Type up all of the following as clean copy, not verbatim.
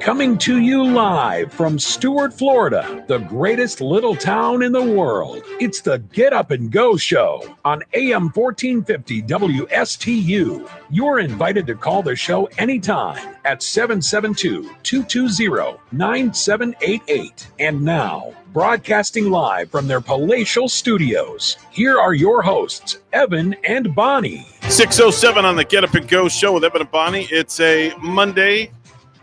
Coming to you live from Stuart, Florida, the greatest little town in the world. It's the Get Up and Go Show on AM 1450 WSTU. You're invited to call the show anytime at 772-220-9788. And now, broadcasting live from their palatial studios, here are your hosts, Evan and Bonnie. 6:07 on the Get Up and Go Show with Evan and Bonnie. It's a Monday.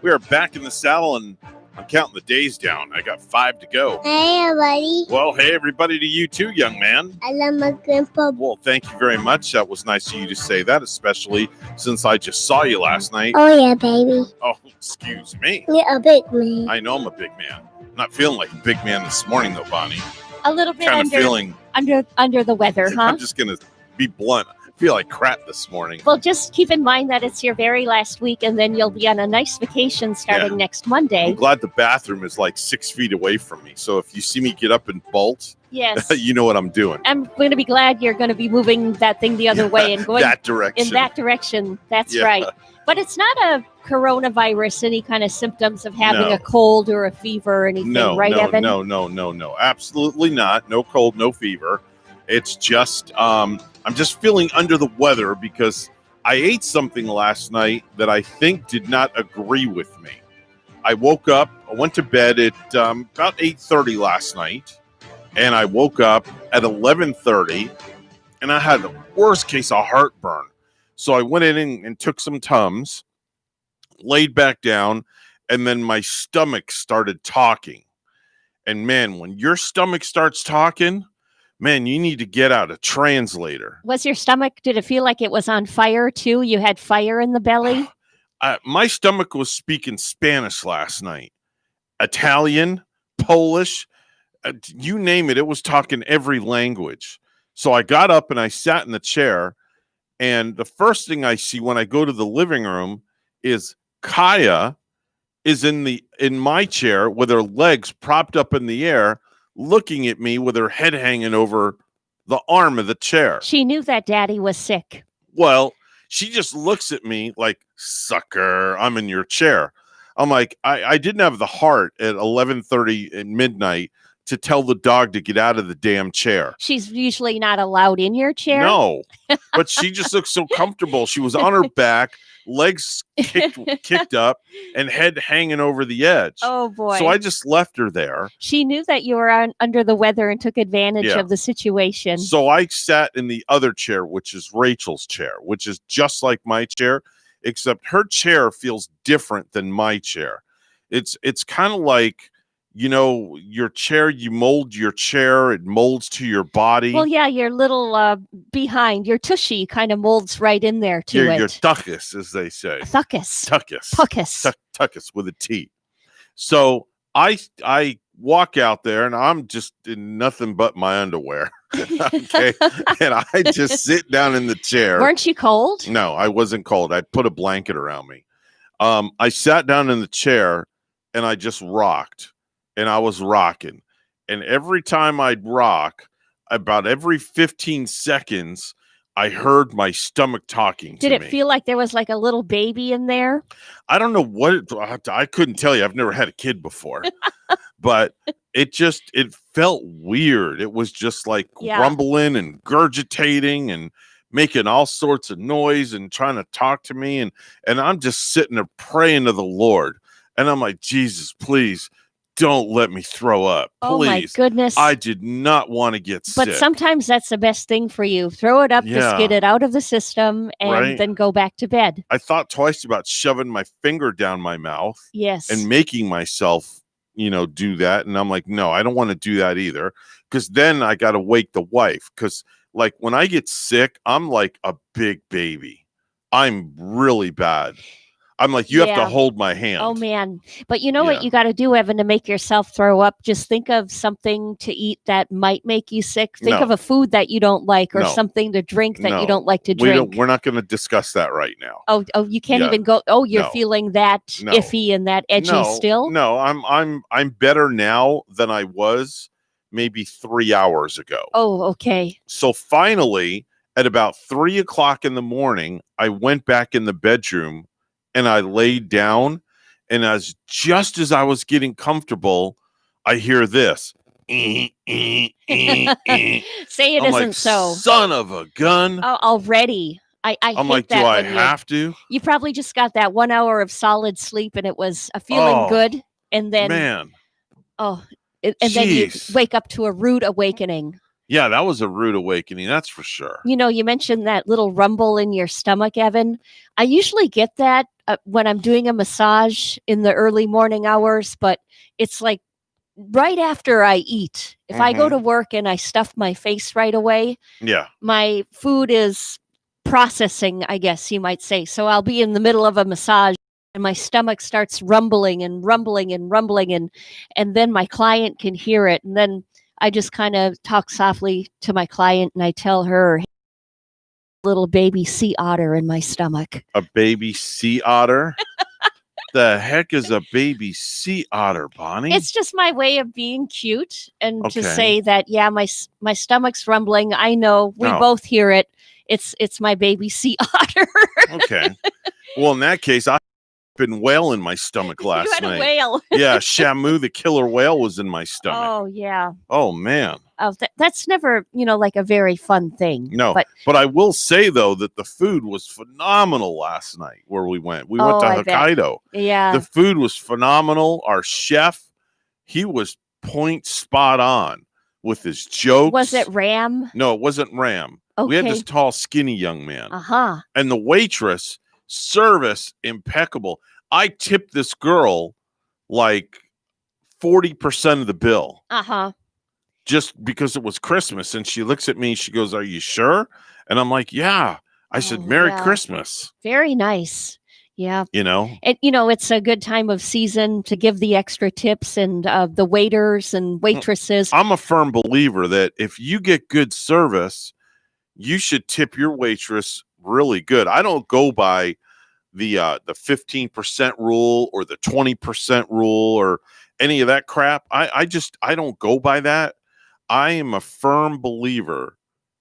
We are back in the saddle, and I'm counting the days down. I got 5 to go. Hey, everybody. Well, hey, everybody, to you too, young man. I love my grandpa. Well, thank you very much. That was nice of you to say that, especially since I just saw you last night. Oh, yeah, baby. Oh, excuse me. You're a big man. I know I'm a big man. I'm not feeling like a big man this morning, though, Bonnie. A little bit Kind of feeling under the weather, huh? I'm just going to be blunt. I feel like crap this morning. Well, just keep in mind that it's your very last week, and then you'll be on a nice vacation starting next Monday. I'm glad the bathroom is like 6 feet away from me. So if you see me get up and bolt, Yes. you know what I'm doing. I'm going to be glad you're going to be moving that thing the other way and going that direction. in that direction. That's right. But it's not a coronavirus, any kind of symptoms of having a cold or a fever or anything, right, Evan? No. Absolutely not. No cold, no fever. It's just, I'm just feeling under the weather because I ate something last night that I think did not agree with me. I woke up, I went to bed at about 8:30 last night, and I woke up at 11:30, and I had the worst case of heartburn. So I went in and took some Tums, laid back down, and then my stomach started talking. And man, when your stomach starts talking, man, you need to get out a translator. Was your stomach, did it feel like it was on fire too? You had fire in the belly? My stomach was speaking Spanish last night. Italian, Polish, you name it. It was talking every language. So I got up and I sat in the chair. And the first thing I see when I go to the living room is Kaya is in my chair with her legs propped up in the air, looking at me with her head hanging over the arm of the chair. She knew that Daddy was sick. Well, she just looks at me like, sucker, I'm in your chair. I'm like, I didn't have the heart at 11:30 at midnight to tell the dog to get out of the damn chair. She's usually not allowed in your chair. No, but she just looks so comfortable. She was on her back, legs kicked up, and head hanging over the edge. Oh, boy. So I just left her there. She knew that you were under the weather and took advantage of the situation. So I sat in the other chair, which is Rachel's chair, which is just like my chair, except her chair feels different than my chair. It's kind of like, you know, your chair, you mold your chair, it molds to your body. Well, yeah, your little behind, your tushy kind of molds right in there to it. Your tuchus, as they say. Tuchus with a T. So I walk out there and I'm just in nothing but my underwear. Okay. And I just sit down in the chair. Weren't you cold? No, I wasn't cold. I put a blanket around me. I sat down in the chair and I just rocked. And I was rocking. And every time I'd rock, about every 15 seconds, I heard my stomach talking to me. Did it feel like there was like a little baby in there? I don't know what I couldn't tell you. I've never had a kid before. But it felt weird. It was just like rumbling and gurgitating and making all sorts of noise and trying to talk to me. And I'm just sitting there praying to the Lord. And I'm like, Jesus, please. Don't let me throw up. Please. Oh, my goodness. I did not want to get sick. But sometimes that's the best thing for you. Throw it up, just get it out of the system, and then go back to bed. I thought twice about shoving my finger down my mouth. Yes. And making myself, do that. And I'm like, no, I don't want to do that either. Because then I got to wake the wife. Because, like, when I get sick, I'm like a big baby. I'm really bad. I'm like, you have to hold my hand. Oh, man. But you know what you got to do, Evan, to make yourself throw up? Just think of something to eat that might make you sick. Think of a food that you don't like or something to drink that you don't like to drink. We're not going to discuss that right now. Oh, you can't even go. Oh, you're feeling that iffy and that edgy still? No, I'm better now than I was maybe 3 hours ago. Oh, okay. So finally, at about 3 o'clock in the morning, I went back in the bedroom and I laid down And just as I was getting comfortable, I hear this. Say it I'm isn't like, so. son of a gun. Oh, already. I I'm hate like, that do I when have to? you probably just got that 1 hour of solid sleep and it was a feeling Oh, good. And then, Man. And then you Jeez. wake up to a rude awakening. Yeah, that was a rude awakening. That's for sure. You know, you mentioned that little rumble in your stomach, Evan. I usually get that when I'm doing a massage in the early morning hours, but it's like right after I eat. If I go to work and I stuff my face right away, Yeah. my food is processing, I guess you might say. So I'll be in the middle of a massage and my stomach starts rumbling and rumbling and rumbling, and then my client can hear it, and then I just kind of talk softly to my client and I tell her, hey, little baby sea otter in my stomach. A baby sea otter? The heck is a baby sea otter, Bonnie? It's just my way of being cute and to Okay. say that, yeah, my stomach's rumbling. I know we both hear it. It's my baby sea otter. Okay. Well, in that case, I've been whale in my stomach last You had night. a whale. Yeah, Shamu the killer whale was in my stomach. Oh, yeah. Oh, man. That's never, like a very fun thing. No, but I will say, though, that the food was phenomenal last night where we went. We went to Hokkaido. Yeah. The food was phenomenal. Our chef, he was point spot on with his jokes. Was it Ram? No, it wasn't Ram. Okay. We had this tall, skinny young man. Uh-huh. And the waitress, service impeccable. I tipped this girl like 40% of the bill. Uh-huh. Just because it was Christmas. And she looks at me, she goes, "Are you sure?" And I'm like, "Yeah." I said, "Merry Christmas." Very nice. Yeah. And it's a good time of season to give the extra tips and the waiters and waitresses. I'm a firm believer that if you get good service, you should tip your waitress really good. I don't go by the 15% rule or the 20% rule or any of that crap. I don't go by that. I am a firm believer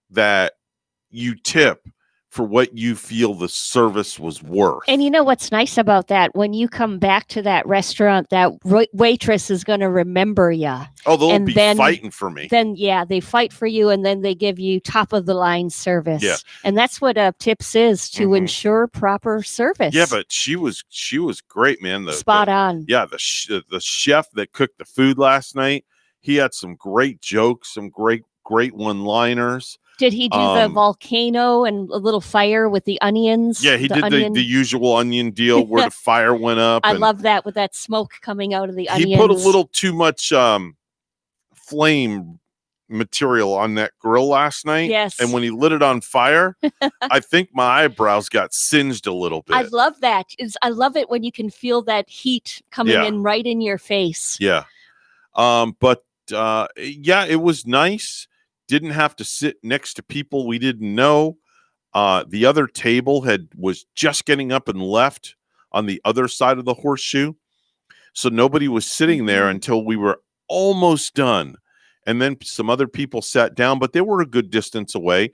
that you tip for what you feel the service was worth. And you know what's nice about that? When you come back to that restaurant, that waitress is going to remember you. Oh, they'll be fighting for me. Then, yeah, they fight for you, and then they give you top of the line service. Yeah. And that's what tips is, to ensure proper service. Yeah, but she was great, man. Spot on. Yeah, the chef that cooked the food last night, he had some great jokes, some great one-liners. Did he do the volcano and a little fire with the onions? Yeah, he did the usual onion deal where the fire went up. I love that, with that smoke coming out of the onions. He put a little too much flame material on that grill last night. Yes. And when he lit it on fire, I think my eyebrows got singed a little bit. I love that. I love it when you can feel that heat coming in right in your face. Yeah. It was nice. Didn't have to sit next to people we didn't know. The other table was just getting up and left on the other side of the horseshoe. So nobody was sitting there until we were almost done. And then some other people sat down, but they were a good distance away.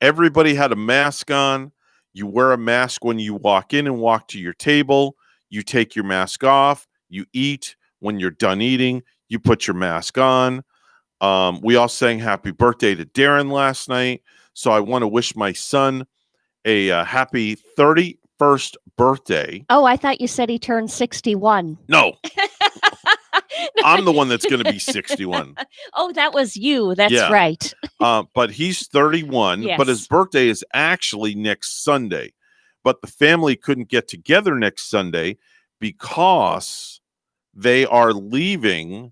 Everybody had a mask on. You wear a mask when you walk in and walk to your table. You take your mask off. You eat. When you're done eating, you put your mask on. We all sang happy birthday to Darren last night. So I want to wish my son a happy 31st birthday. Oh, I thought you said he turned 61. No. I'm the one that's going to be 61. Oh, that was you. That's right. But he's 31, yes. But his birthday is actually next Sunday. But the family couldn't get together next Sunday because they are leaving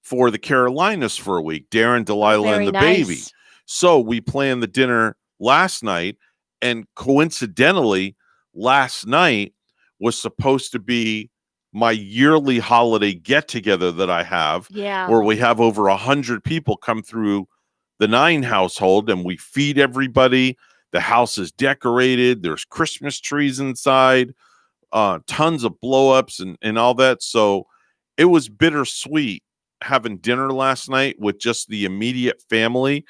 for the Carolinas for a week. Darren, Delilah, and the baby. So we planned the dinner last night, and coincidentally, last night was supposed to be my yearly holiday get-together that I have, where we have over 100 people come through the 9 household, and we feed everybody. The house is decorated. There's Christmas trees inside, tons of blow-ups and all that. So it was bittersweet having dinner last night with just the immediate family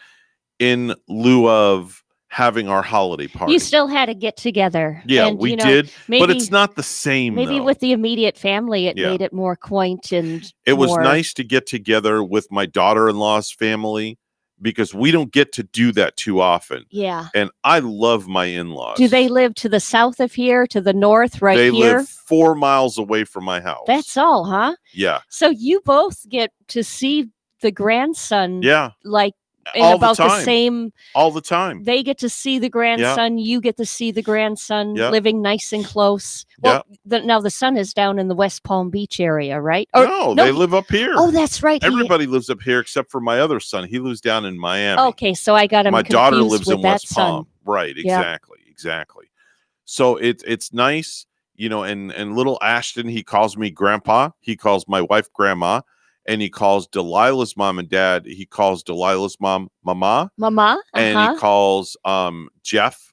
in lieu of having our holiday party. You still had to get together. Yeah, and, we did, maybe, but it's not the same. Maybe though. with the immediate family, it Yeah. made it more quaint and It was more- nice to get together with my daughter-in-law's family because we don't get to do that too often. Yeah. And I love my in-laws. Do they live to the south of here, to the north, right They here? live 4 miles away from my house. That's all, huh? Yeah. So you both get to see the grandson, Yeah. like in All the about the time. same. All the time. They get to see the grandson. You get to see the grandson Yeah. living nice and close. Well, now the son is down in the West Palm Beach area, right? No, they live up here. Oh, that's right. Everybody lives up here except for my other son. He lives down in Miami. Okay, so I got him. My daughter confused lives with in that West son. Palm. Right, Yeah. exactly. So it's nice, and little Ashton, he calls me grandpa, he calls my wife grandma, and he calls Delilah's mom and dad, he calls Delilah's mom mama, Mama, and he calls Jeff,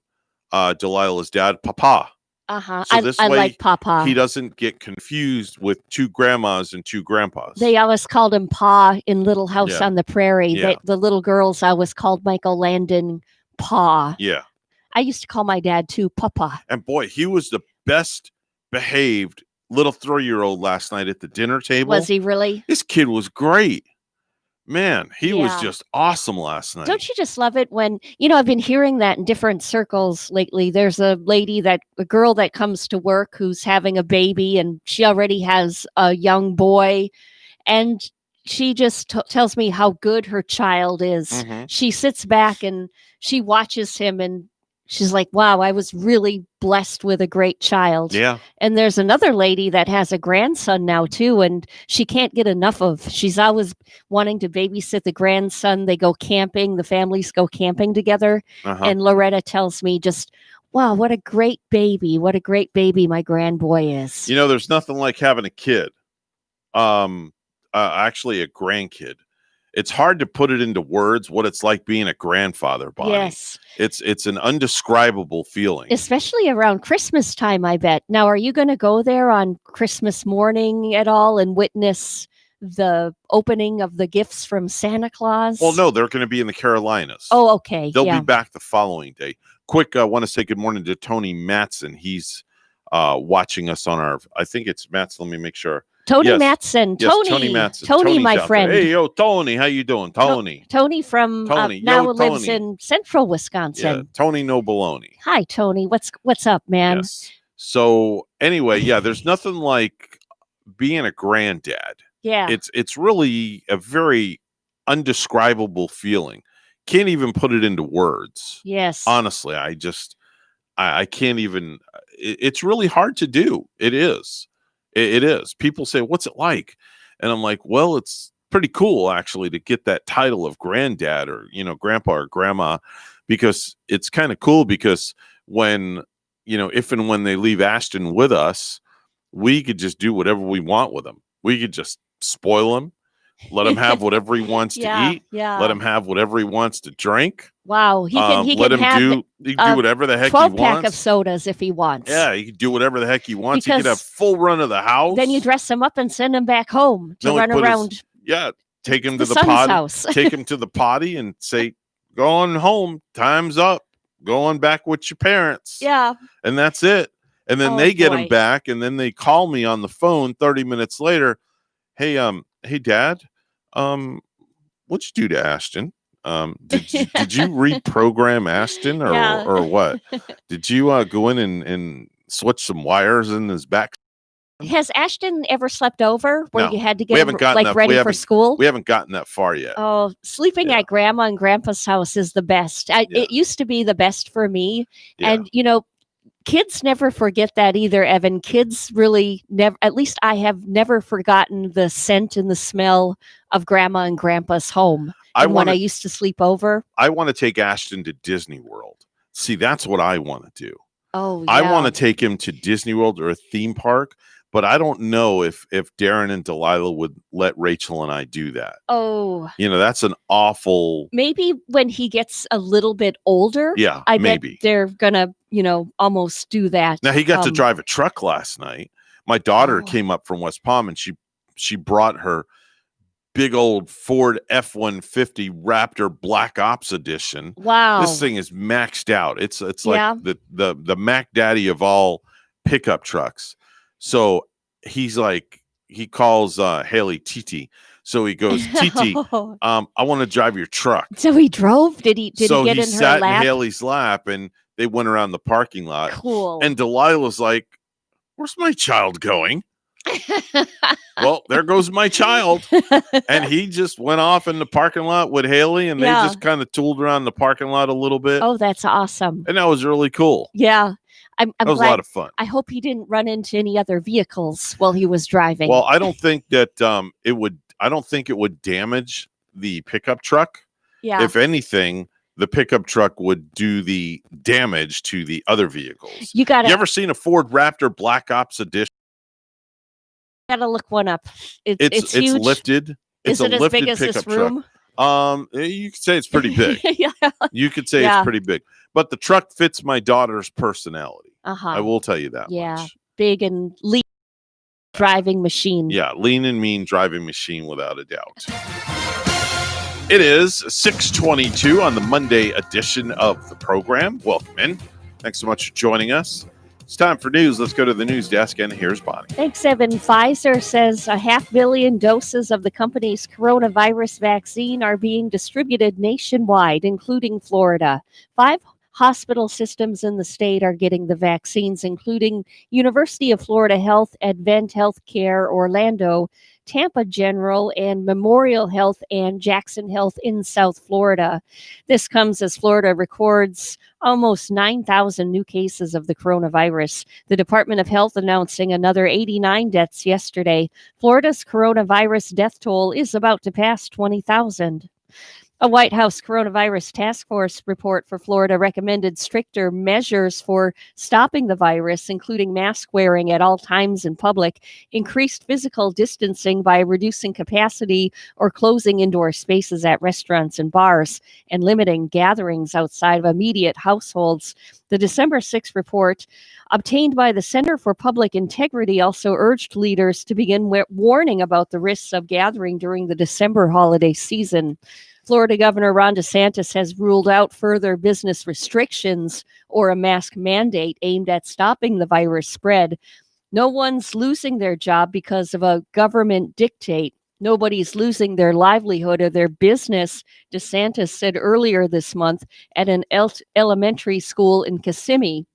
Delilah's dad, papa. So this I way like Papa. he doesn't get confused with two grandmas and two grandpas. They always called him Pa in Little House Yeah. on the Prairie. Yeah. The little girls always called Michael Landon Pa. Yeah. I used to call my dad too Papa. And boy, he was the best behaved little 3-year-old last night at the dinner table. Was he really? This kid was great. Man, he was Yeah. just awesome last night. Don't you just love it when, I've been hearing that in different circles lately. There's a girl that comes to work who's having a baby and she already has a young boy. And she just tells me how good her child is. Mhm. She sits back and she watches him and she's like, wow, I was really blessed with a great child. Yeah. And there's another lady that has a grandson now too, and she can't get enough of. She's always wanting to babysit the grandson. They go camping. The families go camping together. Uh-huh. And Loretta tells me just, wow, what a great baby. What a great baby my grandboy is. There's nothing like having a kid. Actually a grandkid. It's hard to put it into words what it's like being a grandfather, Bonnie. Yes. It's an undescribable feeling. Especially around Christmas time, I bet. Now, are you going to go there on Christmas morning at all and witness the opening of the gifts from Santa Claus? Well, no, they're going to be in the Carolinas. Oh, okay. They'll yeah. be back the following day. Quick, I want to say good morning to Tony Matson. He's watching us on our, I think it's Matson. Let me make sure. Tony Yes. Matson. Yes, Tony. Tony Matson. Tony, Tony's my out there. friend. Hey, yo, Tony, how you doing? Tony. Tony from Tony. now Yo, lives Tony. in central Yeah, Wisconsin. Tony No Baloney. Hi, Tony. What's up, man? Yes. So anyway, yeah, there's nothing like being a granddad. Yeah. It's really a very undescribable feeling. Can't even put it into words. Yes. Honestly, I can't even. It's really hard to do. It is. It is. People say, "What's it like?" And I'm like, "Well, it's pretty cool actually to get that title of granddad or grandpa or grandma, because it's kind of cool because when if and when they leave Ashton with us, we could just do whatever we want with him. We could just spoil him, let him have whatever he wants to eat, Yeah. let him have whatever he wants to drink. Wow. He can Let him have do whatever the heck he 12 pack of wants. sodas if he wants. Yeah, he can do whatever the heck he wants. He could Because have full run of the house. Then you dress him up and send him back home to No, he run put his- around Yeah, take him the to the son's potty. house. Take him to the potty and say, "Go on home. Time's up. Go on back with your parents." Yeah. And that's it. And then Oh, they get him boy. back, and then they call me on the phone 30 minutes later. Hey, Dad, what'd you do to Ashton? Did you reprogram Ashton or Yeah. or what? Did you go in and switch some wires in his back? Has Ashton ever slept over where No. you had to We get him haven't gotten that- we ready for haven't- school? We haven't gotten that far yet. Oh, sleeping Yeah. at grandma and grandpa's house is the best. Yeah. It used to be the best for me. Yeah. And, kids never forget that either, Evan. Kids really never, at least I have never forgotten the scent and the smell of grandma and grandpa's home. I And when want I to used to sleep over. take Ashton to Disney World. See, that's what I want to do. Oh, I yeah. want to take him to Disney World or a theme park, but I don't know if Darren and Delilah would let Rachel and I do that. Oh, That's an awful. maybe when he gets a little bit older. Yeah, I maybe. bet they're gonna, almost do that. Now he got to Um, drive a truck last night. My daughter Oh. came up from West Palm and she brought her big old Ford F-150 Raptor Black Ops Edition. Wow. This thing is maxed out. It's Yeah. like the Mac Daddy of all pickup trucks. So he's like, he calls Haley Titi. So he goes, Titi, I want to drive your truck. So he drove? Did he So get he in her sat lap? in Haley's lap and they went around the parking lot. Cool. And Delilah's like, where's my child going? Well, there goes my child. And he just went off in the parking lot with Haley, and Yeah. they just kind of tooled around the parking lot a little bit. Oh, that's awesome. And that was really cool. Yeah. I'm That was glad. a lot of fun. I hope he didn't run into any other vehicles while he was driving. Well, I don't think that I don't think it would damage the pickup truck. yeah. If anything, the pickup truck would do the damage to the other vehicles. You gotta You ever seen a Ford Raptor Black Ops Edition? look one up. It's It's huge. lifted. It's Is it a as lifted big as this pickup truck. room? You could say it's pretty big. Yeah. You could say Yeah. it's pretty big. But the truck fits my daughter's personality. Uh-huh. I will tell you that Yeah. much. Big and lean driving machine. Yeah, lean and mean driving machine without a doubt. It is 6:22 on the Monday edition of the program. Welcome in. Thanks so much for joining us. It's time for news. Let's go to the news desk, and here's Bonnie. Thanks, Evan. Pfizer says 500 million doses of the company's coronavirus vaccine are being distributed nationwide, including Florida. 5 hospital systems in the state are getting the vaccines, including University of Florida Health, Advent Healthcare Orlando, Tampa General, and Memorial Health and Jackson Health in South Florida. This comes as Florida records almost 9,000 new cases of the coronavirus. The Department of Health announcing another 89 deaths yesterday. Florida's coronavirus death toll is about to pass 20,000. A White House coronavirus task force report for Florida recommended stricter measures for stopping the virus, including mask wearing at all times in public, increased physical distancing by reducing capacity or closing indoor spaces at restaurants and bars, and limiting gatherings outside of immediate households. The December 6th report, obtained by the Center for Public Integrity, also urged leaders to begin warning about the risks of gathering during the December holiday season. Florida Governor Ron DeSantis has ruled out further business restrictions or a mask mandate aimed at stopping the virus spread. No one's losing their job because of a government dictate. Nobody's losing their livelihood or their business, DeSantis said earlier this month at an elementary school in Kissimmee.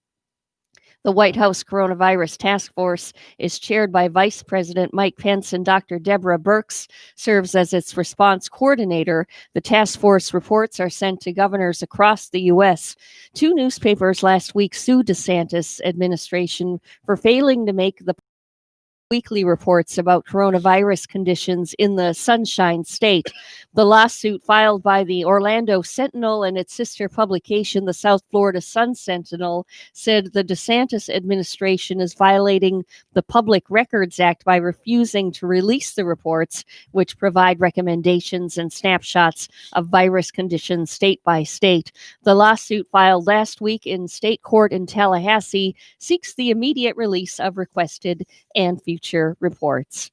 The White House Coronavirus Task Force is chaired by Vice President Mike Pence, and Dr. Deborah Birx serves as its response coordinator. The task force reports are sent to governors across the U.S. 2 newspapers last week sued DeSantis administration for failing to make the weekly reports about coronavirus conditions in the Sunshine State. The lawsuit filed by the Orlando Sentinel and its sister publication, the South Florida Sun Sentinel, said the DeSantis administration is violating the Public Records Act by refusing to release the reports, which provide recommendations and snapshots of virus conditions state by state. The lawsuit filed last week in state court in Tallahassee seeks the immediate release of requested and future reports.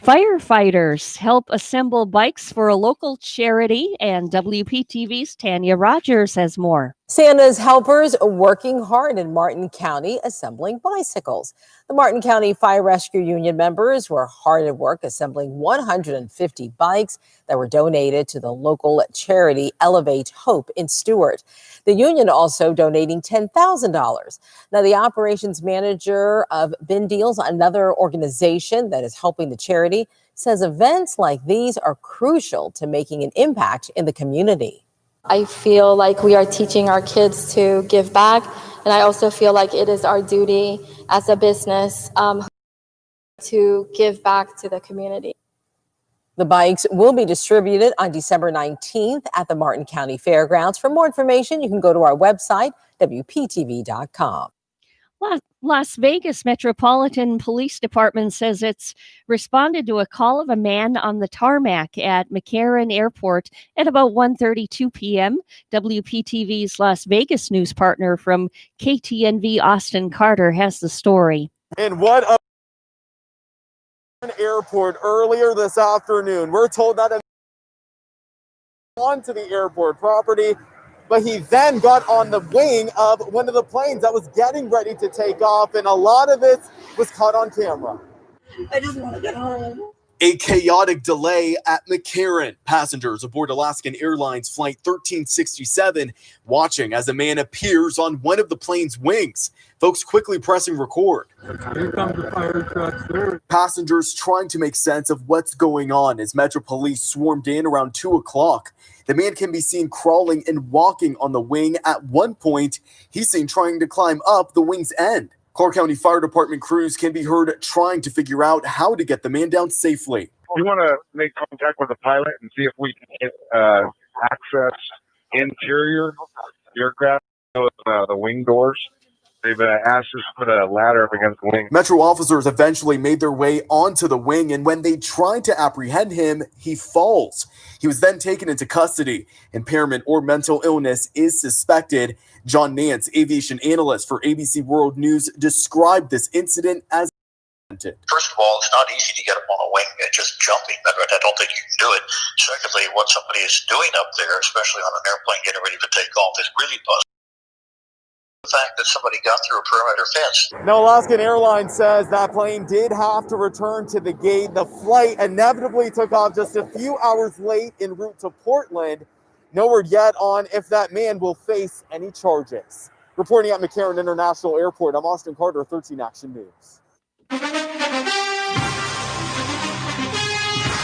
Firefighters help assemble bikes for a local charity, and WPTV's Tanya Rogers has more. Santa's helpers working hard in Martin County assembling bicycles. The Martin County Fire Rescue Union members were hard at work assembling 150 bikes that were donated to the local charity Elevate Hope in Stuart. The union also donating $10,000. Now, the operations manager of Bin Deals, another organization that is helping the charity, says events like these are crucial to making an impact in the community. I feel like we are teaching our kids to give back, and I also feel like it is our duty as a business to give back to the community. The bikes will be distributed on December 19th at the Martin County Fairgrounds. For more information, you can go to our website, WPTV.com. Las Vegas Metropolitan Police Department says it's responded to a call of a man on the tarmac at McCarran Airport at about 1:32 p.m. WPTV's Las Vegas news partner from KTNV, Austin Carter, has the story. And what Airport earlier this afternoon. We're told that onto the airport property, but he then got on the wing of one of the planes that was getting ready to take off, and a lot of it was caught on camera. I just want to get home. A chaotic delay at McCarran. Passengers aboard Alaskan Airlines Flight 1367 watching as a man appears on one of the plane's wings. Folks quickly pressing record. Here comes the fire trucks there. Passengers trying to make sense of what's going on as Metro Police swarmed in around 2 o'clock. The man can be seen crawling and walking on the wing. At one point, he's seen trying to climb up the wing's end. Clark County Fire Department crews can be heard trying to figure out how to get the man down safely. We want to make contact with the pilot and see if we can get access interior aircraft, the wing doors. They've asked us to put a ladder up against the wing. Metro officers eventually made their way onto the wing, and when they tried to apprehend him, he falls. He was then taken into custody. Impairment or mental illness is suspected. John Nance, aviation analyst for ABC World News, described this incident as First of all, it's not easy to get up on a wing and just jumping. I don't think you can do it. Secondly, what somebody is doing up there, especially on an airplane getting ready to take off, is really puzzling. The fact that somebody got through a perimeter fence. Now, Alaskan Airlines says that plane did have to return to the gate. The flight inevitably took off just a few hours late en route to Portland. No word yet on if that man will face any charges. Reporting at McCarran International Airport, I'm Austin Carter, 13 Action News.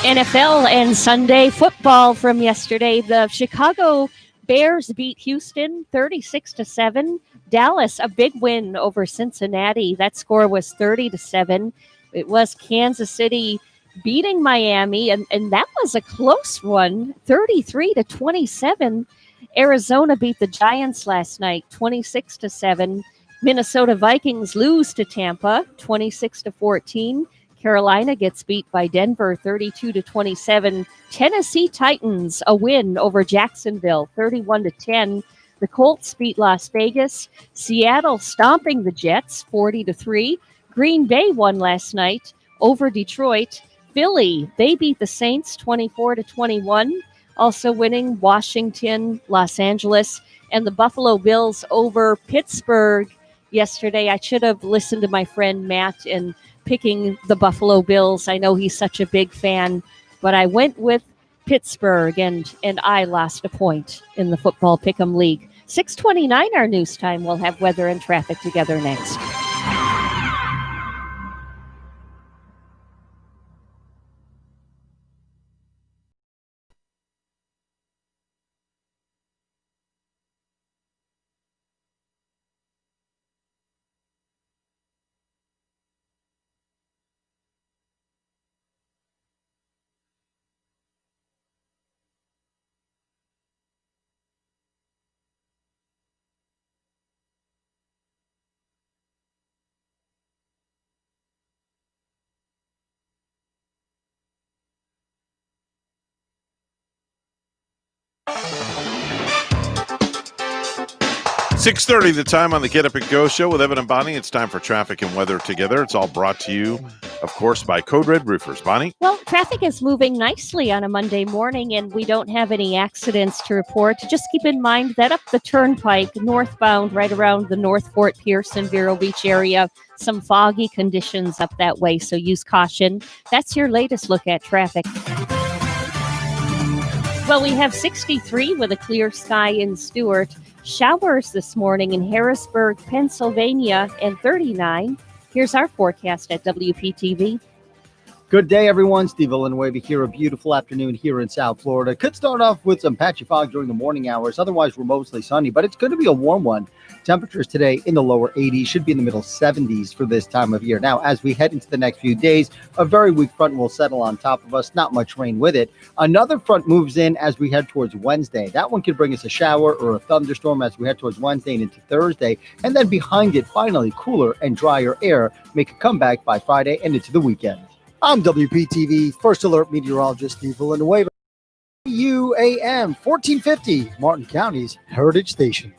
NFL and Sunday football from yesterday. The Chicago Bears beat Houston 36-7. Dallas, a big win over Cincinnati. That score was 30-7. It was Kansas City beating Miami, and that was a close one, 33-27. Arizona beat the Giants last night, 26-7. Minnesota Vikings lose to Tampa, 26-14. Carolina gets beat by Denver, 32-27. Tennessee Titans a win over Jacksonville, 31-10. The Colts beat Las Vegas. Seattle stomping the Jets, 40-3. Green Bay won last night over Detroit. Philly, they beat the Saints, 24-21. Also winning Washington, Los Angeles, and the Buffalo Bills over Pittsburgh yesterday. I should have listened to my friend Matt in picking the Buffalo Bills. I know he's such a big fan, but I went with Pittsburgh, and I lost a point in the Football Pick'em League. 6:29 our news time. We'll have weather and traffic together next. .30 the time on the Get Up and Go show with Evan and Bonnie. It's time for traffic and weather together. It's all brought to you, of course, by Code Red Roofers. Bonnie? Well, traffic is moving nicely on a Monday morning, and we don't have any accidents to report. Just keep in mind that up the turnpike, northbound, right around the North Fort Pierce and Vero Beach area, some foggy conditions up that way, so use caution. That's your latest look at traffic. Well, we have 63 with a clear sky in Stewart. Showers this morning in Harrisburg, Pennsylvania, and 39. Here's our forecast at WPTV. Good day, everyone. Steve Villanueva here. A beautiful afternoon here in South Florida. Could start off with some patchy fog during the morning hours. Otherwise, we're mostly sunny, but it's going to be a warm one. Temperatures today in the lower 80s, should be in the middle 70s for this time of year. Now, as we head into the next few days, a very weak front will settle on top of us. Not much rain with it. Another front moves in as we head towards Wednesday. That one could bring us a shower or a thunderstorm as we head towards Wednesday and into Thursday. And then behind it, finally, cooler and drier air make a comeback by Friday and into the weekend. I'm WPTV First Alert Meteorologist Steve Villanueva. UAM 1450, Martin County's Heritage Station.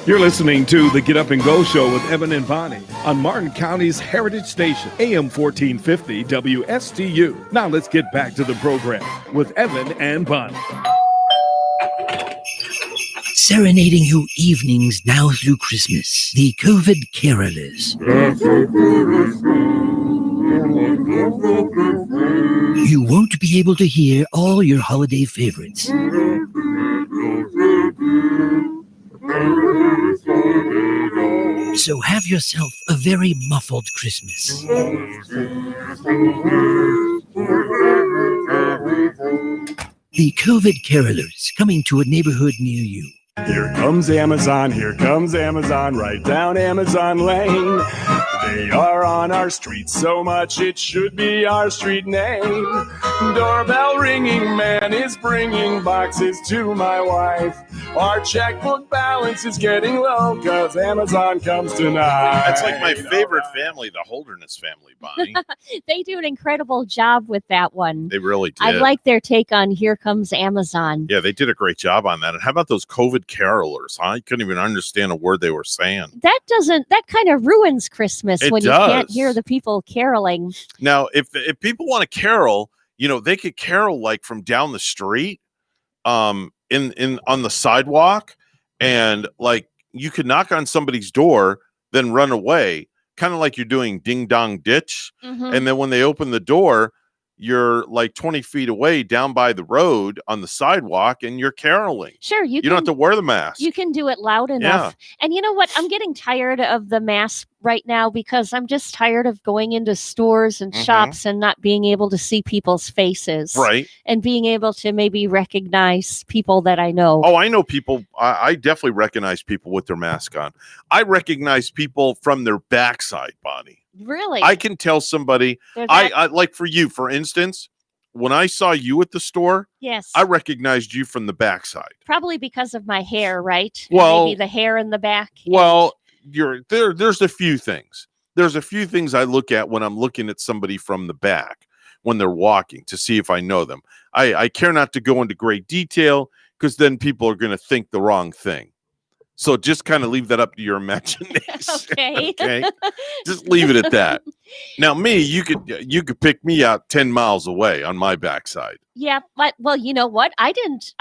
You're listening to the Get Up and Go Show with Evan and Bonnie on Martin County's Heritage Station, AM 1450 WSTU. Now let's get back to the program with Evan and Bonnie. Serenading your evenings now through Christmas, the COVID Carolers. You won't be able to hear all your holiday favorites. So have yourself a very muffled Christmas. The COVID Carolers, coming to a neighborhood near you. Here comes Amazon, right down Amazon Lane. They are on our street so much it should be our street name. Doorbell ringing, man is bringing boxes to my wife. Our checkbook balance is getting low because Amazon comes tonight. That's like my favorite family, the Holderness family, Bonnie. They do an incredible job with that one. They really did. I like their take on Here Comes Amazon. Yeah, they did a great job on that. And how about those COVID carolers? Huh? I couldn't even understand a word they were saying. That kind of ruins Christmas when you can't does. hear the people caroling. Now, if people want to carol, they could carol like from down the street, in on the sidewalk, and like you could knock on somebody's door, then run away, kind of like you're doing Ding Dong Ditch. Mhm. And then when they open the door, you're like 20 feet away down by the road on the sidewalk, and you're caroling. Sure, You don't have to wear the mask. You can do it loud enough. And you know what? I'm getting tired of the mask right now because I'm just tired of going into stores and shops and not being able to see people's faces. Right. And being able to maybe recognize people that I know. Oh, I know people. I definitely recognize people with their mask on. I recognize people from their backside, Bonnie. Really? I can tell somebody. They're I that- like for you, for instance, when I saw you at the store, Yes. I recognized you from the backside. Probably because of my hair, right? And Well- maybe the hair in the back. Well, there's a few things. There's a few things I look at when I'm looking at somebody from the back when they're walking to see if I know them. I care not to go into great detail because then people are going to think the wrong thing. So just kind of leave that up to your imagination. Okay. Okay. Just leave it at that. Now, me, you could pick me out 10 miles away on my backside. Yeah, but well, you know what? I didn't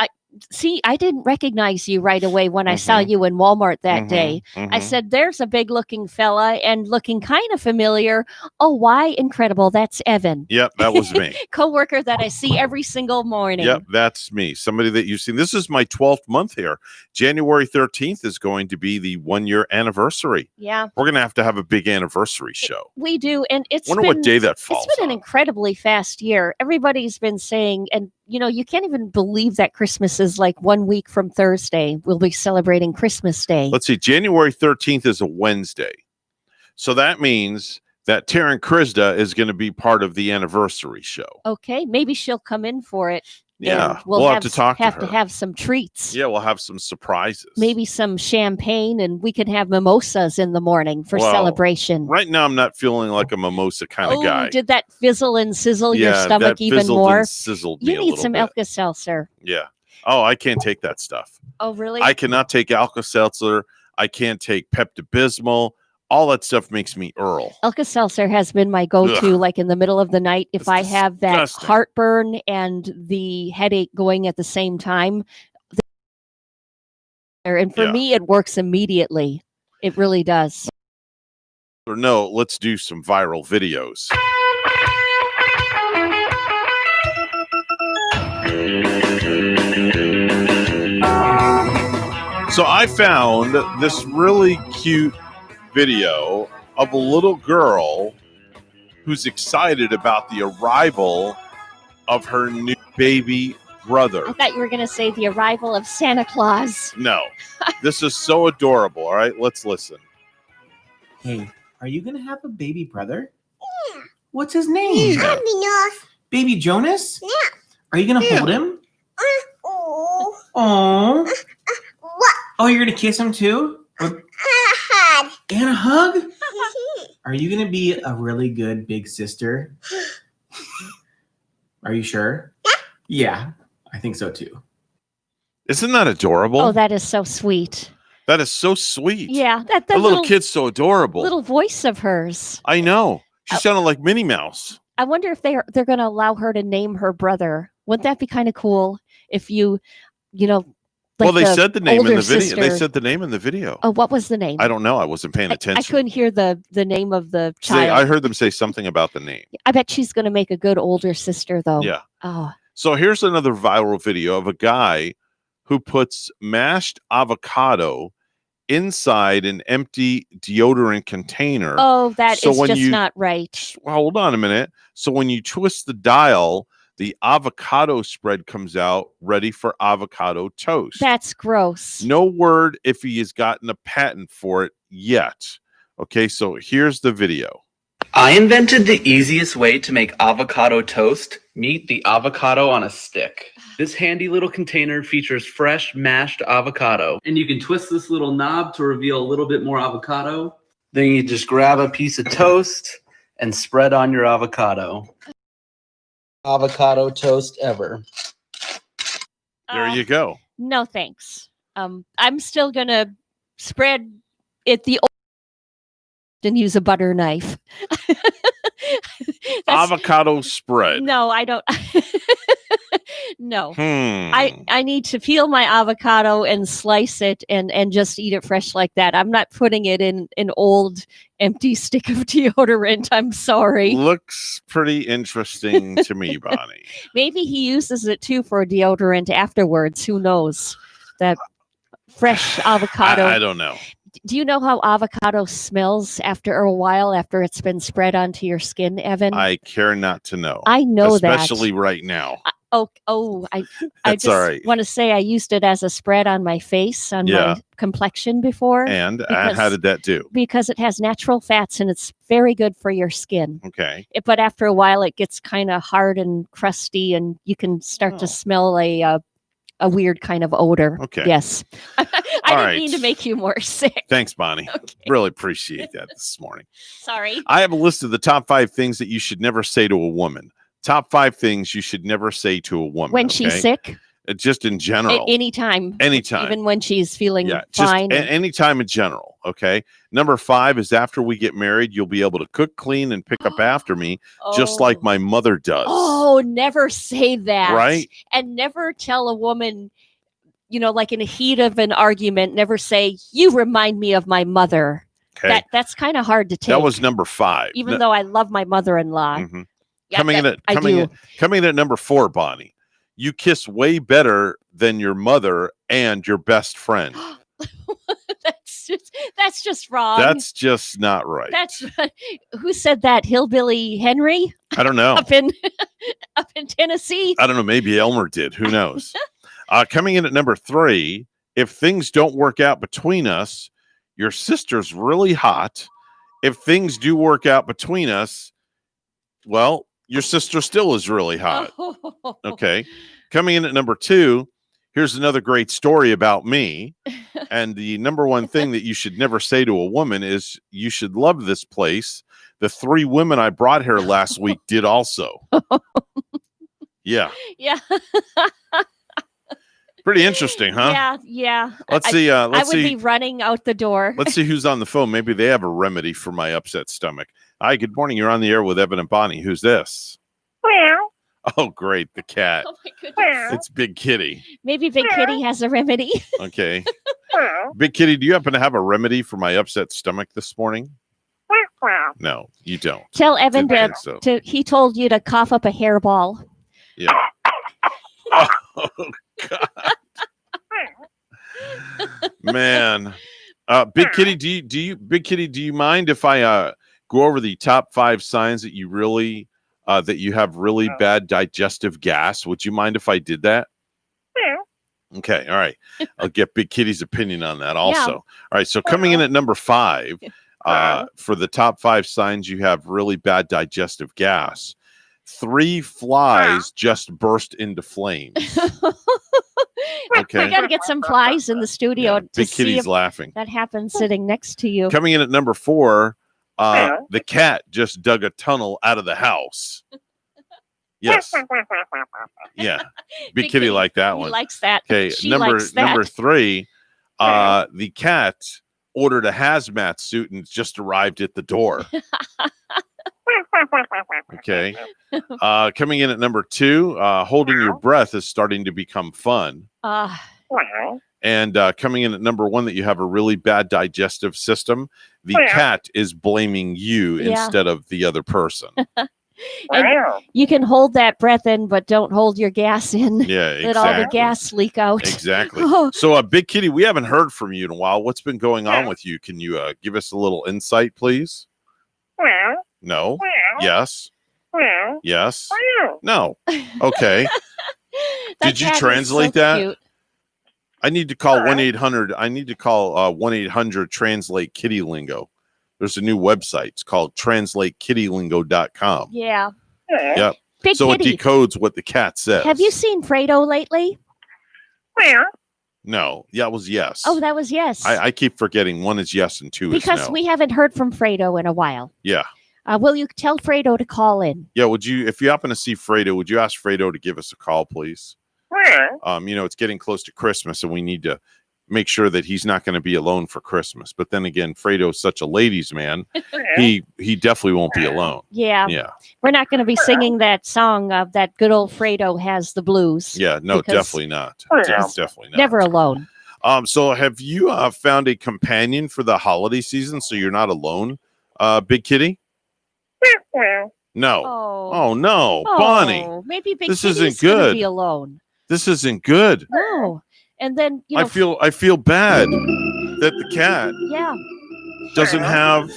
recognize you right away when I saw you in Walmart that day. I said, "There's a big looking fella and looking kind of familiar. Oh, why incredible! That's Evan." Yep, that was me. Coworker that I see every single morning. Yep, that's me. Somebody that you've seen. This is my 12th month here. January 13th is going to be the 1-year anniversary. Yeah. We're going to have a big anniversary show. We do, and it's Wonder been, what day that falls It's been an incredibly fast year. Everybody's been saying, and you can't even believe that Christmas is like 1 week from Thursday. We'll be celebrating Christmas Day. Let's see. January 13th is a Wednesday. So that means that Taryn Krista is going to be part of the anniversary show. Okay, maybe she'll come in for it. Yeah, and we'll we'll have have to talk to have her. have some treats. Yeah, we'll have some surprises. Maybe some champagne, and we can have mimosas in the morning for Well, celebration. Right now, I'm not feeling like a mimosa kind of guy. Did that fizzle and sizzle your Yeah, stomach that even fizzled more? and sizzled me You a need little some bit. Alka-Seltzer. Yeah. Oh, I can't take that stuff. Oh, really? I cannot take Alka-Seltzer. I can't take Pepto-Bismol. All that stuff makes me Earl. Alka-Seltzer has been my go-to, Ugh. like in the middle of the night. If I have that disgusting. heartburn and the headache going at the same time. And for Yeah. me, it works immediately. It really does. Or no, let's do some viral videos. So I found this really cute video of a little girl who's excited about the arrival of her new baby brother. I thought you were going to say the arrival of Santa Claus. No, this is so adorable. All right, let's listen. Hey, are you gonna have a baby brother? Yeah. What's his name? Baby Jonas? Yeah. Are you gonna hold him? Oh. Oh, you're gonna kiss him too? And a hug? Are you gonna be a really good big sister? Are you sure? Yeah, I think so too. Isn't that adorable? Oh, that is so sweet. That is so sweet. Yeah, that The little kid's so adorable. little voice of hers. I know. She sounded like Minnie Mouse. I wonder if they're going to allow her to name her brother. Wouldn't that be kind of cool if you know? Like Well, they said the name in older the video. sister- They said the name in the video. Oh, what was the name? I don't know. I wasn't paying I attention. couldn't hear the name of the Say, child. I heard them say something about the name. I bet she's going to make a good older sister, though. Yeah. Oh, So here's another viral video of a guy who puts mashed avocado inside an empty deodorant container. oh, that So is when just you- not right. Well, hold on a minute. So when you twist the dial, the avocado spread comes out ready for avocado toast. That's gross. No word if he has gotten a patent for it yet. Okay, so here's the video. I invented the easiest way to make avocado toast. Meet the avocado on a stick. This handy little container features fresh mashed avocado. And you can twist this little knob to reveal a little bit more avocado. Then you just grab a piece of toast and spread on your avocado. Avocado toast ever. There you go. No, thanks. I'm still going to spread it the old and use a butter knife. Avocado spread. No, I don't. No. Hmm. I need to peel my avocado and slice it and just eat it fresh like that. I'm not putting it in an old empty stick of deodorant. I'm sorry. Looks pretty interesting to me, Bonnie. Maybe he uses it too for deodorant afterwards. Who knows? That fresh avocado. I don't know. Do you know how avocado smells after a while after it's been spread onto your skin, Evan? I care not to know. I know that. Especially right now. I That's just all right. want to say I used it as a spread on my face, on Yeah. my complexion before. And because- how did that do? Because it has natural fats and it's very good for your skin. Okay. But after a while, it gets kind of hard and crusty, and you can start to smell a weird kind of odor. Okay. Yes. I All didn't right. mean to make you more sick. Thanks, Bonnie. Really appreciate that this morning. Sorry. I have a list of the top 5 things that you should never say to a woman. Top 5 things you should never say to a woman. When she's okay? sick? Just in general. Anytime. Anytime. Even when she's feeling Yeah, just fine. anytime in general. Okay. Number 5 is after we get married, you'll be able to cook, clean, and pick up after me, just like my mother does. Oh, never say that. Right? And never tell a woman, like in a heat of an argument, never say, "You remind me of my mother." Okay. That's kind of hard to take. That was number 5. even though I love my mother-in-law. Mhm. Yeah, coming in I do. at number 4, Bonnie. You kiss way better than your mother and your best friend. That's just wrong. That's just not right. That's who said that? Hillbilly Henry I don't know. up in Tennessee. I don't know. Maybe Elmer did. Who knows? Coming in at number 3, if things don't work out between us, your sister's really hot. If things do work out between us, well, your sister still is really hot. Okay. Coming in at number 2, here's another great story about me. And the number 1 thing that you should never say to a woman is, you should love this place. The 3 women I brought here last week did also. Yeah. Yeah. Pretty interesting, huh? Yeah. Let's see. I Let's would see. be running out the door. Let's see who's on the phone. Maybe they have a remedy for my upset stomach. Hi, good morning. You're on the air with Evan and Bonnie. Who's this? Oh, great. The cat. Oh my goodness. It's Big Kitty. Maybe Big Kitty has a remedy. Okay. Big Kitty, do you happen to have a remedy for my upset stomach this morning? No, you don't. Tell Evan Didn't think so. he told you to cough up a hairball. Yeah. Oh, God. Man. Big Kitty, do you mind if I go over the top 5 signs that you really that you have really bad digestive gas? Would you mind if I did that? Okay, all right. I'll get Big Kitty's opinion on that also. Yeah. All right, so coming in at number 5, for the top 5 signs you have really bad digestive gas, 3 flies just burst into flames. Okay. We got to get some flies in the studio to Big see Kitty's if laughing. that happens sitting next to you. Coming in at number 4, the cat just dug a tunnel out of the house. Yes. Yeah. Big Kitty liked that He one. likes that. Okay, She number likes that. number 3, The cat ordered a hazmat suit and just arrived at the door. Okay. Coming in at number 2, holding your breath is starting to become fun. And coming in at number 1, that you have a really bad digestive system. The cat is blaming you instead of the other person. And you can hold that breath in, but don't hold your gas in. Yeah, Let all the exactly. gas leak out. Exactly. So, Big Kitty, we haven't heard from you in a while. What's been going on with you? Can you give us a little insight, please? No. Yes. Yes. No. Okay. Did you cat is translate so that? cute. I need to call 1-800. I need to call 1-800 Translate Kitty Lingo. There's a new website. It's called translatekittylingo.com. Yeah. Yep. Big so Kitty. it decodes what the cat says. Have you seen Fredo lately? No. Yeah, it was yes. Oh, that was yes. I keep forgetting 1 is yes and 2 because is no. we haven't heard from Fredo in a while. Yeah. Will you tell Fredo to call in? Yeah. Would you, if you happen to see Fredo, would you ask Fredo to give us a call, please? It's getting close to Christmas and we need to make sure that he's not going to be alone for Christmas. But then again, Fredo's such a ladies' man. He definitely won't be alone. Yeah. Yeah. We're not going to be singing that song of that good old Fredo has the blues. Yeah. No, because definitely not. Definitely not. Never alone. So have you found a companion for the holiday season so you're not alone, Big Kitty? No. Oh no, Bonnie. Maybe Big This Kitty's isn't gonna good. be alone. This isn't good. No. And then I feel bad that the cat yeah. doesn't have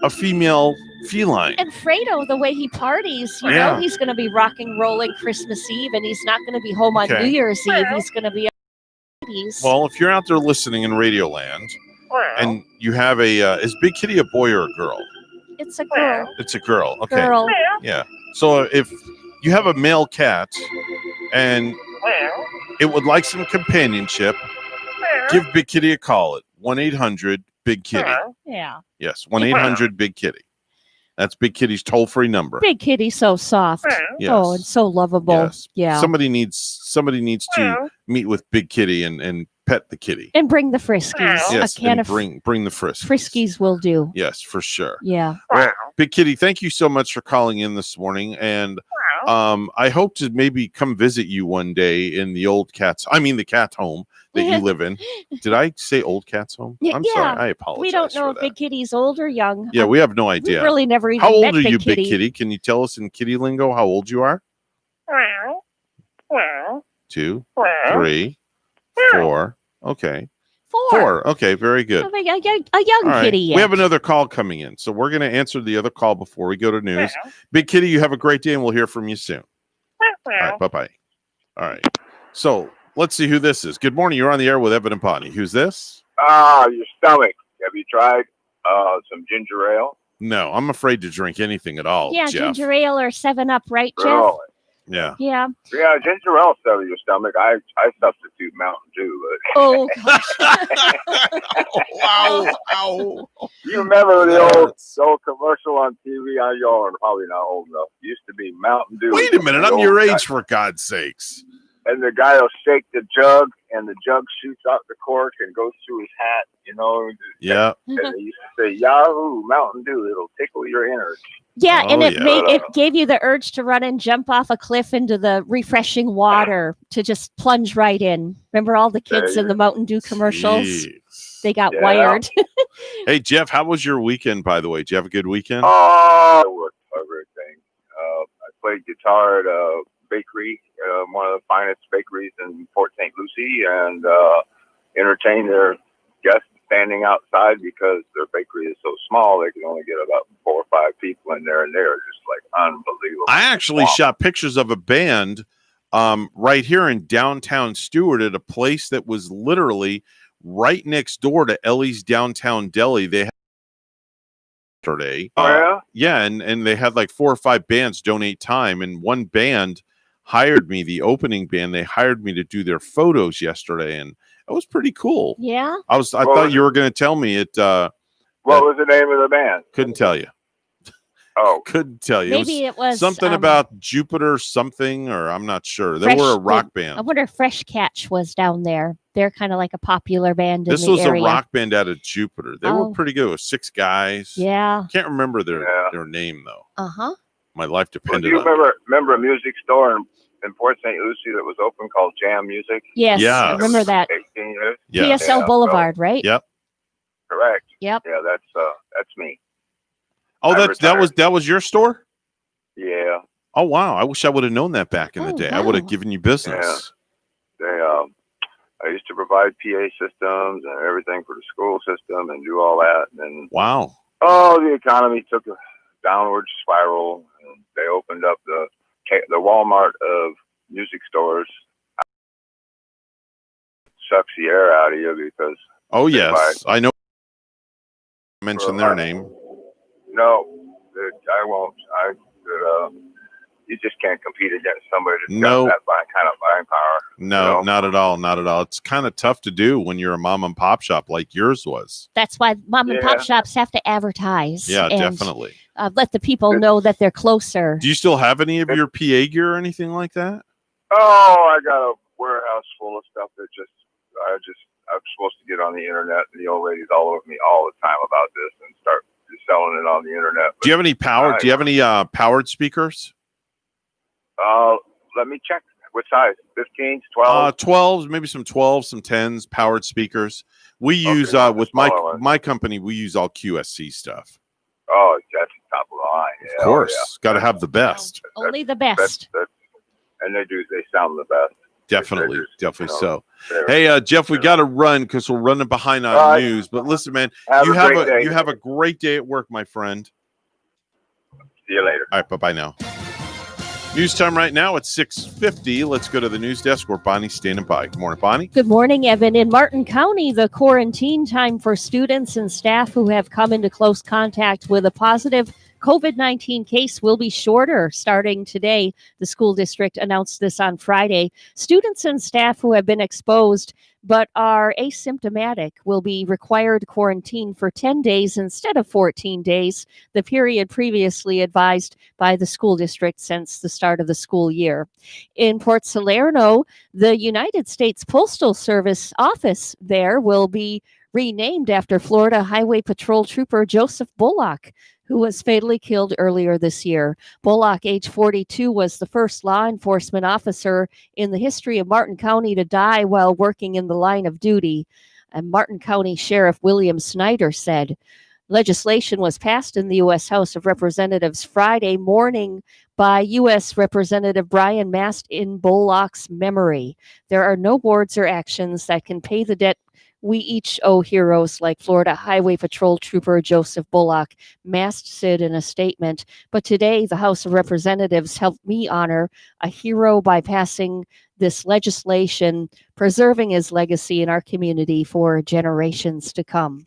a female feline. And Fredo, the way he parties, you Yeah. know, he's going to be rocking, rolling Christmas Eve, and he's not going to be home on Okay. New Year's Eve. He's going to be at parties. Well, if you're out there listening in Radioland and you have is Big Kitty a boy or a girl? It's a girl. It's a girl. Okay. Girl. Yeah. So if you have a male cat and it would like some companionship, give Big Kitty a call at 1-800 Big Kitty. Yeah. Yes, 1-800 Big Kitty. That's Big Kitty's toll-free number. Big Kitty's so soft. Yes. Oh, and so lovable. Yes. Yeah. Somebody needs to meet with Big Kitty and pet the kitty. And bring the Friskies. Yes, A can and of bring the Friskies. Friskies will do. Yes, for sure. Yeah. Well, Big Kitty, thank you so much for calling in this morning. And I hope to maybe come visit you one day in the the cat home that you live in. Did I say old cat's home? I'm sorry. I apologize. We don't know for if that. Big Kitty's old or young. Yeah, we have no idea. We've really never even How old met are you, Big Big Kitty? Can you tell us in kitty lingo how old you are? 2, 3, 4. Okay. 4. Okay, very good. A young All right. kitty yet. We have another call coming in, so we're going to answer the other call before we go to news. Big Kitty, you have a great day, and we'll hear from you soon. All right, bye-bye. All right. So let's see who this is. Good morning. You're on the air with Evan and Bonnie. Who's this? Your stomach. Have you tried some ginger ale? No, I'm afraid to drink anything at all, Yeah, Jeff. ginger ale or 7-Up, right, Jeff? Really? Yeah. Yeah. Yeah, ginger ale settles your stomach. I substitute Mountain Dew. But Oh, gosh. Wow. Ow. you remember the old commercial on TV? Y'all are probably not old enough. It used to be Mountain Dew. Wait a minute. I'm your age, for God's sakes. And the guy will shake the jug, and the jug shoots out the cork and goes through his hat. You know. Yeah. And they used to say, "Yahoo, Mountain Dew! It'll tickle your innards." Yeah, and it yeah. it gave you the urge to run and jump off a cliff into the refreshing water to just plunge right in. Remember all the kids in the Mountain Dew commercials? Jeez. They got Yeah. wired. Hey, Jeff, how was your weekend, by the way? Did you have a good weekend? Oh, it was everything. I played guitar at a bakery, one of the finest bakeries in Port St. Lucie, and entertained their guests standing outside because their bakery is so small. They can only get about 4 or 5 people in there, and they're just like unbelievable. I actually shot pictures of a band right here in downtown Stewart at a place that was literally right next door to Ellie's Downtown Deli. They had yesterday. Yeah, and they had like 4 or 5 bands donate time, and one band hired me, the opening band. They hired me to do their photos yesterday, and it was pretty cool. Yeah. I thought you were going to tell me it. What was the name of the band? Couldn't tell you. Oh, couldn't tell you. Maybe it was something about Jupiter something, or I'm not sure. They were a rock band. I wonder if Fresh Catch was down there. They're kind of like a popular band in This the was area. a rock band out of Jupiter. They were Oh. pretty good. It was 6 guys. Yeah. Can't remember their name though. Uh-huh. My life Do depended you on it. remember a music store in Port St. Lucie that was open called Jam Music? Yes, I remember that. 18 years. PSL Boulevard, right? Yep. Correct. Yep. Yeah, that's me. Oh, I that was your store? Yeah. Oh wow. I wish I would have known that back in the day. I would have wow. given you business. I used to provide PA systems and everything for the school system and do all that. And then, Wow. the economy took a downward spiral. And they opened up the Walmart of music stores. Sucks the air out of you because. Oh they yes. buy- I know. Mention their name. No, I won't. You just can't compete against somebody that's No. got that kind of buying power. No, not at all. Not at all. It's kind of tough to do when you're a mom and pop shop like yours was. That's why mom and pop Yeah. shops have to advertise. Yeah, and, definitely. let the people know that they're closer. Do you still have any of your PA gear or anything like that? Oh, I got a warehouse full of stuff that I'm supposed to get on the internet, and the old lady's all over me all the time about this and start selling it on the internet. Do you have any power? Do you have any powered speakers? Let me check. What size? 15s, 12s? 12s, maybe some 12s, some 10s, powered speakers. We use with my company, we use all QSC stuff. Oh, that's the top of the line. Yeah, Of course, got to have the best. Only the best. And they sound the best. Definitely, definitely so. they're- Hey, Jeff, we got to run because we're running behind on All right. news. But listen, man, Have you a have great day. you have a great day at work, my friend. See you later. All right, bye now. News time right now at 6:50. Let's go to the news desk where Bonnie's standing by. Good morning, Bonnie. Good morning, Evan. In Martin County, the quarantine time for students and staff who have come into close contact with a positive COVID-19 case will be shorter starting today. The school district announced this on Friday. Students and staff who have been exposed but are asymptomatic will be required quarantine for 10 days instead of 14 days, the period previously advised by the school district since the start of the school year. In Port Salerno, the United States Postal Service office there will be renamed after Florida Highway Patrol Trooper Joseph Bullock, who was fatally killed earlier this year. Bullock, age 42, was the first law enforcement officer in the history of Martin County to die while working in the line of duty. And Martin County Sheriff William Snyder said, legislation was passed in the U.S. House of Representatives Friday morning by U.S. Representative Brian Mast in Bullock's memory. There are no words or actions that can pay the debt we each owe heroes like Florida Highway Patrol Trooper Joseph Bullock, Mast said in a statement. But today, the House of Representatives helped me honor a hero by passing this legislation, preserving his legacy in our community for generations to come.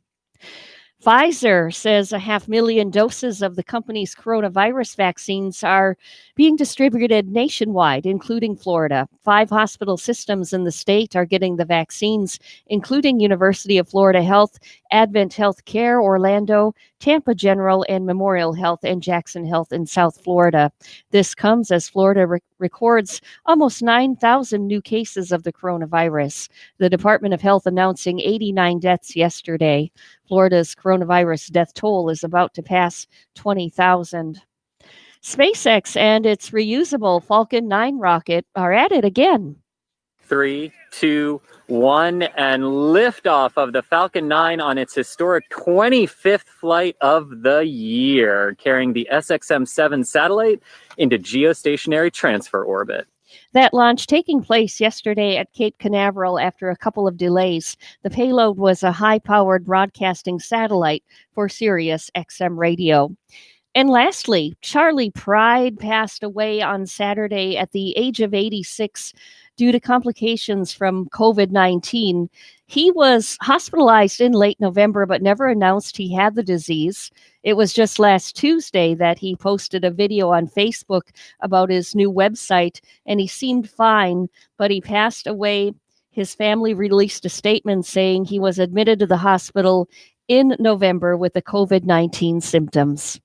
Pfizer says 500,000 doses of the company's coronavirus vaccines are being distributed nationwide, including Florida. 5 hospital systems in the state are getting the vaccines, including University of Florida Health, Advent Healthcare, Orlando, Tampa General, and Memorial Health, and Jackson Health in South Florida. This comes as Florida records almost 9,000 new cases of the coronavirus. The Department of Health announcing 89 deaths yesterday. Florida's coronavirus death toll is about to pass 20,000. SpaceX and its reusable Falcon 9 rocket are at it again. 3, 2, 1, and liftoff of the Falcon 9 on its historic 25th flight of the year, carrying the SXM-7 satellite into geostationary transfer orbit. That launch taking place yesterday at Cape Canaveral after a couple of delays. The payload was a high-powered broadcasting satellite for Sirius XM radio. And lastly, Charlie Pride passed away on Saturday at the age of 86 due to complications from COVID-19. He was hospitalized in late November, but never announced he had the disease. It was just last Tuesday that he posted a video on Facebook about his new website, and he seemed fine, but he passed away. His family released a statement saying he was admitted to the hospital in November with the COVID-19 symptoms.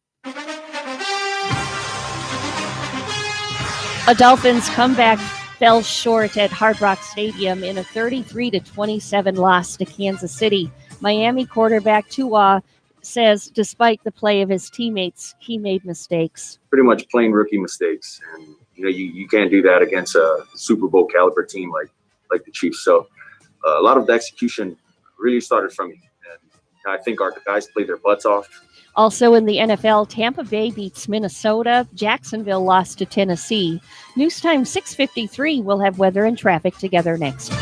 A Dolphins comeback fell short at Hard Rock Stadium in a 33-27 loss to Kansas City. Miami quarterback Tua says despite the play of his teammates, he made mistakes. Pretty much plain rookie mistakes. And, you can't do that against a Super Bowl caliber team like the Chiefs. So a lot of the execution really started from me. And I think our guys played their butts off. Also in the NFL, Tampa Bay beats Minnesota. Jacksonville lost to Tennessee. News Time 6:53 will have weather and traffic together next.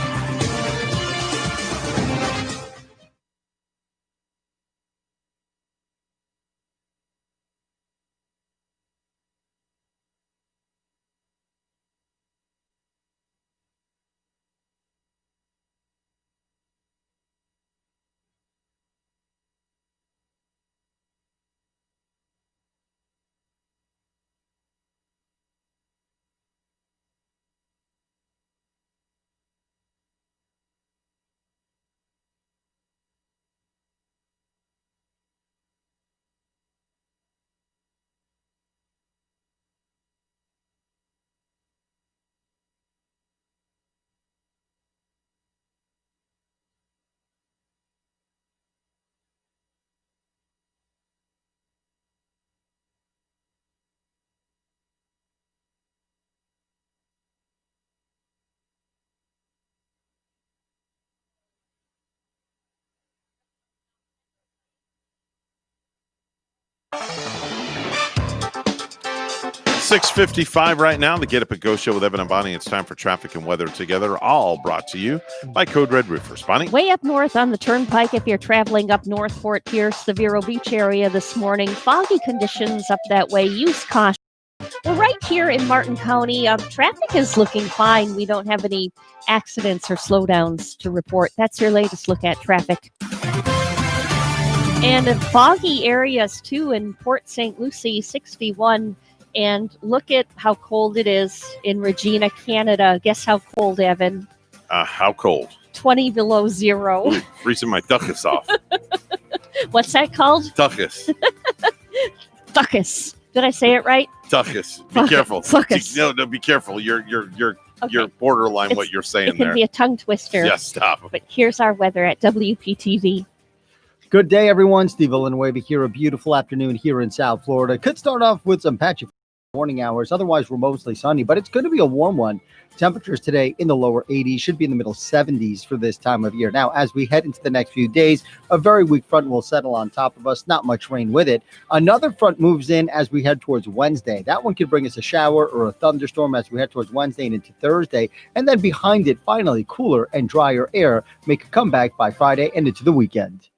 $6:55 right now. The Get Up and Go Show with Evan and Bonnie. It's time for traffic and weather together, all brought to you by Code Red Roofers. Bonnie? Way up north on the Turnpike, if you're traveling up north Fort Pierce, the Vero Beach area this morning, foggy conditions up that way. Use caution. Well, right here in Martin County, traffic is looking fine. We don't have any accidents or slowdowns to report. That's your latest look at traffic. And in foggy areas, too, in Port St. Lucie, 61. And look at how cold it is in Regina, Canada. Guess how cold, Evan? How cold? 20 below zero. Ooh, freezing my duckus off. What's that called? Duckus. Duckus. Did I say it right? Duckus. Be careful. Duckus. No, be careful. You're borderline what you're saying it can there. be a tongue twister. Yes, stop. But here's our weather at WPTV. Good day, everyone. Steve Villanueva here. A beautiful afternoon here in South Florida. Could start off with some patchy morning hours. Otherwise, we're mostly sunny, but it's going to be a warm one. Temperatures today in the lower 80s, should be in the middle 70s for this time of year. Now, as we head into the next few days, a very weak front will settle on top of us. Not much rain with it. Another front moves in as we head towards Wednesday. That one could bring us a shower or a thunderstorm as we head towards Wednesday and into Thursday. And then behind it, finally, cooler and drier air make a comeback by Friday and into the weekend.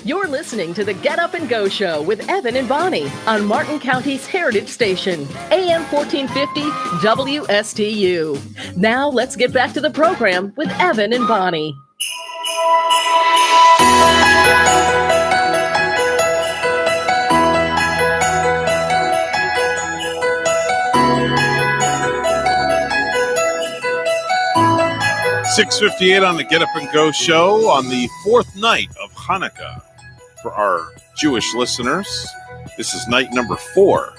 You're listening to the Get Up and Go Show with Evan and Bonnie on Martin County's Heritage Station, AM 1450 WSTU. Now let's get back to the program with Evan and Bonnie. 6:58 on the Get Up and Go show on the fourth night of Hanukkah for our Jewish listeners. This is night number 4,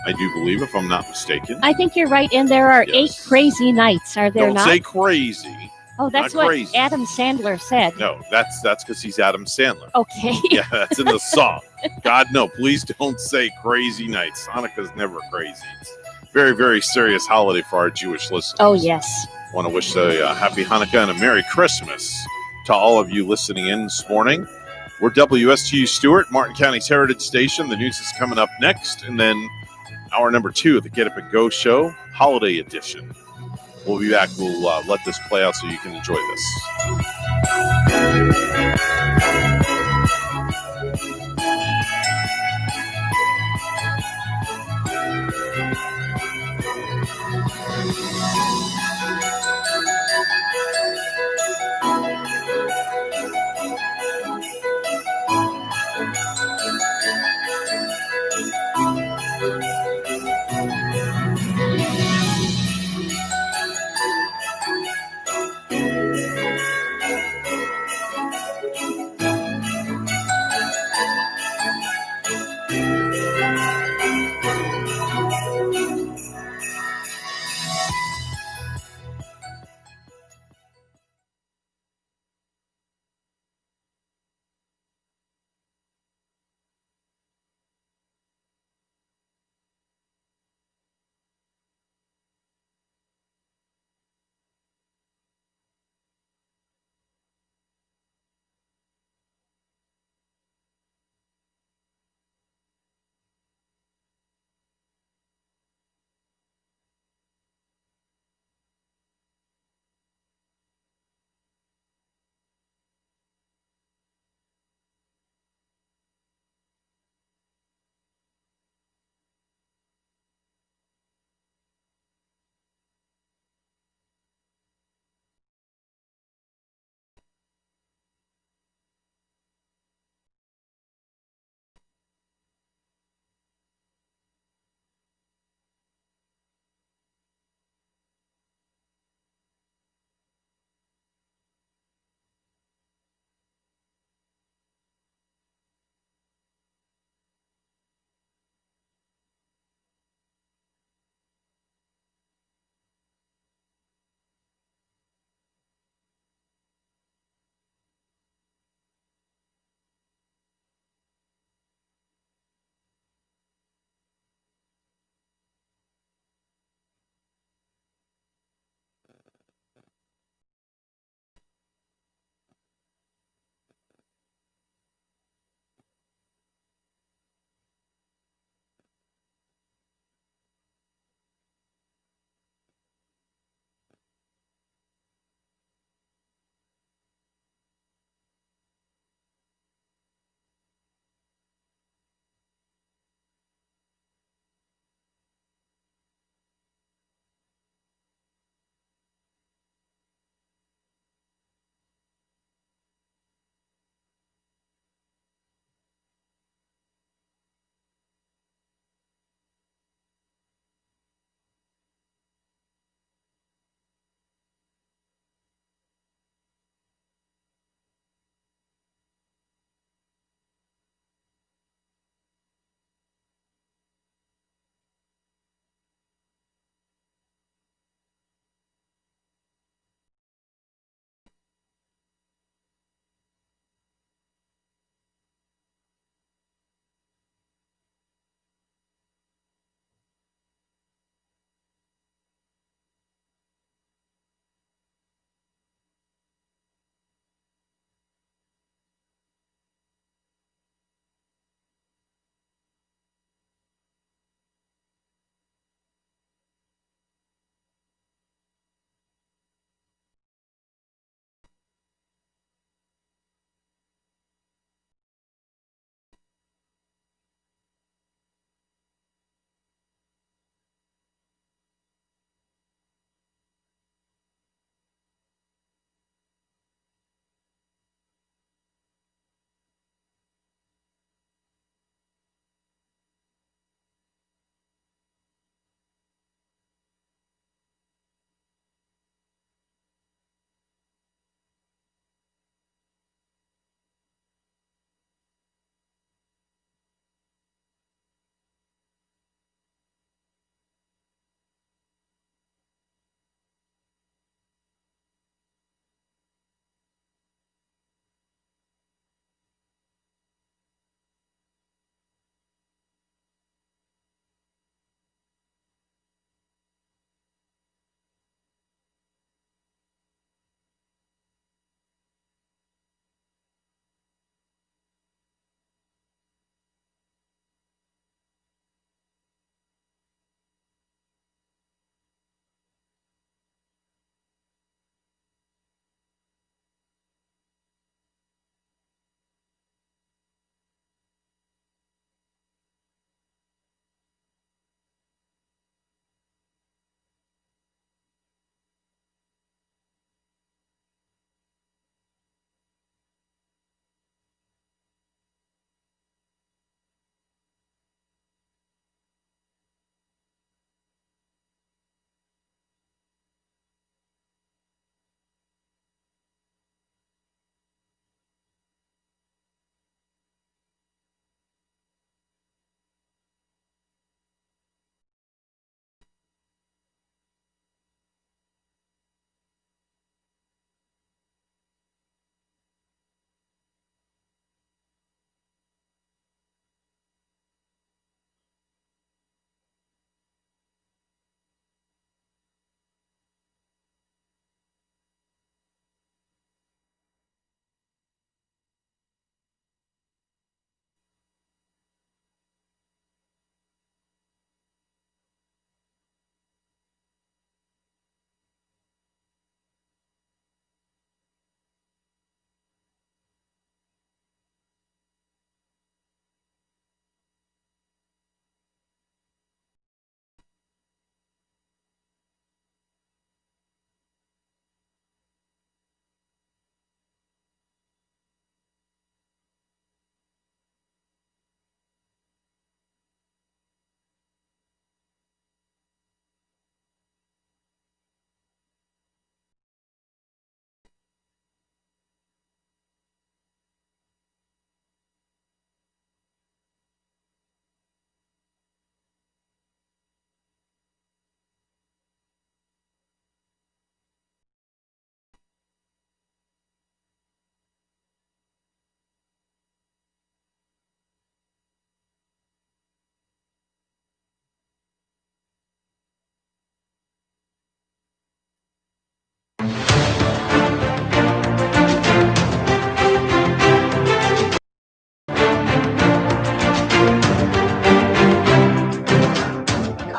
I do believe, if I'm not mistaken. I think you're right. And there are 8 crazy nights, are there Don't not? say crazy. Oh, that's not what crazy. Adam Sandler said. No, that's because he's Adam Sandler. Okay. Yeah, that's in the song. God, no, please don't say crazy nights. Hanukkah's never crazy. It's a very, very serious holiday for our Jewish listeners. Oh, yes. Want to wish a happy Hanukkah and a Merry Christmas to all of you listening in this morning. We're WSTU Stewart, Martin County's Heritage Station. The news is coming up next. And then hour number 2 of the Get Up and Go show, Holiday Edition. We'll be back. We'll let this play out so you can enjoy this.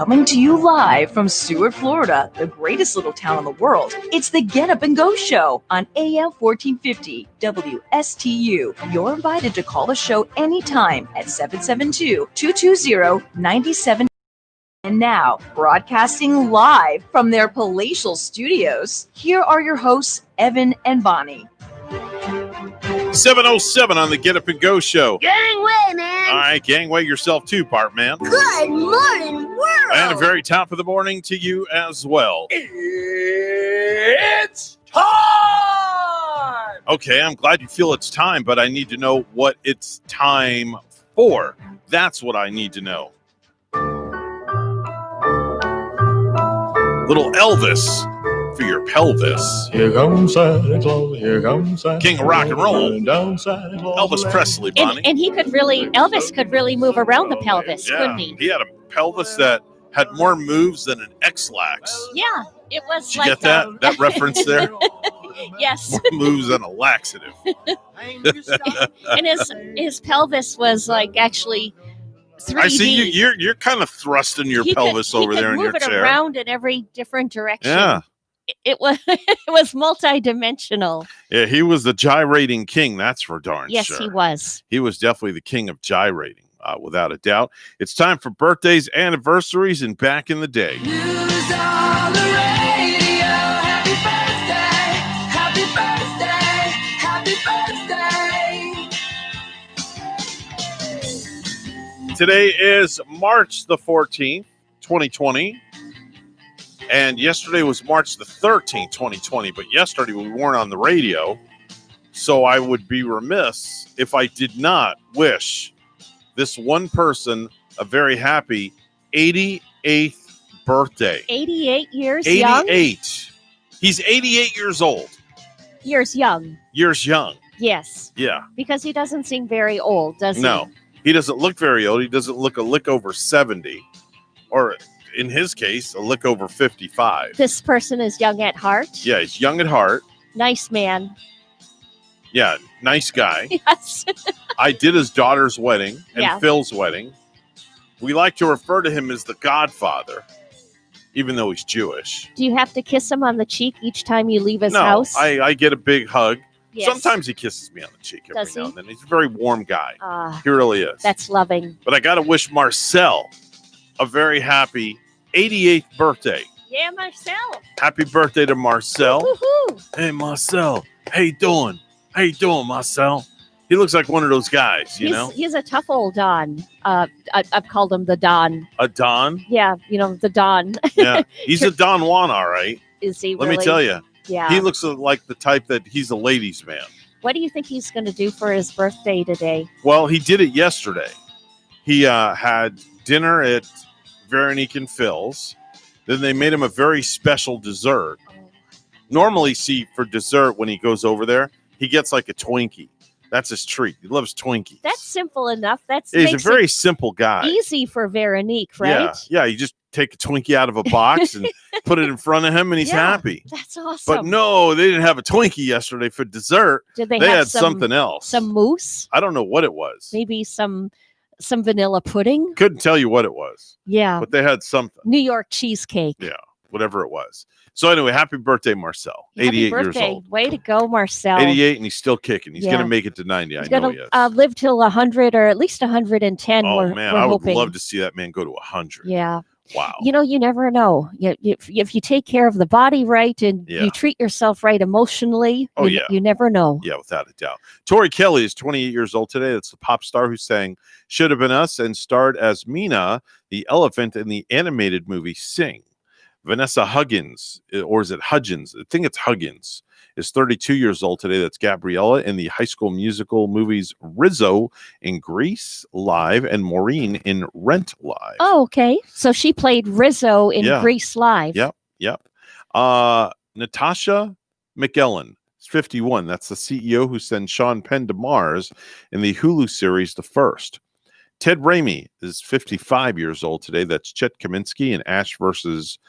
Coming to you live from Stuart, Florida, the greatest little town in the world. It's the Get Up and Go Show on AM 1450 WSTU. You're invited to call the show anytime at 772-220-97. And now, broadcasting live from their palatial studios, here are your hosts, Evan and Bonnie. 7:07 on the Get Up and Go Show. Gangway, man. All right, gangway yourself too, part man. Good morning, world. And a very top of the morning to you as well. It's time. Okay, I'm glad you feel it's time, but I need to know what it's time for. That's what I need to know. Little Elvis for your pelvis. Here comes Santa Claus, here comes Santa King of rock and roll. Down Santa Claus Elvis Presley, Bonnie. And Elvis could really move around the pelvis, couldn't he? He had a pelvis that had more moves than an X-Lax. Yeah, it was Did you like get that? That reference there? Yes. More moves than a laxative. And his pelvis was like actually 3D. I see you're kind of thrusting your pelvis over there in your chair. He could move it around in every different direction. Yeah. It was multi-dimensional. Yeah, he was the gyrating king, that's for darn yes, sure. Yes, he was. He was definitely the king of gyrating, without a doubt. It's time for birthdays, anniversaries, and back in the day. Today is March the 14th, 2020. And yesterday was March the 13th, 2020. But yesterday we weren't on the radio. So I would be remiss if I did not wish this one person a very happy 88th birthday. 88 years 88. young? He's 88 years old. Years young. Years young. Yes. Yeah. Because he doesn't seem very old, does he? No. He doesn't look very old. He doesn't look a lick over 70. Or in his case, a lick over 55. This person is young at heart. Yeah, he's young at heart. Nice man. Yeah, nice guy. Yes. I did his daughter's wedding and Yeah. Phil's wedding. We like to refer to him as the Godfather, even though he's Jewish. Do you have to kiss him on the cheek each time you leave his No, house? I get a big hug. Yes. Sometimes he kisses me on the cheek every Does now he? and then. He's a very warm guy. Ah, He really is. that's loving. But I got to wish Marcel a very happy 88th birthday. Yeah, Marcel. Happy birthday to Marcel. Woohoo. Hey, Marcel. How you doing? How you doing, Marcel? He looks like one of those guys, you know? He's a tough old Don. I've called him the Don. A Don? Yeah, the Don. Yeah. He's a Don Juan, all right. Is he Let really? me tell you. Yeah. He looks like the type that he's a ladies' man. What do you think he's going to do for his birthday today? Well, he did it yesterday. He had dinner at Veronique and Phil's. Then they made him a very special dessert. Normally, see, for dessert, when he goes over there, he gets like a Twinkie. That's his treat. He loves Twinkies. That's simple enough. He's He's a very simple guy. easy for Veronique, right? Yeah, you just take a Twinkie out of a box and put it in front of him, and he's Yeah, happy. That's awesome. But no, they didn't have a Twinkie yesterday for dessert. Did they They have had something else. Some mousse? I don't know what it was. Maybe some vanilla pudding? Couldn't tell you what it was. Yeah. But they had something. New York cheesecake. Yeah, whatever it was. So anyway, happy birthday, Marcel. Happy 88 birthday. years old. Way to go, Marcel. 88, and he's still kicking. He's Yeah. going to make it to 90. He's I know going he is. to live till 100 or at least 110. Oh, we're man, I would hoping. love to see that man go to 100. Yeah. Wow. You never know. If you take care of the body right and Yeah. you treat yourself right emotionally, Oh, you, yeah. you never know. Yeah, without a doubt. Tori Kelly is 28 years old today. That's the pop star who sang Should Have Been Us and starred as Mina, the elephant in the animated movie Sing. Vanessa Huggins, or is it Hudgens? I think it's Huggins, is 32 years old today. That's Gabriella in the High School Musical movies Rizzo in Grease Live and Maureen in Rent Live. Oh, okay. So she played Rizzo in Yeah. Grease Live. Yep. Natasha McEllen is 51. That's the CEO who sent Sean Penn to Mars in the Hulu series The First. Ted Raimi is 55 years old today. That's Chet Kaminsky in Ash versus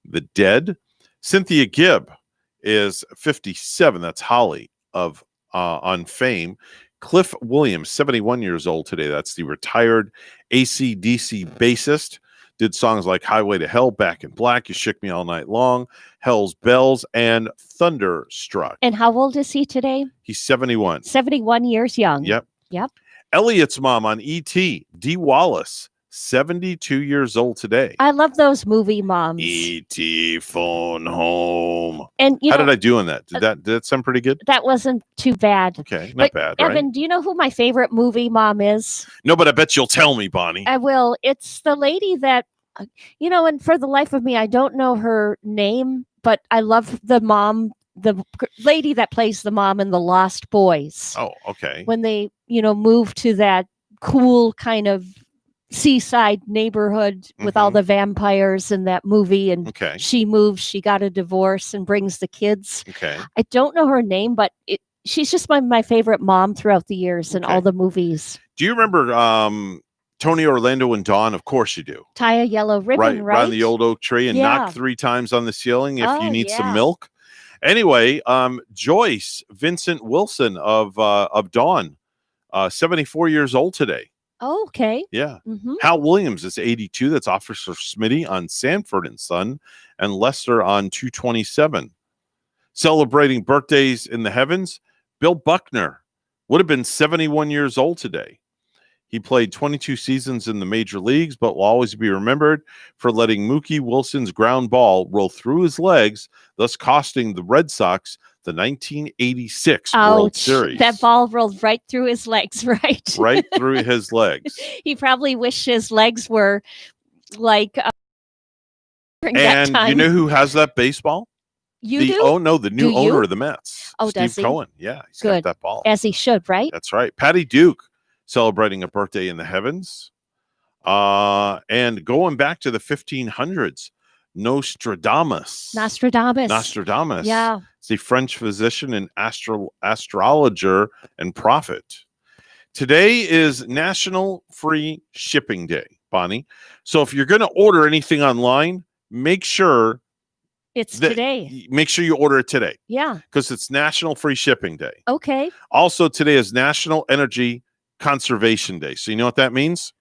the Dead. Cynthia Gibb is 57. That's Holly of on Fame. Cliff Williams, 71 years old today. That's the retired AC/DC bassist. Did songs like Highway to Hell, Back in Black, You Shook Me All Night Long, Hell's Bells, and Thunderstruck. And how old is he today? He's 71. 71 years young. Yep. Yep. Elliot's mom on E.T., Dee Wallace, 72 years old today. I love those movie moms. E.T. phone home. And how did I do in that? Did that sound pretty good? That wasn't too bad. Okay, not bad, right? Evan, do you know who my favorite movie mom is? No, but I bet you'll tell me, Bonnie. I will. It's the lady that, and for the life of me, I don't know her name, but I love the mom, the lady that plays the mom in The Lost Boys. Oh, okay. When they, move to that cool kind of seaside neighborhood with all the vampires in that movie, and she moves, she got a divorce and brings the kids. Okay. I don't know her name, but she's just my favorite mom throughout the years in all the movies. Do you remember Tony Orlando and Dawn? Of course you do. Tie a yellow ribbon, right? Around the old oak tree and knock 3 times on the ceiling if you need some milk. Anyway, Joyce Vincent Wilson of Dawn, 74 years old today. Oh, okay. Yeah. Mm-hmm. Hal Williams is 82. That's Officer Smitty on Sanford and Son, and Lester on 227. Celebrating birthdays in the heavens, Bill Buckner would have been 71 years old today. He played 22 seasons in the major leagues, but will always be remembered for letting Mookie Wilson's ground ball roll through his legs, thus costing the Red Sox the 1986 World Series. That ball rolled right through his legs, right? Right through his legs. He probably wished his legs were like. And you know who has that baseball? You do? Oh, no, the new owner of the Mets. Oh, Steve does he? Cohen. Yeah, he's Good. got that ball. As he should, right? That's right. Patty Duke celebrating a birthday in the heavens. And going back to the 1500s, Nostradamus. Yeah. It's a French physician and astrologer and prophet. Today is National Free Shipping Day, Bonnie. So if you're going to order anything online, make sure it's today. Make sure you order it today. Yeah. Because it's National Free Shipping Day. Okay. Also, today is National Energy Conservation Day. So you know what that means?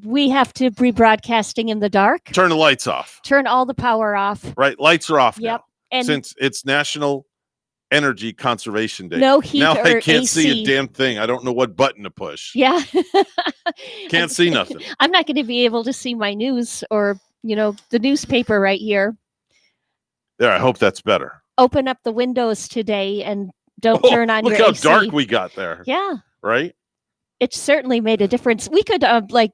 We have to be broadcasting in the dark. Turn the lights off. Turn all the power off. Right. Lights are off Yep. now. And since it's National Energy Conservation Day. No heat now or I can't AC. see a damn thing. I don't know what button to push. Yeah. Can't see nothing. I'm not going to be able to see my news or, the newspaper right here. There, I hope that's better. Open up the windows today and don't turn on look your how AC. dark we got there. Yeah. Right? It certainly made a difference. We could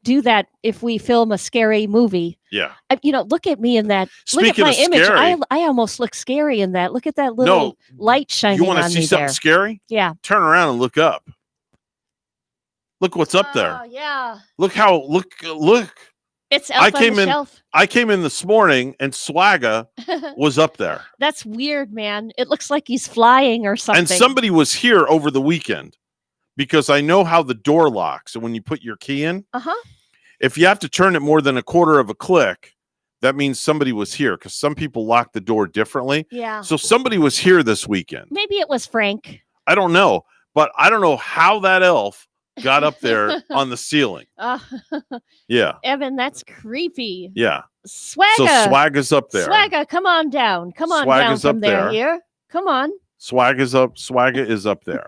do that if we film a scary movie. Yeah. Look at me in that. Speaking look at my of image. scary- I almost look scary in that. Look at that little light shining You want on to see me something there. scary? Yeah. Turn around and look up. Look what's up there. Oh, yeah. Look. It's Elf on the Shelf. I came in this morning and Swagga was up there. That's weird, man. It looks like he's flying or something. And somebody was here over the weekend because I know how the door locks. And when you put your key in, if you have to turn it more than a quarter of a click, that means somebody was here because some people lock the door differently. Yeah. So somebody was here this weekend. Maybe it was Frank. I don't know, but I don't know how that elf got up there on the ceiling. Yeah. Evan, that's creepy. Yeah. Swagga. So Swagga's up there. Swagga, come on down. Come on Swagga's down from up there. there. Here. Come on. Swagga's up. Swagga is up there.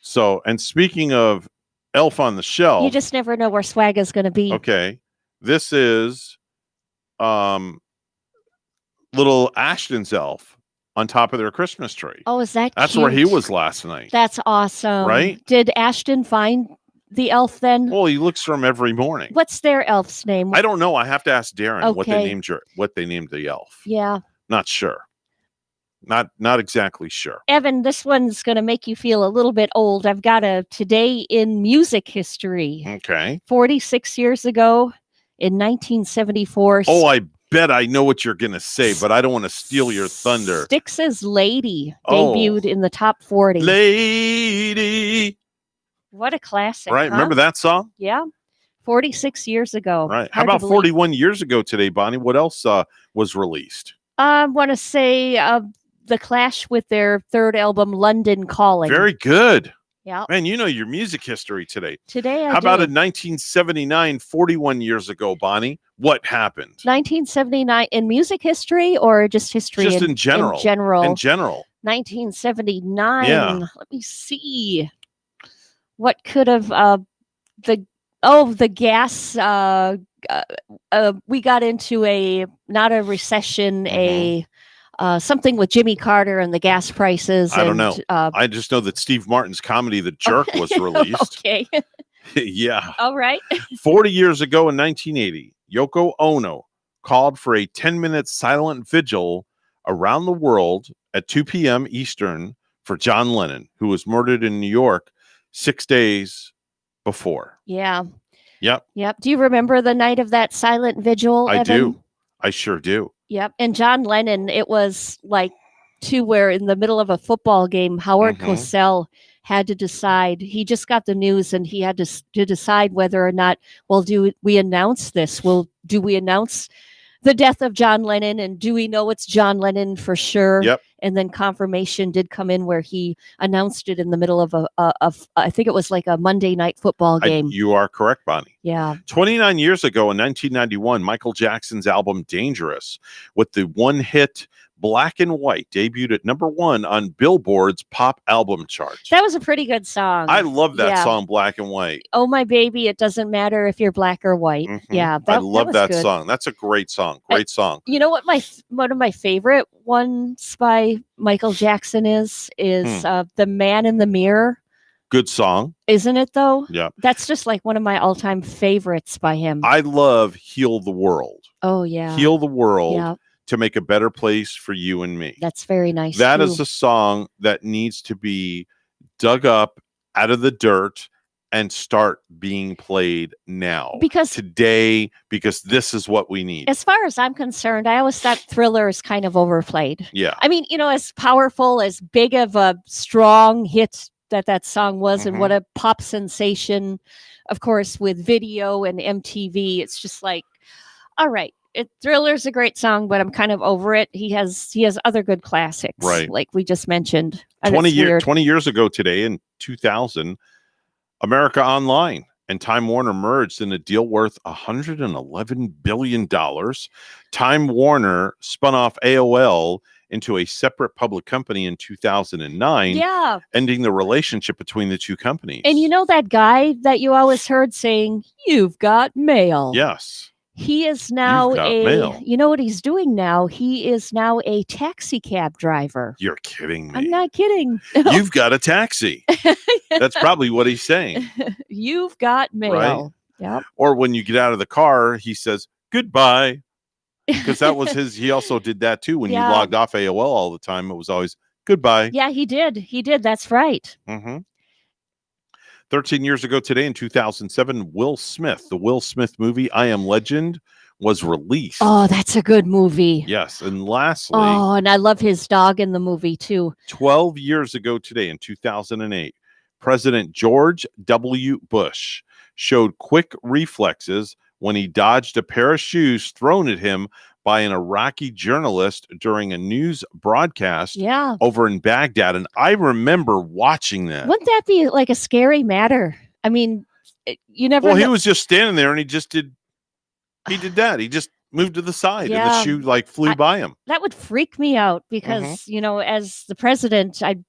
So, and speaking of Elf on the Shelf, You just never know where Swagga's going to be. okay, this is little Ashton's elf on top of their Christmas tree. Oh, is that That's cute? where he was last night. That's awesome. Right? Did Ashton find the elf then? Well, he looks for him every morning. What's their elf's name? I don't know. I have to ask Darren what Okay. they named the elf. Yeah. Not sure. Not exactly sure. Evan, this one's going to make you feel a little bit old. I've got a today in music history. Okay. 46 years ago in 1974. Oh, I bet I know what you're going to say, but I don't want to steal your thunder. Styx's Lady Oh. debuted in the top 40. Lady. What a classic. Right. huh? Remember that song? Yeah. 46 years ago. Right. How Hard to about believe. 41 years ago today, Bonnie? What else was released? I want to say The Clash with their third album, London Calling. Very good. Yeah. Man, you know your music history today. Today I How about do. in 1979, 41 years ago, Bonnie? What happened? 1979 in music history or just history? Just in general. In general. In general. 1979. Yeah. Let me see. What could have the gas we got into not a recession, something with Jimmy Carter and the gas prices. I don't know. Uh, I just know that Steve Martin's comedy, The Jerk, was released. Okay. Yeah. All right. 40 years ago in 1980, Yoko Ono called for a 10-minute silent vigil around the world at 2 p.m. Eastern for John Lennon, who was murdered in New York 6 days before. Yeah. Yep. Yep. Do you remember the night of that silent vigil, I Evan? do. I sure do. Yep. And John Lennon, it was like where in the middle of a football game, Howard Cosell had to decide. He just got the news and he had to decide whether or not, well, do we announce this? Do we announce the death of John Lennon? And do we know it's John Lennon for sure? Yep. And then confirmation did come in where he announced it in the middle of I think it was like a Monday night football game. You are correct, Bonnie. Yeah. 29 years ago in 1991, Michael Jackson's album Dangerous, with the one-hit Black and White, debuted at #1 on Billboard's pop album charts. That was a pretty good song. I love that Yeah. song, Black and White. Oh, my baby, it doesn't matter if you're black or white. Yeah. I love was that good. song. That's a great song. Great song. You know what one of my favorite ones by Michael Jackson is The Man in the Mirror. Good song. Isn't it though? Yeah. That's just like one of my all-time favorites by him. I love Heal the World. Oh yeah. Heal the World Yeah. to make a better place for you and me. That's very nice. That too. is a song that needs to be dug up out of the dirt and start being played now. Because this is what we need. As far as I'm concerned, I always thought Thriller is kind of overplayed. Yeah. I mean, as powerful, as big of a strong hit that song was, and what a pop sensation, of course, with video and MTV, it's just like, all right, Thriller's a great song, but I'm kind of over it. He has other good classics, Right. like we just mentioned. And 20 it's weird. years ago today in 2000, America Online and Time Warner merged in a deal worth $111 billion. Time Warner spun off AOL into a separate public company in 2009, Yeah. ending the relationship between the two companies. And you know that guy that you always heard saying, "You've got mail." Yes. He is now You've got mail. you know what he's doing now? He is now a taxi cab driver. You're kidding me. I'm not kidding. You've got a taxi. That's probably what he's saying. You've got mail. Right. Yep. Or when you get out of the car, he says, goodbye. Because that was he also did that too. When Yeah. you logged off AOL all the time, it was always goodbye. Yeah, he did. He did. That's right. 13 years ago today in 2007, the Will Smith movie, I Am Legend, was released. Oh, that's a good movie. Yes. And lastly, Oh, and I love his dog in the movie too. 12 years ago today in 2008, President George W. Bush showed quick reflexes when he dodged a pair of shoes thrown at him by an Iraqi journalist during a news broadcast Yeah. over in Baghdad. And I remember watching that. Wouldn't that be like a scary matter? I mean, you never Well, he know- was just standing there and he did that. He just moved to the side and the Yeah. shoe like flew by him. that would freak me out because, as the president, I'd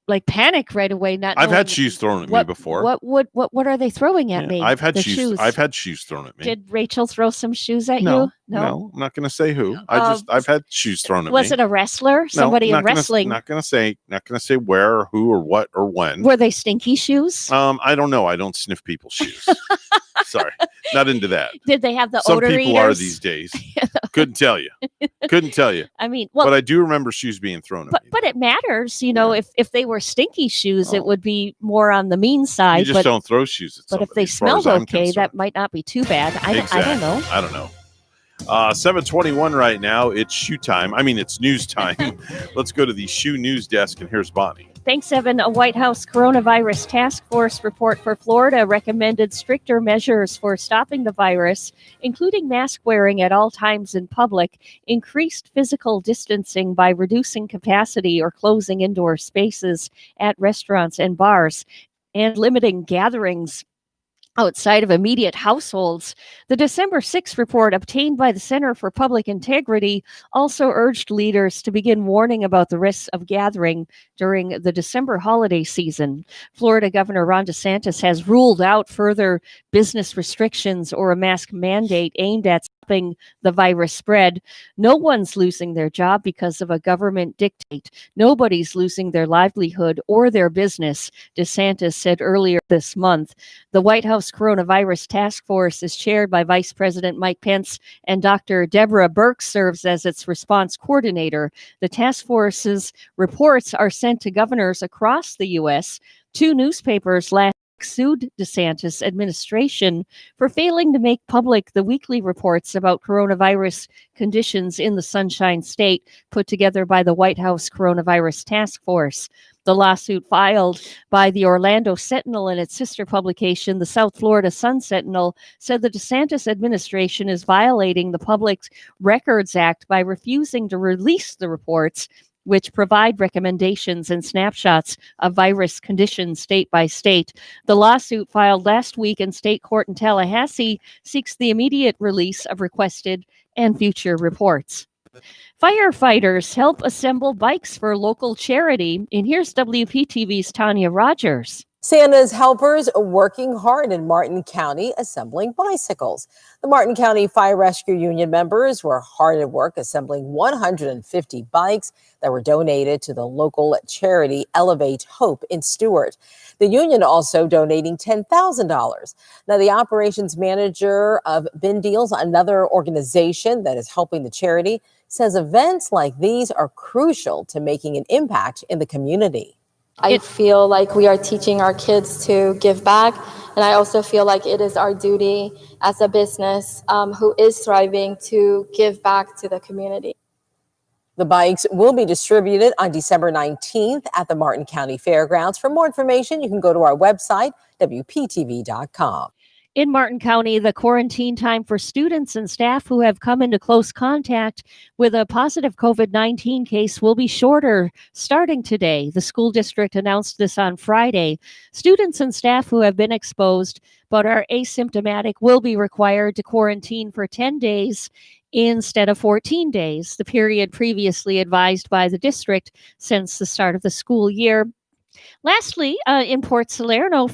like panic right away. Not I've had knowing shoes thrown at me what- before. What are they throwing at me? I've had The shoes. I've had shoes thrown at me. Did Rachel throw some shoes at No, you? no, I'm not going to say who. Um, I've had shoes thrown at Was me. it a wrestler? Somebody in wrestling? Not going to say where or who or what or when. Were they stinky shoes? I don't know. I don't sniff people's shoes. Sorry, not into that. Did they have the Some odor people eaters? are these days. Couldn't tell you. I mean, well, but I do remember shoes being thrown at me. but it matters, if they were stinky shoes, it would be more on the mean side. You just but, don't throw shoes at But if somebody, they as far as smelled I'm okay, concerned. that might not be too bad. I don't know. I don't know. 7:21 right now. It's shoe time. I mean, it's news time. Let's go to the shoe news desk, and here's Bonnie. Thanks, Evan. A White House coronavirus task force report for Florida recommended stricter measures for stopping the virus, including mask wearing at all times in public, increased physical distancing by reducing capacity or closing indoor spaces at restaurants and bars, and limiting gatherings outside of immediate households. The December 6th report obtained by the Center for Public Integrity also urged leaders to begin warning about the risks of gathering during the December holiday season. Florida Governor Ron DeSantis has ruled out further business restrictions or a mask mandate aimed at stopping the virus spread. No one's losing their job because of a government dictate. Nobody's losing their livelihood or their business, DeSantis said earlier this month. The White House Coronavirus Task Force is chaired by Vice President Mike Pence, and Dr. Deborah Birx serves as its response coordinator. The task force's reports are sent to governors across the U.S. Two newspapers last week sued DeSantis administration for failing to make public the weekly reports about coronavirus conditions in the Sunshine State put together by the White House Coronavirus Task Force. The lawsuit filed by the Orlando Sentinel and its sister publication, the South Florida Sun Sentinel, said the DeSantis administration is violating the Public Records Act by refusing to release the reports, which provide recommendations and snapshots of virus conditions state by state. The lawsuit filed last week in state court in Tallahassee seeks the immediate release of requested and future reports. Firefighters help assemble bikes for local charity. And here's WPTV's Tanya Rogers. Santa's helpers working hard in Martin County assembling bicycles. The Martin County Fire Rescue Union members were hard at work assembling 150 bikes that were donated to the local charity Elevate Hope in Stuart. The union also donating $10,000. Now, the operations manager of Bin Deals, another organization that is helping the charity, says events like these are crucial to making an impact in the community. I feel like we are teaching our kids to give back, and I also feel like it is our duty as a business who is thriving to give back to the community. The bikes will be distributed on December 19th at the Martin County Fairgrounds. For more information, you can go to our website, WPTV.com. In Martin County, the quarantine time for students and staff who have come into close contact with a positive COVID-19 case will be shorter starting today. The school district announced this on Friday. Students and staff who have been exposed but are asymptomatic will be required to quarantine for 10 days instead of 14 days, the period previously advised by the district since the start of the school year. Lastly, from Port Salerno,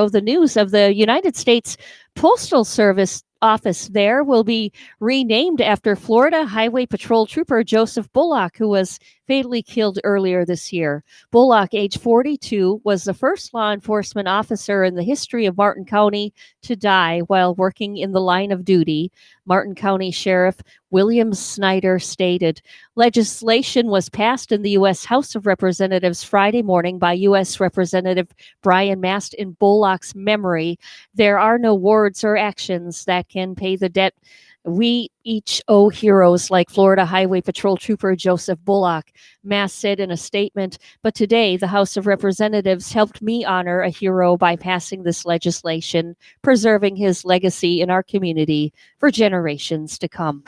the news of the United States Postal Service office there will be renamed after Florida Highway Patrol Trooper Joseph Bullock, who was fatally killed earlier this year. Bullock, age 42, was the first law enforcement officer in the history of Martin County to die while working in the line of duty. Martin County Sheriff William Snyder stated, legislation was passed in the U.S. House of Representatives Friday morning by U.S. Representative Brian Mast in Bullock's memory. There are no words or actions that can pay the debt we each owe heroes like Florida Highway Patrol Trooper Joseph Bullock, Mast said in a statement. But today, the House of Representatives helped me honor a hero by passing this legislation, preserving his legacy in our community for generations to come.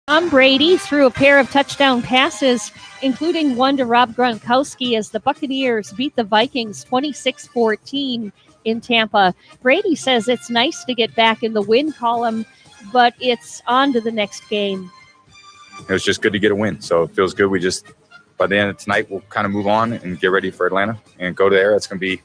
Tom Brady threw a pair of touchdown passes, including one to Rob Gronkowski as the Buccaneers beat the Vikings 26-14 in Tampa. Brady says it's nice to get back in the win column, but it's on to the next game. It was just good to get a win, so it feels good. We just, by the end of tonight, we'll kind of move on and get ready for Atlanta and go there. It's going to be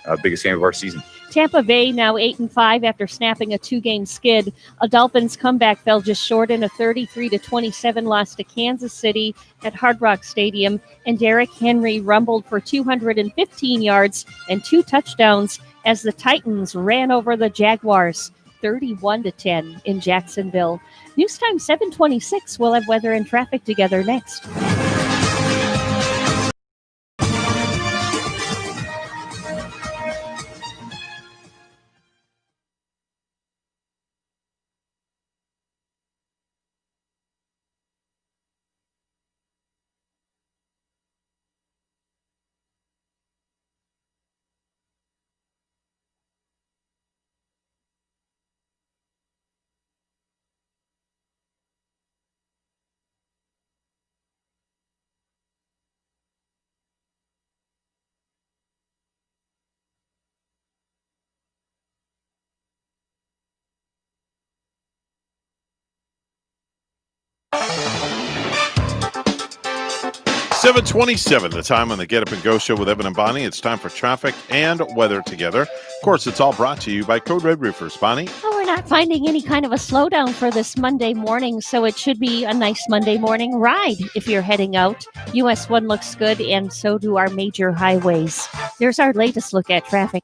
the biggest game of our season. Tampa Bay now 8-5 after snapping a 2-game skid. A Dolphins comeback fell just short in a 33-27 loss to Kansas City at Hard Rock Stadium, and Derrick Henry rumbled for 215 yards and 2 touchdowns as the Titans ran over the Jaguars 31-10 in Jacksonville. News time 7:26. We'll have weather and traffic together next. 7:27, the time on the Get Up and Go show with Evan and Bonnie. It's time for traffic and weather together. Of course, it's all brought to you by Code Red Roofers. Bonnie? Well, we're not finding any kind of a slowdown for this Monday morning, so it should be a nice Monday morning ride if you're heading out. US 1 looks good, and so do our major highways. There's our latest look at traffic.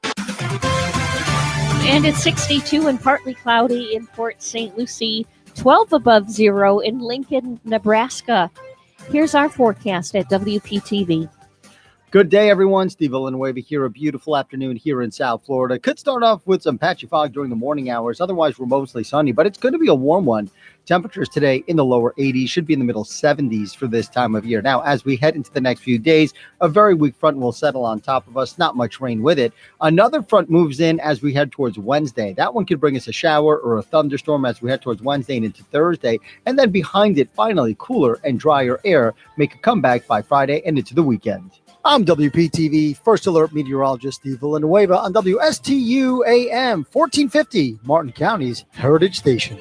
And it's 62 and partly cloudy in Port St. Lucie, 12 above zero in Lincoln, Nebraska. Here's our forecast at WPTV. Good day, everyone. Steve Villanueva here. A beautiful afternoon here in South Florida. Could start off with some patchy fog during the morning hours. Otherwise, we're mostly sunny, but it's going to be a warm one. Temperatures today in the lower 80s, should be in the middle 70s for this time of year. Now, as we head into the next few days, a very weak front will settle on top of us. Not much rain with it. Another front moves in as we head towards Wednesday. That one could bring us a shower or a thunderstorm as we head towards Wednesday and into Thursday. And then behind it, finally, cooler and drier air make a comeback by Friday and into the weekend. I'm WPTV First Alert Meteorologist Steve Villanueva on WSTU AM 1450, Martin County's Heritage Station.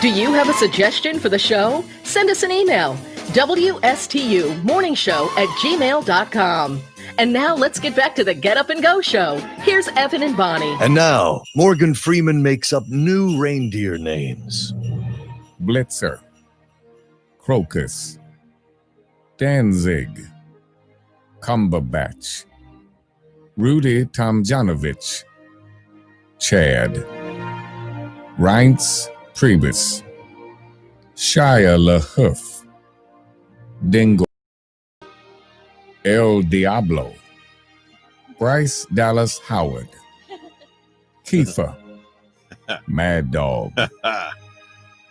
Do you have a suggestion for the show? Send us an email, WSTUmorningshow@gmail.com. And now let's get back to the Get Up and Go show. Here's Evan and Bonnie. And now, Morgan Freeman makes up new reindeer names. Blitzer, Crocus, Danzig, Cumberbatch, Rudy Tomjanovich, Chad, Reince Priebus, Shia LaHouf, Dingle, El Diablo, Bryce Dallas Howard, Kiefer, Mad Dog,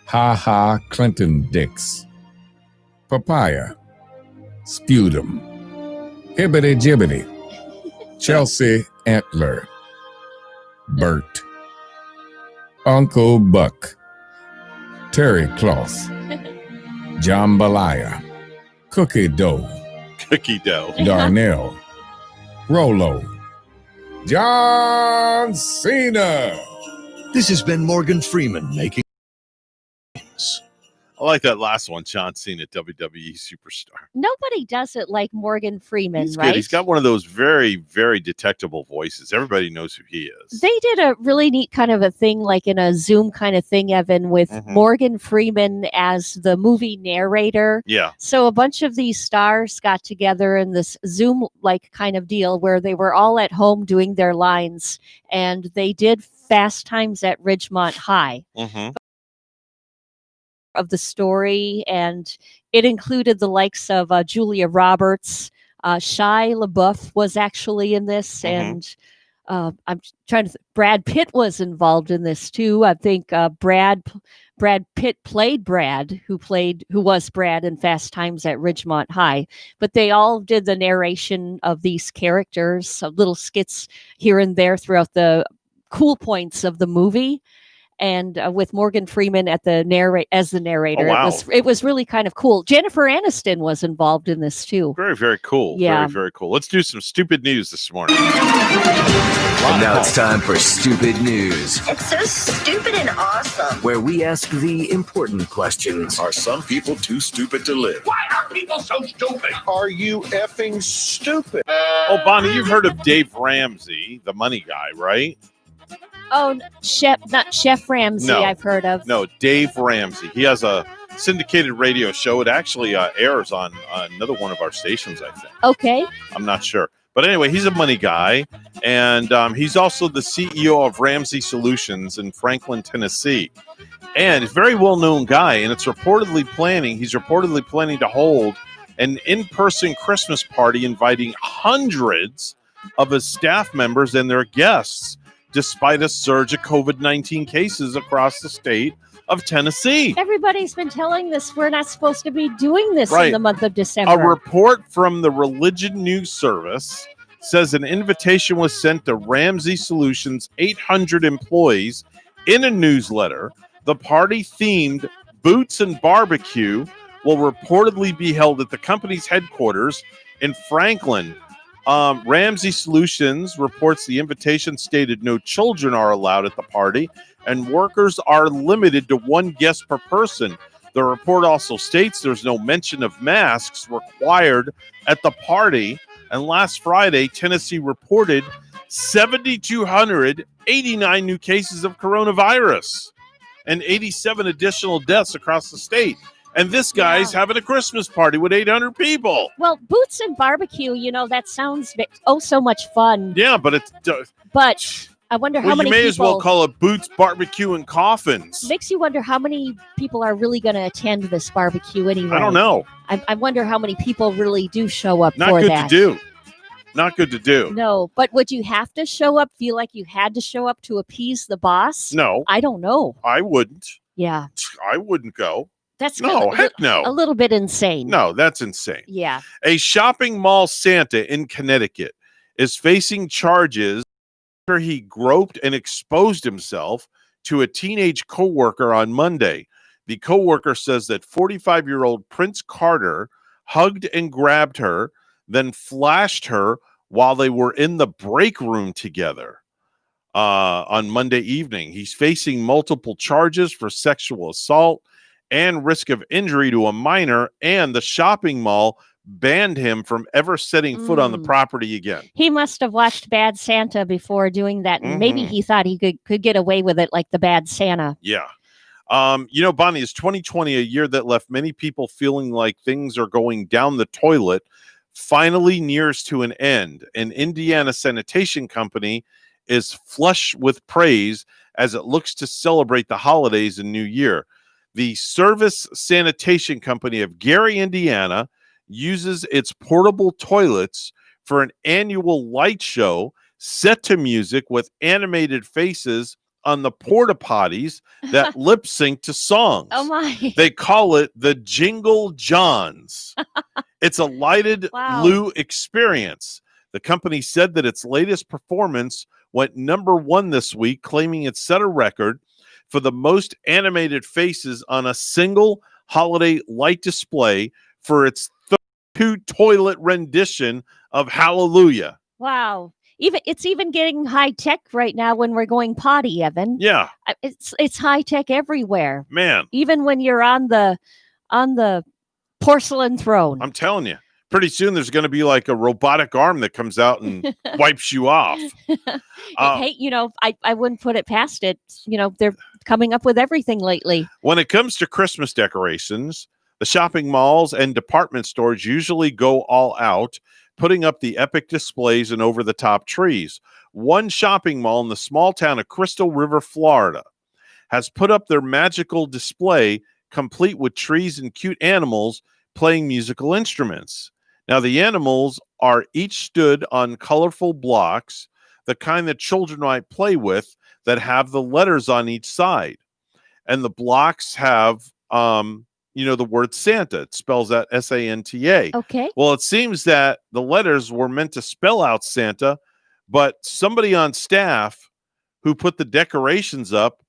Ha Ha Clinton Dix, Papaya, Sputum, Hibbity Jibbity, Chelsea Antler, Bert, Uncle Buck, Terry Cloth, Jambalaya, Cookie Dough, Darnell, Rolo, John Cena. This has been Morgan Freeman making. I like that last one, John Cena, WWE superstar. Nobody does it like Morgan Freeman, He's right? good. He's got one of those very, very detectable voices. Everybody knows who he is. They did a really neat kind of a thing, like in a Zoom kind of thing, Evan, with Morgan Freeman as the movie narrator. Yeah. So a bunch of these stars got together in this Zoom like kind of deal where they were all at home doing their lines, and they did Fast Times at Ridgemont High. of the story, and it included the likes of Julia Roberts. Shia LaBeouf was actually in this, and I'm trying to. Brad Pitt was involved in this too. I think Brad Pitt played Brad, who was Brad in Fast Times at Ridgemont High. But they all did the narration of these characters, so little skits here and there throughout the cool points of the movie. And with Morgan Freeman as the narrator. Oh, wow. It was really kind of cool. Jennifer Aniston was involved in this too. Very, very cool. Yeah. Very, very cool. Let's do some stupid news this morning. And now it's time for Stupid News, It's so stupid and awesome. where we ask the important questions. Are some people too stupid to live? Why are people so stupid? Are you effing stupid? Oh, Bonnie, you've heard of Dave Ramsey, the money guy, right? Oh, not Chef Ramsay. No. I've heard of. No, Dave Ramsey. He has a syndicated radio show. It actually airs on another one of our stations, I think. Okay. I'm not sure. But anyway, he's a money guy, and he's also the CEO of Ramsey Solutions in Franklin, Tennessee. And he's a very well-known guy, and he's reportedly planning to hold an in-person Christmas party inviting hundreds of his staff members and their guests, despite a surge of COVID-19 cases across the state of Tennessee. Everybody's been telling us we're not supposed to be doing this Right. in the month of December. A report from the Religion News Service says an invitation was sent to Ramsey Solutions' 800 employees in a newsletter. The party-themed Boots and Barbecue will reportedly be held at the company's headquarters in Franklin. Ramsey Solutions reports the invitation stated no children are allowed at the party and workers are limited to one guest per person. The report also states there's no mention of masks required at the party. And last Friday, Tennessee reported 7,289 new cases of coronavirus and 87 additional deaths across the state. And this guy's having a Christmas party with 800 people. Well, Boots and Barbecue, that sounds so much fun. Yeah, but it's... But I wonder how many you may people... as well call it Boots, Barbecue, and Coffins. Makes you wonder how many people are really going to attend this barbecue anyway. I don't know. I wonder how many people really do show up Not for good that. to do. Not good to do. No, but would you have to show up, feel like you had to show up to appease the boss? No. I don't know. I wouldn't. Yeah. I wouldn't go. That's heck no. A little bit insane. No, that's insane. Yeah. A shopping mall Santa in Connecticut is facing charges after he groped and exposed himself to a teenage coworker on Monday. The coworker says that 45-year-old Prince Carter hugged and grabbed her, then flashed her while they were in the break room together on Monday evening. He's facing multiple charges for sexual assault and risk of injury to a minor, and the shopping mall banned him from ever setting foot on the property again. He must have watched Bad Santa before doing that, and maybe he thought he could get away with it like the Bad Santa. Yeah. Bonnie, is 2020 a year that left many people feeling like things are going down the toilet finally nears to an end. An Indiana sanitation company is flush with praise as it looks to celebrate the holidays and New Year. The Service Sanitation Company of Gary, Indiana, uses its portable toilets for an annual light show set to music with animated faces on the porta potties that lip sync to songs. Oh my. They call it the Jingle Johns. It's a lighted loo experience. The company said that its latest performance went #1 this week, claiming it set a record for the most animated faces on a single holiday light display for its 32 toilet rendition of Hallelujah. Wow. It's even getting high tech right now when we're going potty, Evan. Yeah. It's high tech everywhere. Man. Even when you're on the porcelain throne. I'm telling you. Pretty soon there's going to be like a robotic arm that comes out and wipes you off. Hey, I wouldn't put it past it. They're coming up with everything lately. When it comes to Christmas decorations, the shopping malls and department stores usually go all out, putting up the epic displays and over-the-top trees. One shopping mall in the small town of Crystal River, Florida, has put up their magical display complete with trees and cute animals playing musical instruments. Now, the animals are each stood on colorful blocks, the kind that children might play with, that have the letters on each side. And the blocks have, the word Santa. It spells out Santa. Okay. Well, it seems that the letters were meant to spell out Santa, but somebody on staff who put the decorations up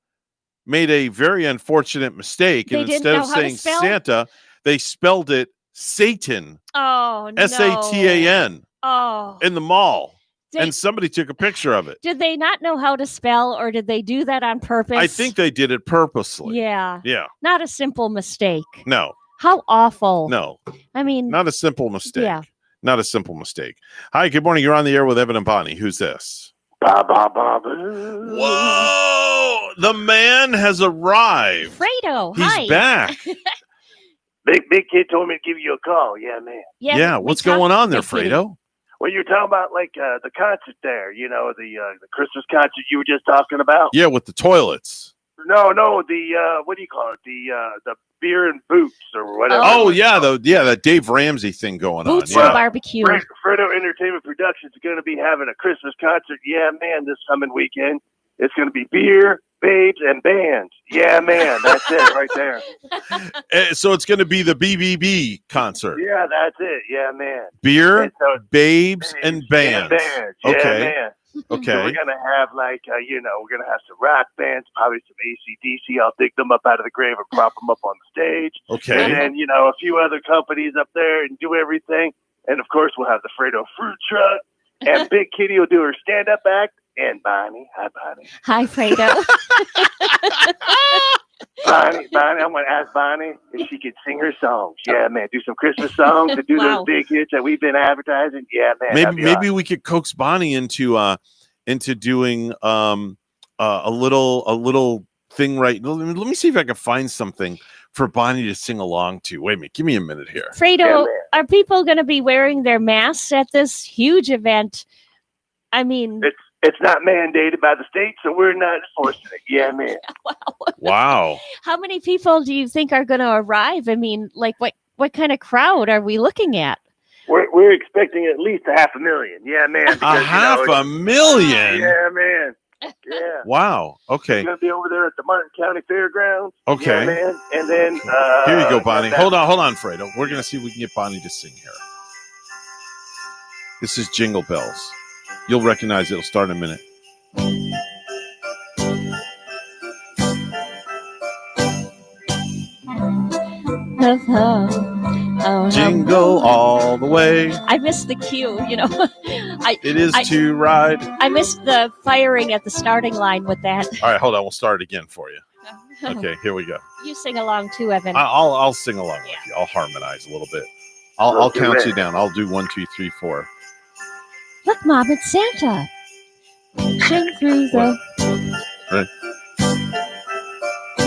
made a very unfortunate mistake. They And didn't instead know of how to saying spell? Santa, they spelled it Satan. Oh, no. Satan Oh. in the mall. They- And somebody took a picture of it. Did they not know how to spell, or did they do that on purpose? I think they did it purposely. Yeah. Yeah. Not a simple mistake. No. How awful. No. I mean, Not a simple mistake. Yeah. Not a simple mistake. Hi, good morning. You're on the air with Evan and Bonnie. Who's this? Whoa! The man has arrived. Fredo, He's hi. back. Big kid told me to give you a call. Yeah, man. Yeah, we what's talked going on there, to Big Kitty. Fredo? Well, you're talking about like the concert there. You know, the Christmas concert you were just talking about. Yeah, with the toilets. No, the what do you call it? The beer and boots or whatever. Oh, yeah, that Dave Ramsey thing going on. Boots for Yeah. barbecue. Fredo Entertainment Productions is going to be having a Christmas concert. Yeah, man, this coming weekend. It's going to be beer, babes, and bands. Yeah, man, that's it right there. So it's going to be the BBB concert. Yeah, that's it. Yeah, man. Beer, And so- babes, and bands. bands. Okay. Yeah, man. Okay. So we're gonna have like we're gonna have some rock bands, probably some AC/DC. I'll dig them up out of the grave and prop them up on the stage. Okay. And then a few other companies up there and do everything. And of course we'll have the Fredo fruit truck, and Big Kitty will do her stand-up act. And Bonnie, hi Bonnie. Hi, Fredo. Bonnie, I'm gonna ask Bonnie if she could sing her songs. Yeah, man, do some Christmas songs and do Wow. those big hits that we've been advertising. Yeah, man. that'd be Maybe we could coax Bonnie into doing a little thing right. Let me see if I can find something for Bonnie to sing along to. Wait a minute, give me a minute here. Fredo, are people going to be wearing their masks at this huge event? I mean, It's not mandated by the state, so we're not enforcing it. Yeah, man. Wow. how many people do you think are going to arrive? I mean, like what kind of crowd are we looking at? We're expecting at least 500,000. Yeah, man. A $500,000. Yeah, man. Yeah. Wow. Okay. We're gonna be over there at the Martin County Fairgrounds. Okay. Yeah, man. And then Here you go, Bonnie. Hold on, Fredo. We're gonna see if we can get Bonnie to sing here. This is Jingle Bells. You'll recognize it. It'll start in a minute. Jingle all the way. I missed the cue, It is to ride. I missed the firing at the starting line with that. All right, hold on. We'll start it again for you. Okay, here we go. You sing along too, Evan. I'll sing along with you. I'll harmonize a little bit. I'll count you down. I'll do 1, 2, 3, 4. Look, Mom, it's Santa. Sing through the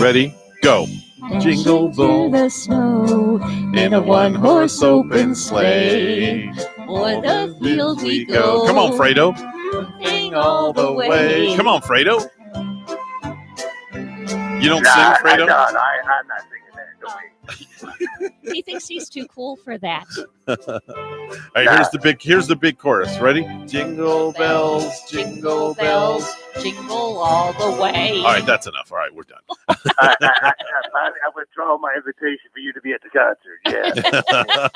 Ready? Go. Jingle through the snow in a one-horse open sleigh. O'er the field we go. Come on, Fredo. Sing all the way. Come on, Fredo. You don't sing, Fredo? I'm not singing that. Don't be. He thinks he's too cool for that. All right, here's the big chorus. Ready? Jingle bells, jingle bells. Jingle all the way. All right, that's enough. All right, we're done. I withdraw my invitation for you to be at the concert. Yeah.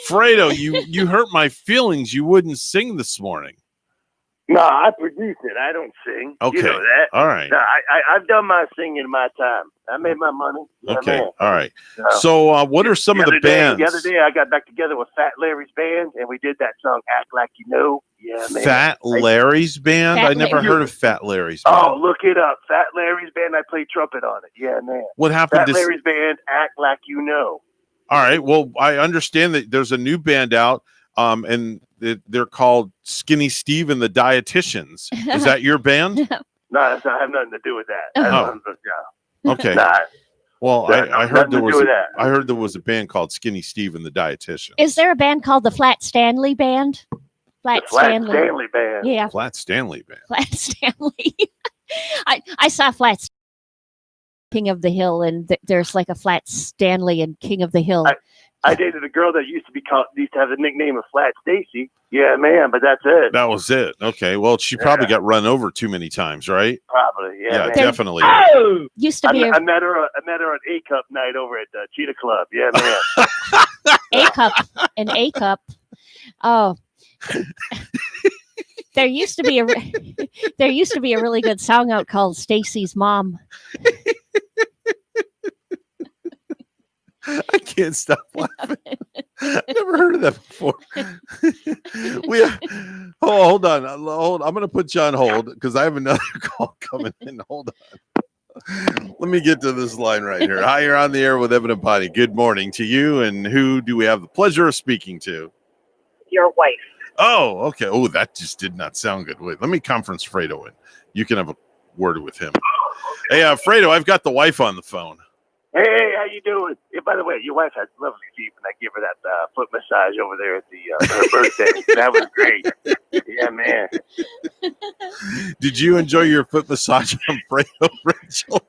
Fredo, you hurt my feelings. You wouldn't sing this morning. No, I produce it. I don't sing. Okay. You know that. All right. No, I've done my singing in my time. I made my money. Yeah, Okay. man. All right. So what are some of the bands? The other day, I got back together with Fat Larry's band, and we did that song "Act Like You Know." Yeah, man. Fat Larry's band? Fat I never Larry. heard of Fat Larry's band. Oh, look it up. Fat Larry's band. I played trumpet on it. Yeah, man. What happened Fat to Larry's band? Act Like You Know. All right. Well, I understand that there's a new band out, and they're called Skinny Steve and the Dietitians. Is that your band? No, that's not have nothing to do with that. Oh. Okay. Nah. Well, That- I heard there nothing to was do with that. I heard there was a band called Skinny Steve and the Dietitians. Is there a band called the Flat Stanley Band? Flat Stanley band. Yeah, Flat Stanley band. Flat Stanley. I saw Flat King of the Hill, and there's like a Flat Stanley and King of the Hill. I dated a girl that used to have the nickname of Flat Stacy. Yeah, man, but that's it. That was it. Okay. Well, she probably got run over too many times, right? Probably, yeah. Yeah, man. definitely. Oh! Used to be I met her on A Cup night over at Cheetah Club. Yeah, man. an A cup. Oh. There used to be a really good song out called Stacy's Mom. I can't stop laughing. I've never heard of that before. Hold on. I'm going to put you on hold because I have another call coming in. Hold on. Let me get to this line right here. Hi, you're on the air with Evan and Bonnie. Good morning to you. And who do we have the pleasure of speaking to? Your wife. Oh, okay. Oh, that just did not sound good. Wait, let me conference Fredo in. You can have a word with him. Hey, Fredo, I've got the wife on the phone. Hey, how you doing? Yeah, by the way, your wife has lovely feet, and I give her that foot massage over there at her birthday. That was great. Yeah, man. Did you enjoy your foot massage on Fredo, Rachel?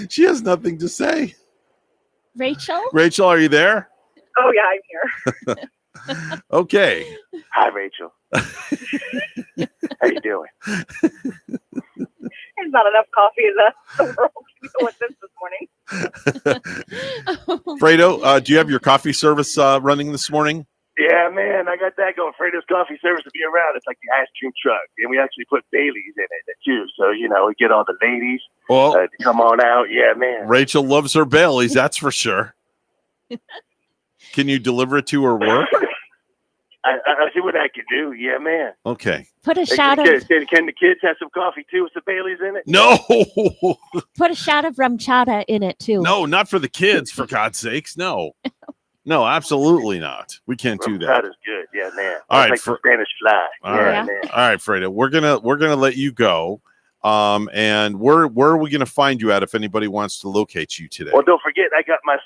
She has nothing to say. Rachel, are you there? Oh, yeah, I'm here. Okay. Hi, Rachel. How you doing? There's not enough coffee in the world to go with this morning. Fredo, do you have your coffee service running this morning? Yeah, man, I got that going. Fredo's Coffee Service to be around. It's like the ice cream truck, and we actually put Baileys in it too. So we get all the ladies to come on out. Yeah, man. Rachel loves her Baileys, that's for sure. Can you deliver it to her work? I see what I can do. Yeah, man. Okay. Put a shot of. Can the kids have some coffee too with some Baileys in it? No. Put a shot of rum chata in it too. No, not for the kids. For God's sakes, no. No, absolutely not. We can't do that. That is good. Yeah, man. All right, like Spanish fly. All right, Fredo. We're gonna let you go. And where are we gonna find you at if anybody wants to locate you today? Well, don't forget, I got my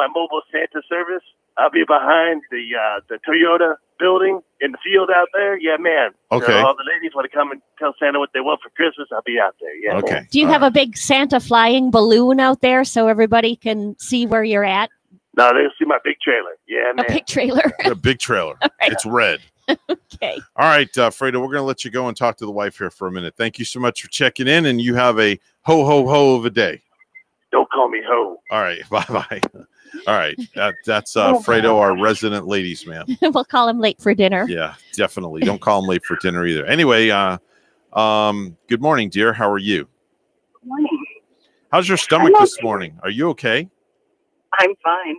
mobile Santa service. I'll be behind the Toyota building in the field out there. Yeah, man. Okay. So all the ladies want to come and tell Santa what they want for Christmas. I'll be out there. Yeah. Okay. Man. Do you have a big Santa flying balloon out there so everybody can see where you're at? No, they'll see my big trailer. Yeah, man. A big trailer. A big trailer. Right. It's red. Okay. All right, Fredo, we're going to let you go and talk to the wife here for a minute. Thank you so much for checking in, and you have a ho, ho, ho of a day. Don't call me ho. All right, bye-bye. All right, that's Fredo, our resident ladies man. We'll call him late for dinner. Yeah, definitely. Don't call him late for dinner either. Anyway, good morning, dear. How are you? Good morning. How's your stomach this morning? Are you okay? I'm fine.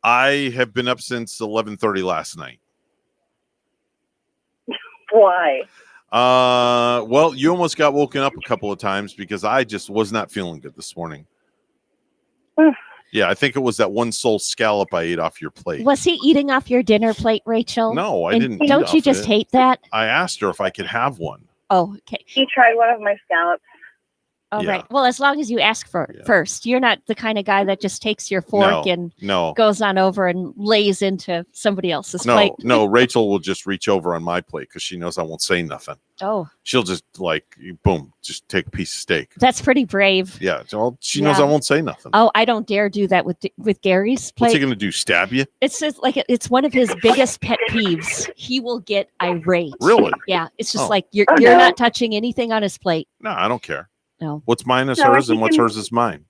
I have been up since 11:30 last night. Why? Well, you almost got woken up a couple of times because I just was not feeling good this morning. Yeah, I think it was that one sole scallop I ate off your plate. Was he eating off your dinner plate, Rachel? No, I didn't. Don't you just hate that? I asked her if I could have one. Oh, okay. He tried one of my scallops. Oh, right. Well, as long as you ask for it first. You're not the kind of guy that just takes your fork and goes on over and lays into somebody else's plate. No, Rachel will just reach over on my plate because she knows I won't say nothing. Oh. She'll just boom, just take a piece of steak. That's pretty brave. Yeah. Well, she knows I won't say nothing. Oh, I don't dare do that with Gary's plate. What's he going to do, stab you? It's just like it's one of his biggest pet peeves. He will get irate. Really? Yeah. It's just like you're not touching anything on his plate. No, I don't care. No. What's mine is hers and what's hers is mine.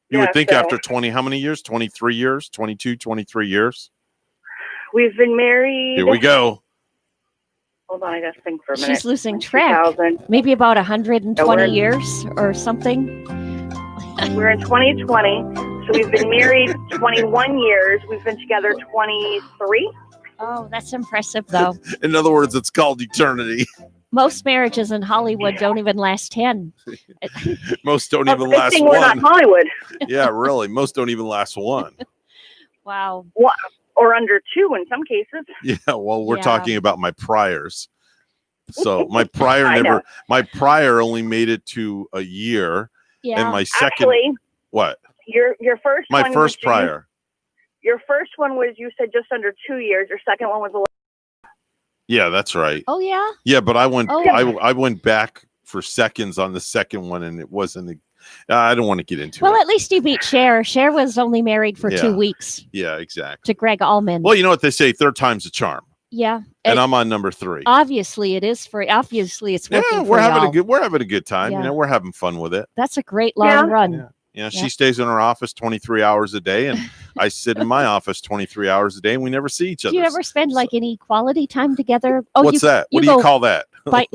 You would think after 20, how many years? 23 years? 22, 23 years? We've been married. Here we go. Hold on, I got to think for a minute. She's losing track. Maybe about 120 years or something. We're in 2020. So we've been married 21 years. We've been together 23. Oh, that's impressive, though. In other words, it's called eternity. Most marriages in Hollywood don't even last 10. Most don't even last one. We're not Hollywood. Yeah, really. Most don't even last one. Wow. Or under 2 in some cases. Yeah, well, we're talking about my priors. So my prior only made it to a year. Yeah. And my second Actually, what? Your first my one first prior. Your first one was, you said, just under 2 years. Your second one was 11. Yeah, that's right. Oh yeah. Yeah, but I went. I went back for seconds on the second one, and it wasn't. I don't want to get into it. Well, at least you beat Cher. Cher was only married for 2 weeks. Yeah, exactly. To Greg Allman. Well, you know what they say: third time's a charm. Yeah. And I'm on number 3. Obviously, it is for. Obviously, it's working. Yeah, we're having a good time. Yeah. You know, we're having fun with it. That's a great long run. Yeah. You know, she stays in her office 23 hours a day, and I sit in my office 23 hours a day, and we never see each other. Do you ever spend like any quality time together? Oh, what's that? What do you call that? Bike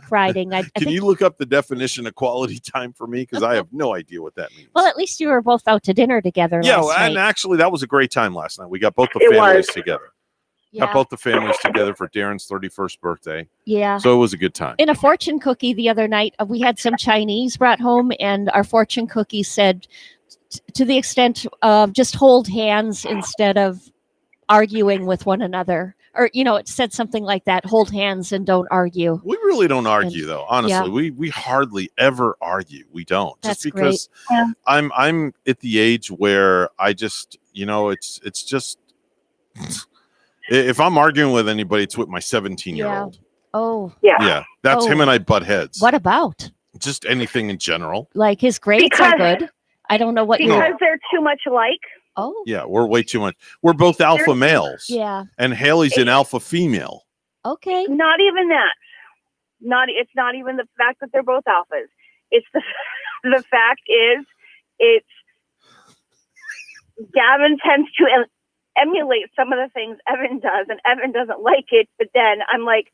riding. I Can think, you look up the definition of quality time for me? Because I have no idea what that means. well, at least you were both out to dinner together. Yeah, last and night. actually, that was a great time last night. We got both the It families was. together. Yeah. Got both the families together for Darren's 31st birthday. Yeah. So it was a good time. In a fortune cookie the other night, we had some Chinese brought home, and our fortune cookie said, to the extent of just hold hands instead of arguing with one another. Or, you know, it said something like that, hold hands and don't argue. We really don't argue, though. Honestly, Yeah. we hardly ever argue. We don't. That's just because great. Yeah. I'm at the age where I just, you know, it's just if I'm arguing with anybody, it's with my 17-year-old. Oh. Yeah. That's Oh. him and I butt heads. What about? Just anything in general. Like his grades are Because- good. I don't know what you. Because they're too much alike. Oh. Yeah, we're way too much. We're both alpha males. Yeah. And Haley's an alpha female. Okay. Not even that. It's not even the fact that they're both alphas. It's the fact is it's Gavin tends to emulate some of the things Evan does, and Evan doesn't like it. But then I'm like,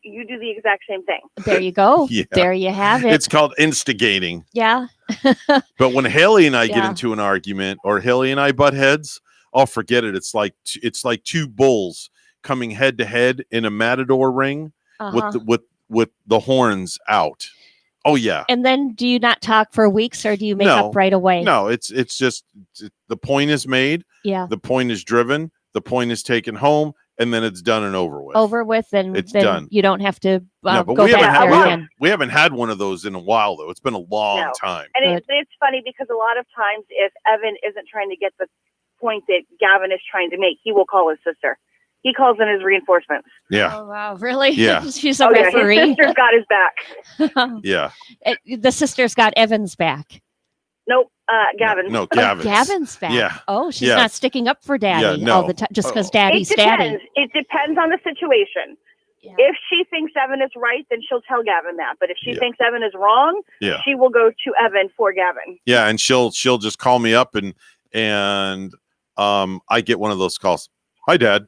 you do the exact same thing. There you go. Yeah. There you have it. It's called instigating. Yeah. But when Haley and I get Yeah. into an argument, or Haley and I butt heads, oh, forget it. It's like two bulls coming head to head in a matador ring Uh-huh. with the horns out. Oh yeah. And then do you not talk for weeks, or do you make No. up right away? No, it's just the point is made. Yeah. The point is driven. The point is taken home, and then it's done and over with. Over with, and It's then done. you don't have to No, but go we haven't, back had, there we, again. we haven't had one of those in a while, though. It's been a long No. time. And it's funny because a lot of times if Evan isn't trying to get the point that Gavin is trying to make, he will call his sister. He calls in his reinforcements. Yeah. Oh, wow. Really? Yeah. She's a Oh, yeah, referee. his sister's got his back. Yeah. The sister's got Evan's back. Nope, Gavin. No, Gavin's. Gavin's back. Yeah. Oh, she's Yeah. not sticking up for daddy Yeah, no. all the time just because Uh-oh. daddy's It depends. daddy. It depends on the situation. If she thinks Evan is right, then she'll tell Gavin that. But if she thinks Evan is wrong, Yeah. she will go to Evan for Gavin. Yeah, and she'll just call me up and I get one of those calls. Hi, Dad.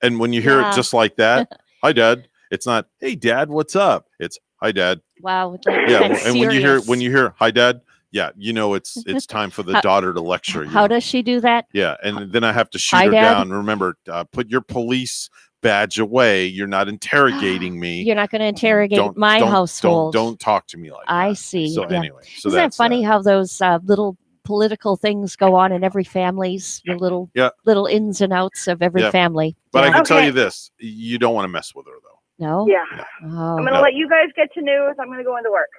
And when you hear Yeah. it just like that, hi, Dad. It's not, hey, Dad, what's up? It's hi, Dad. Wow. Like, Yeah, that's and serious. when you hear hi, Dad, yeah, you know it's time for the How- daughter to lecture you. How does she do that? Yeah, and then I have to shoot Hi, her Dad. down. Remember, put your police badge away. You're not interrogating me. You're not going to interrogate my household. Don't talk to me like I see. So yeah. anyway, so Isn't that that's funny how those little political things go on in every family's the little Yeah. little ins and outs of every Yeah. family? But I Yeah. can tell you this: you don't want to mess with her, though. No. Yeah. Oh. I'm going to let you guys get to news. I'm going to go into work.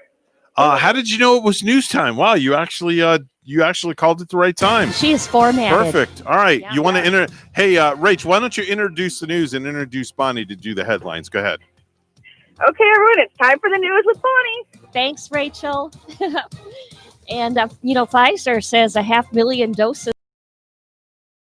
How did you know it was news time? Wow, you actually called it the right time. She is formatted. Perfect. All right, you want to Hey, Rach, why don't you introduce the news and introduce Bonnie to do the headlines? Go ahead. Okay, everyone, it's time for the news with Bonnie. Thanks, Rachel. And Pfizer says 500,000 doses of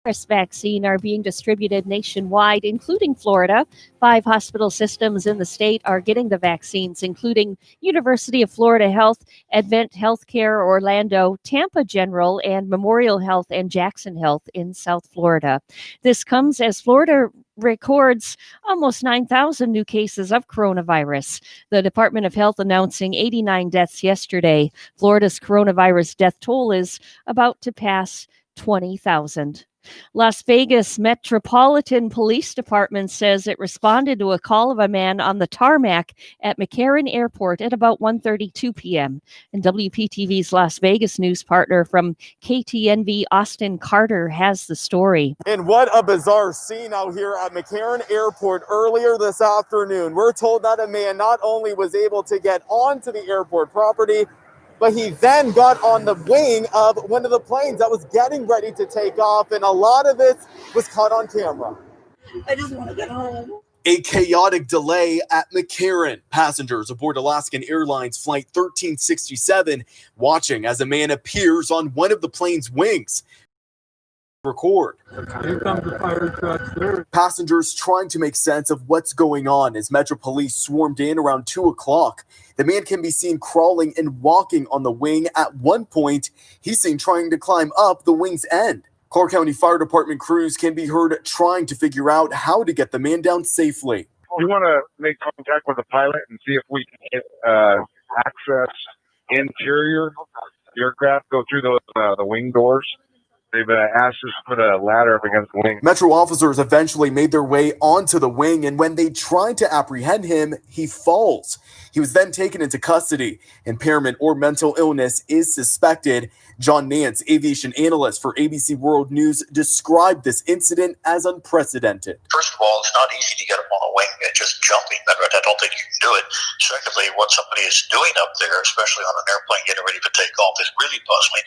virus vaccine are being distributed nationwide, including Florida. 5 hospital systems in the state are getting the vaccines, including University of Florida Health, Advent Healthcare Orlando, Tampa General, and Memorial Health and Jackson Health in South Florida. This comes as Florida records almost 9,000 new cases of coronavirus. The Department of Health announcing 89 deaths yesterday. Florida's coronavirus death toll is about to pass 20,000. Las Vegas Metropolitan Police Department says it responded to a call of a man on the tarmac at McCarran Airport at about 1:32 p.m. And WPTV's Las Vegas news partner from KTNV, Austin Carter, has the story. And what a bizarre scene out here at McCarran Airport earlier this afternoon. We're told that a man not only was able to get onto the airport property, but he then got on the wing of one of the planes that was getting ready to take off, and a lot of it was caught on camera. I just want to get home. A chaotic delay at McCarran. Passengers aboard Alaskan Airlines Flight 1367 watching as a man appears on one of the plane's wings. Record. Here comes the fire truck, sir. Passengers trying to make sense of what's going on as Metro Police swarmed in around 2 o'clock. The man can be seen crawling and walking on the wing. At one point, he's seen trying to climb up the wing's end. Clark County Fire Department crews can be heard trying to figure out how to get the man down safely. We want to make contact with the pilot and see if we can get access interior aircraft, go through the wing doors. They've asked us to put a ladder up against the wing. Metro officers eventually made their way onto the wing, and when they tried to apprehend him, he falls. He was then taken into custody. Impairment or mental illness is suspected. John Nance, aviation analyst for ABC World News, described this incident as unprecedented. First of all, it's not easy to get up on a wing and just jumping. I don't think you can do it. Secondly, what somebody is doing up there, especially on an airplane getting ready to take off, is really puzzling.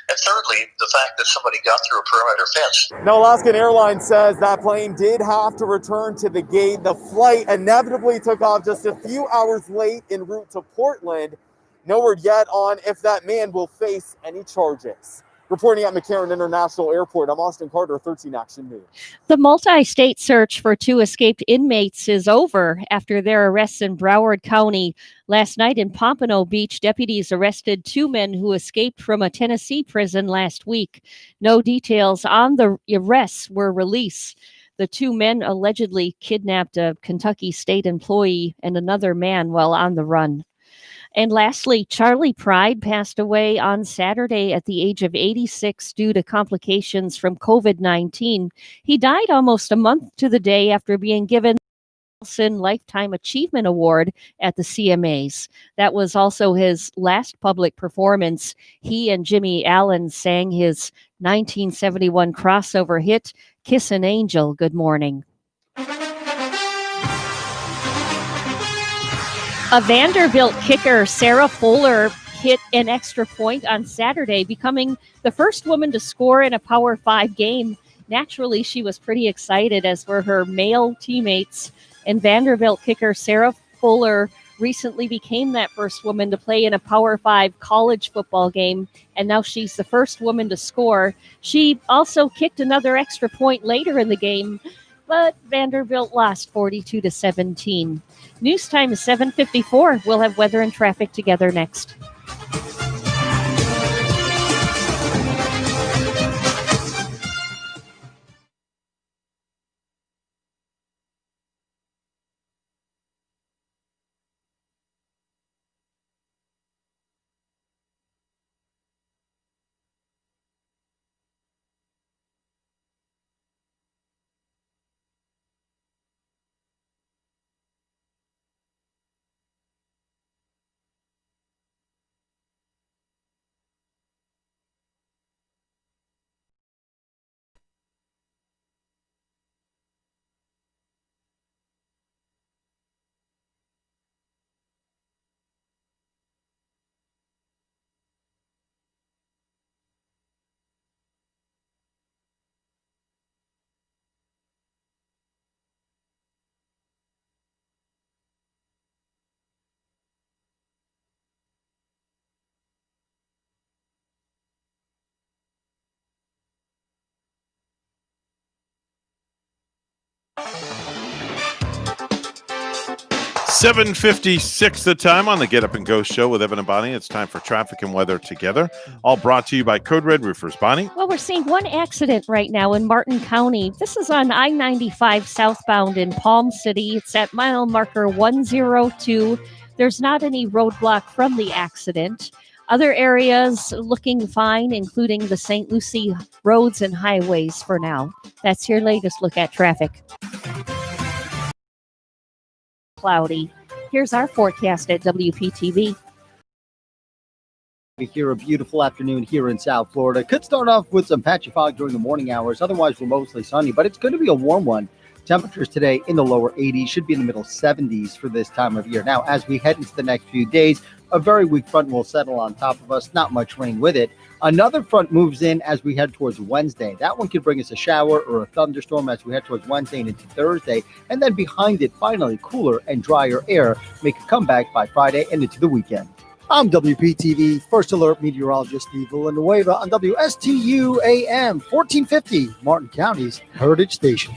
And thirdly, the fact that somebody got through a perimeter fence. Now, Alaskan Airlines says that plane did have to return to the gate. The flight inevitably took off just a few hours late en route to Portland. No word yet on if that man will face any charges. Reporting at McCarran International Airport, I'm Austin Carter, 13 Action News. The multi-state search for 2 escaped inmates is over after their arrests in Broward County. Last night in Pompano Beach, deputies arrested 2 men who escaped from a Tennessee prison last week. No details on the arrests were released. The 2 men allegedly kidnapped a Kentucky state employee and another man while on the run. And lastly, Charlie Pride passed away on Saturday at the age of 86 due to complications from COVID-19. He died almost a month to the day after being given the Nelson Lifetime Achievement Award at the CMAs. That was also his last public performance. He and Jimmy Allen sang his 1971 crossover hit, Kiss an Angel, Good Morning. A Vanderbilt kicker, Sarah Fuller, hit an extra point on Saturday, becoming the first woman to score in a Power 5 game. Naturally, she was pretty excited, as were her male teammates. And Vanderbilt kicker Sarah Fuller recently became that first woman to play in a Power 5 college football game, and now she's the first woman to score. She also kicked another extra point later in the game, but Vanderbilt lost 42-17. News time is 7:54. We'll have weather and traffic together next. $7:56 the time on the Get Up and Go show with Evan and Bonnie. It's time for traffic and weather together. All brought to you by Code Red Roofers. Bonnie? Well, we're seeing one accident right now in Martin County. This is on I-95 southbound in Palm City. It's at mile marker 102. There's not any roadblock from the accident. Other areas looking fine, including the St. Lucie roads and highways for now. That's your latest look at traffic. Cloudy. Here's our forecast at WPTV. Here, a beautiful afternoon here in South Florida. Could start off with some patchy fog during the morning hours. Otherwise, we're mostly sunny, but it's going to be a warm one. Temperatures today in the lower 80s, should be in the middle 70s for this time of year. Now, as we head into the next few days, A very weak front will settle on top of us, not much rain with it. Another front moves in as we head towards Wednesday. That one could bring us a shower or a thunderstorm as we head towards Wednesday and into Thursday. And then behind it, finally, cooler and drier air make a comeback by Friday and into the weekend. I'm WPTV First Alert Meteorologist Steve Villanueva on WSTU AM 1450, Martin County's Heritage Station.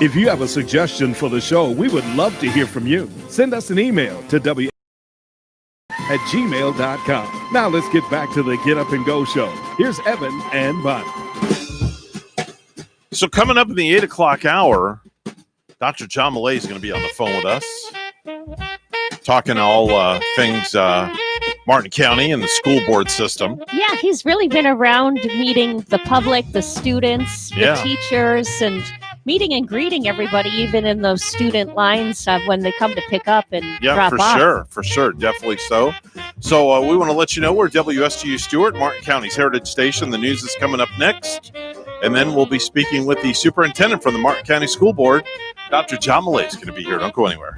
If you have a suggestion for the show, we would love to hear from you. Send us an email to w@gmail.com. Now let's get back to the Get Up and Go show. Here's Evan and Bonnie. So coming up in the 8 o'clock hour, Dr. John Millay is going to be on the phone with us, talking all things Martin County and the school board system. Yeah, he's really been around meeting the public, the students, the teachers, and meeting and greeting everybody, even in those student lines when they come to pick up and drop off. For sure, definitely so. So we want to let you know we're WSTU Stewart, Martin County's Heritage Station. The news is coming up next, and then we'll be speaking with the superintendent from the Martin County School Board. Dr. John Millay is going to be here. Don't go anywhere.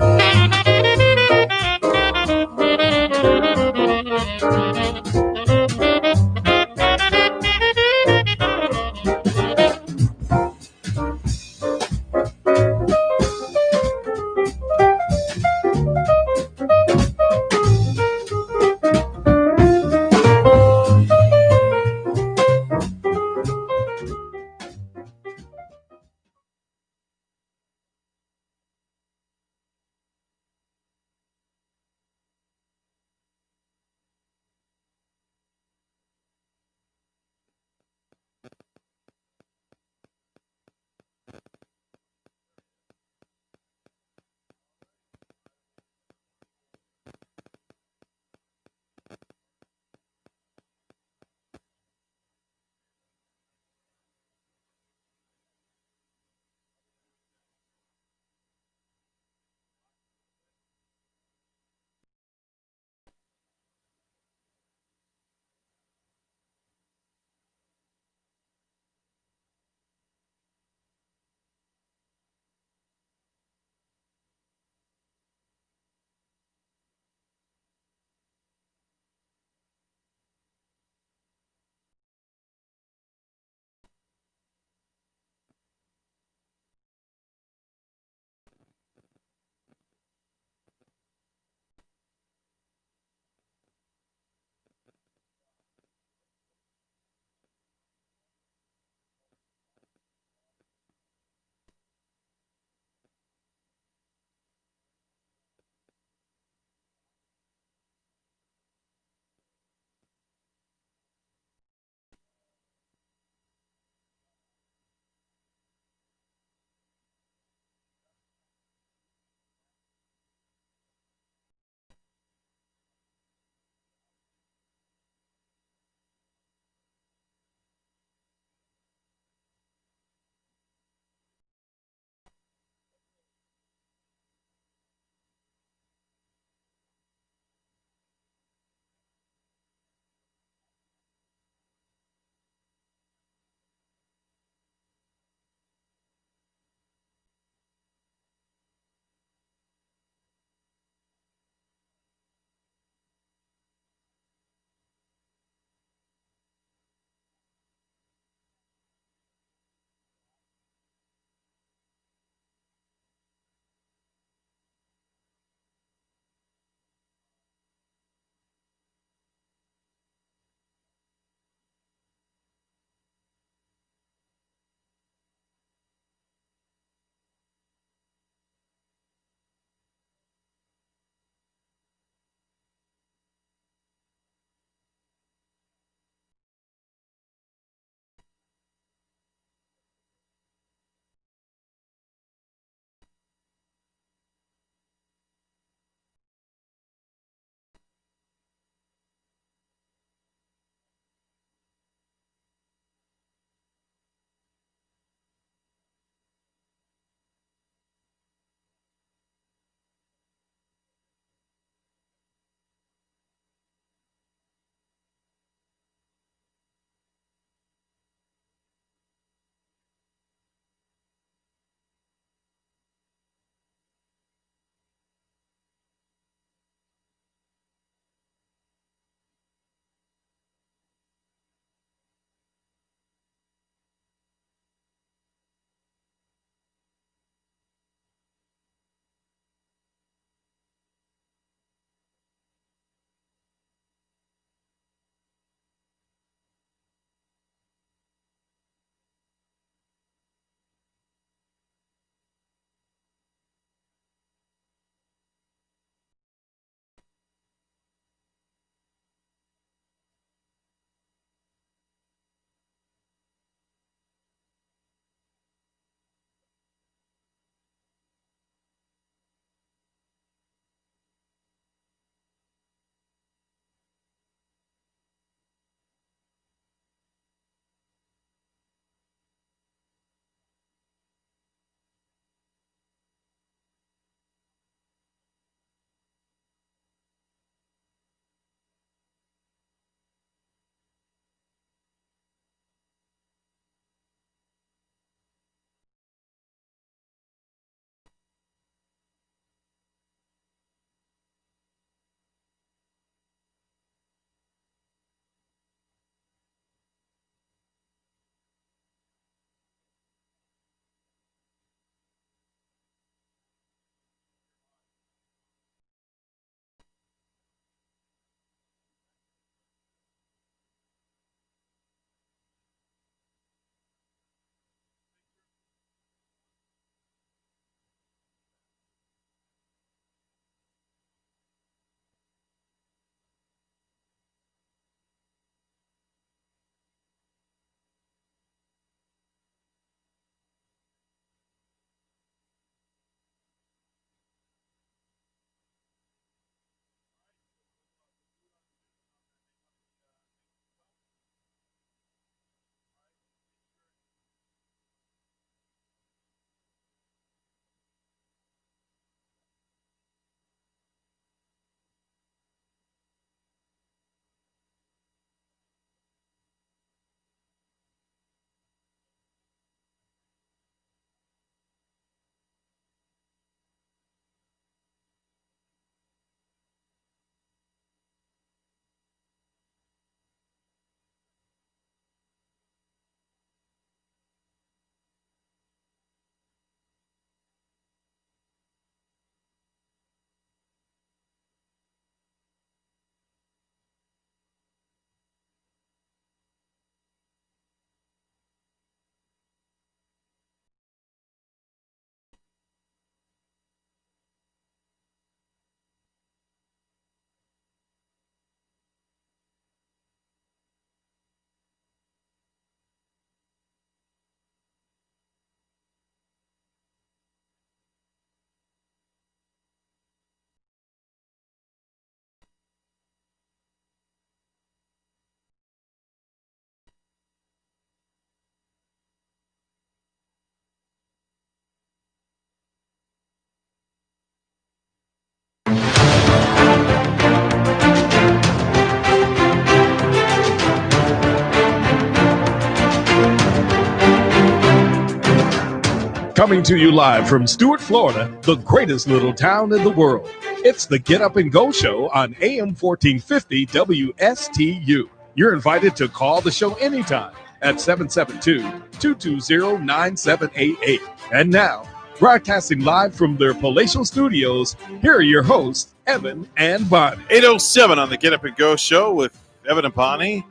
Coming to you live from Stuart, Florida, the greatest little town in the world. It's the Get Up and Go Show on AM 1450 WSTU. You're invited to call the show anytime at 772-220-9788. And now, broadcasting live from their palatial studios, here are your hosts, Evan and Bonnie. 8:07 on the Get Up and Go Show with Evan and Bonnie.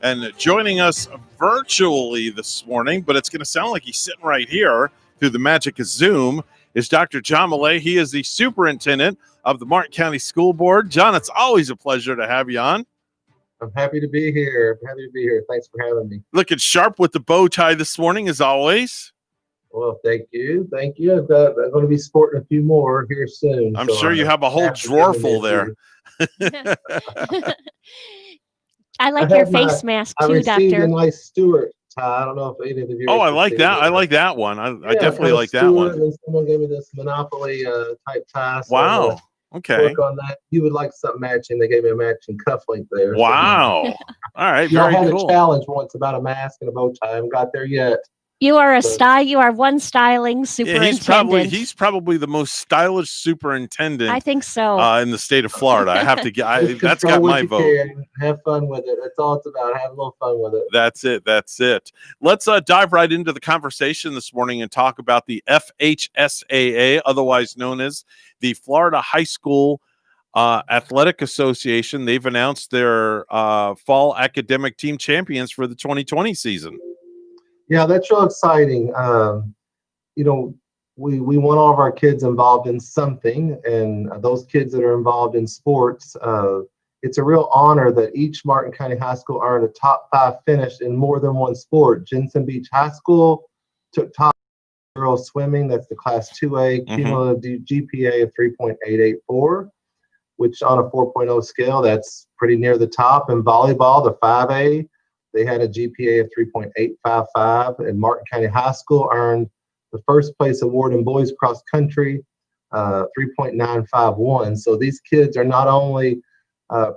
And joining us virtually this morning, but it's going to sound like he's sitting right here through the magic of Zoom, is Dr. John Millay. He is the superintendent of the Martin County School Board. John, it's always a pleasure to have you on. I'm happy to be here. Thanks for having me. Looking sharp with the bow tie this morning, as always. Well, thank you. I'm going to be sporting a few more here soon. I'm sure you have a whole drawer full there. I like your face mask too, I received Doctor. a nice Stewart tie. I don't know if any of you. Oh, I like that. I like that one. I definitely like that one. And someone gave me this Monopoly type tie. So wow. Okay. Work on that. You would like something matching. They gave me a matching cufflink there. Wow. So, all right. Y'all Very had cool. a challenge once about a mask and a bow tie. I haven't got there yet. You are a style. You are one styling Yeah, superintendent. he's probably the most stylish superintendent. I think so. In the state of Florida. I have to get. That's Control got what my you vote. can. Have fun with it. That's all it's about. Have a little fun with it. That's it. Let's dive right into the conversation this morning and talk about the FHSAA, otherwise known as the Florida High School Athletic Association. They've announced their fall academic team champions for the 2020 season. Yeah, that's real exciting. We want all of our kids involved in something, and those kids that are involved in sports, it's a real honor that each Martin County High School earned a top 5 finish in more than one sport. Jensen Beach High School took top girls swimming, that's the Class 2A, cumulative GPA of 3.884, which on a 4.0 scale, that's pretty near the top. In volleyball, the 5A, they had a GPA of 3.855, and Martin County High School earned the first place award in boys cross country, 3.951. So these kids are not only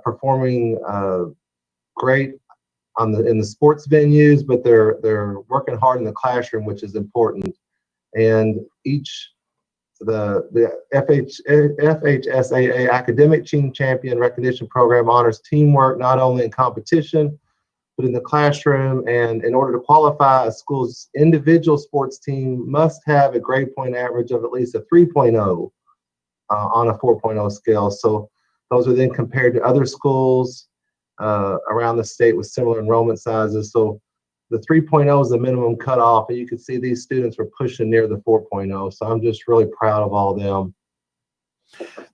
performing great in the sports venues, but they're working hard in the classroom, which is important. And the FHSAA Academic Team Champion Recognition Program honors teamwork not only in competition, but in the classroom. And in order to qualify, a school's individual sports team must have a grade point average of at least a 3.0 on a 4.0 scale. So those are then compared to other schools around the state with similar enrollment sizes. So the 3.0 is the minimum cutoff, and you can see these students were pushing near the 4.0. So I'm just really proud of all of them.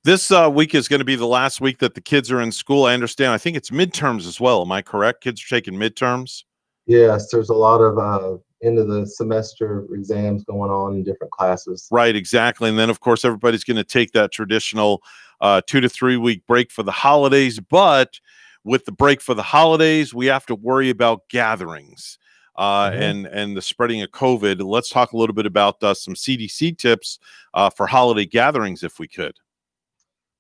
This week is going to be the last week that the kids are in school. I understand. I think it's midterms as well. Am I correct? Kids are taking midterms? Yes, there's a lot of end of the semester exams going on in different classes. Right, exactly. And then, of course, everybody's going to take that traditional 2 to 3 week break for the holidays. But with the break for the holidays, we have to worry about gatherings and the spreading of COVID. Let's talk a little bit about some CDC tips for holiday gatherings, if we could.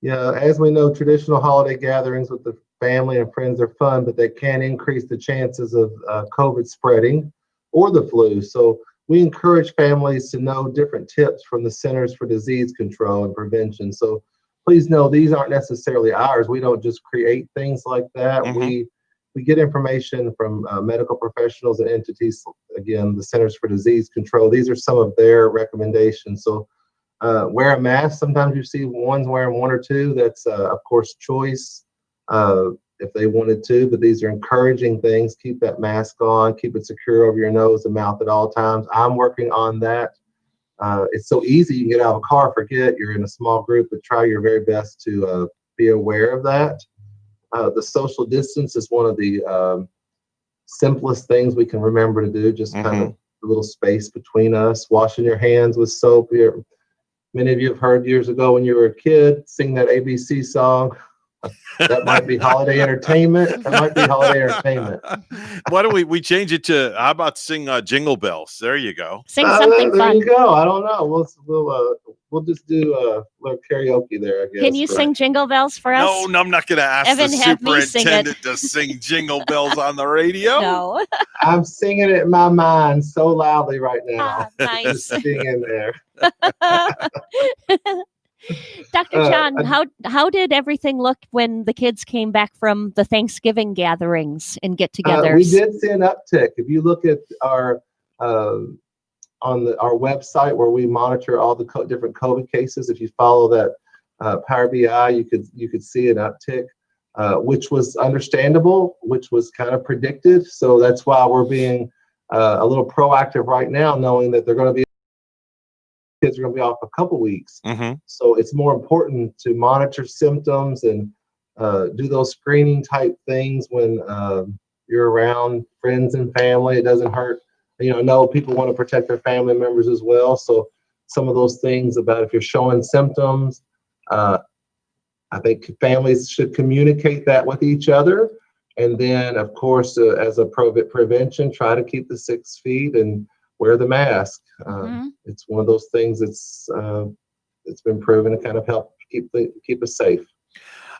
Yeah, as we know, traditional holiday gatherings with the family and friends are fun, but they can increase the chances of COVID spreading or the flu. So we encourage families to know different tips from the Centers for Disease Control and Prevention. So please know these aren't necessarily ours. We don't just create things like that. We get information from medical professionals and entities. Again, the Centers for Disease Control. These are some of their recommendations. So wear a mask. Sometimes you see ones wearing 1 or 2. That's, of course, choice if they wanted to, but these are encouraging things. Keep that mask on, keep it secure over your nose and mouth at all times. I'm working on that. It's so easy. You can get out of a car, forget you're in a small group, but try your very best to be aware of that. The social distance is one of the simplest things we can remember to do, just kind of a little space between us. Washing your hands with soap. Many of you have heard years ago when you were a kid, sing that ABC song, That might be holiday entertainment. Why don't we change it to, how about sing Jingle Bells? There you go. Sing something there fun. you go. I don't know. We'll just do a little karaoke there, I guess. Can you sing Jingle Bells for us? No, I'm not going to ask Evan, the have me sing it. superintendent to sing Jingle Bells on the radio. No. I'm singing it in my mind so loudly right now. Nice. Just singing there. Dr. John, how did everything look when the kids came back from the Thanksgiving gatherings and get-togethers? We did see an uptick. If you look at our on our website where we monitor all the different COVID cases, if you follow that Power BI, you could see an uptick, which was understandable, which was kind of predicted. So that's why we're being a little proactive right now, knowing that kids are going to be off a couple weeks. Mm-hmm. So it's more important to monitor symptoms and do those screening type things when you're around friends and family. It doesn't hurt. I know people want to protect their family members as well. So some of those things about if you're showing symptoms, I think families should communicate that with each other. And then, of course, as a prevention, try to keep the 6 feet and wear the mask. It's one of those things that's it's been proven to kind of help keep us safe.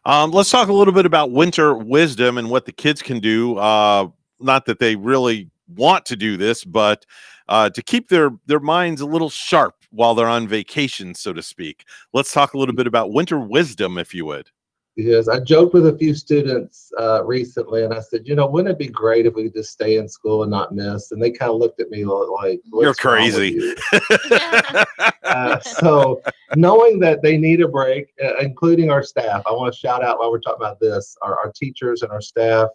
Let's talk a little bit about winter wisdom and what the kids can do. Not that they really want to do this, but to keep their minds a little sharp while they're on vacation, so to speak. Let's talk a little bit about winter wisdom, if you would. Yes, I joked with a few students recently, and I said, wouldn't it be great if we could just stay in school and not miss? And they kind of looked at me like, "You're crazy." You? So knowing that they need a break, including our staff, I want to shout out while we're talking about this, our teachers and our staff,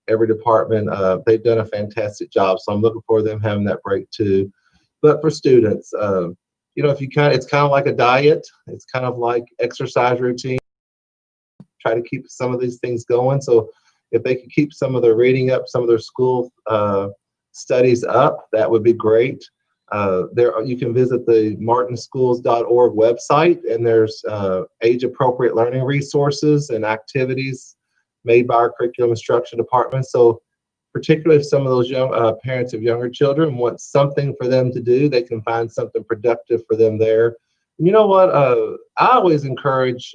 every department, they've done a fantastic job. So I'm looking forward to them having that break too. But for students, if you it's kind of like a diet. It's kind of like exercise routine. Try to keep some of these things going. So if they could keep some of their reading up, some of their school studies up, that would be great. You can visit the martinschools.org website, and there's age-appropriate learning resources and activities made by our curriculum instruction department. So particularly if some of those young parents of younger children want something for them to do, they can find something productive for them there. And you know what? I always encourage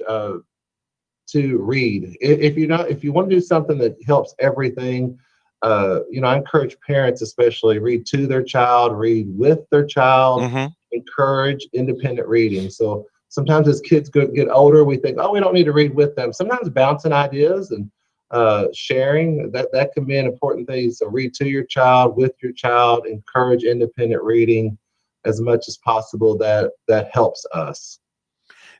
to read. If you want to do something that helps everything, I encourage parents especially read to their child, read with their child, encourage independent reading. So sometimes as kids get older, we think, we don't need to read with them. Sometimes bouncing ideas and sharing, that can be an important thing. So read to your child, with your child, encourage independent reading as much as possible. That helps us.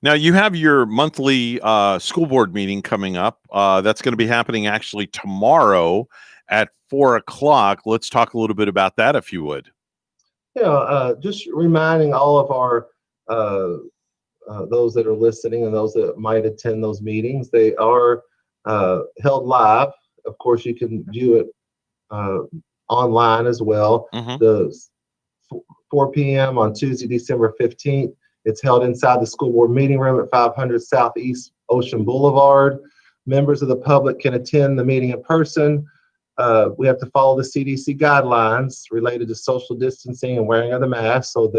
Now, you have your monthly school board meeting coming up. That's going to be happening actually tomorrow at 4:00. Let's talk a little bit about that, if you would. Just reminding all of our those that are listening and those that might attend those meetings, they are held live. Of course, you can view it online as well. The 4 p.m. on Tuesday, December 15th. It's held inside the school board meeting room at 500 Southeast Ocean Boulevard. Members of the public can attend the meeting in person. We have to follow the CDC guidelines related to social distancing and wearing of the mask. So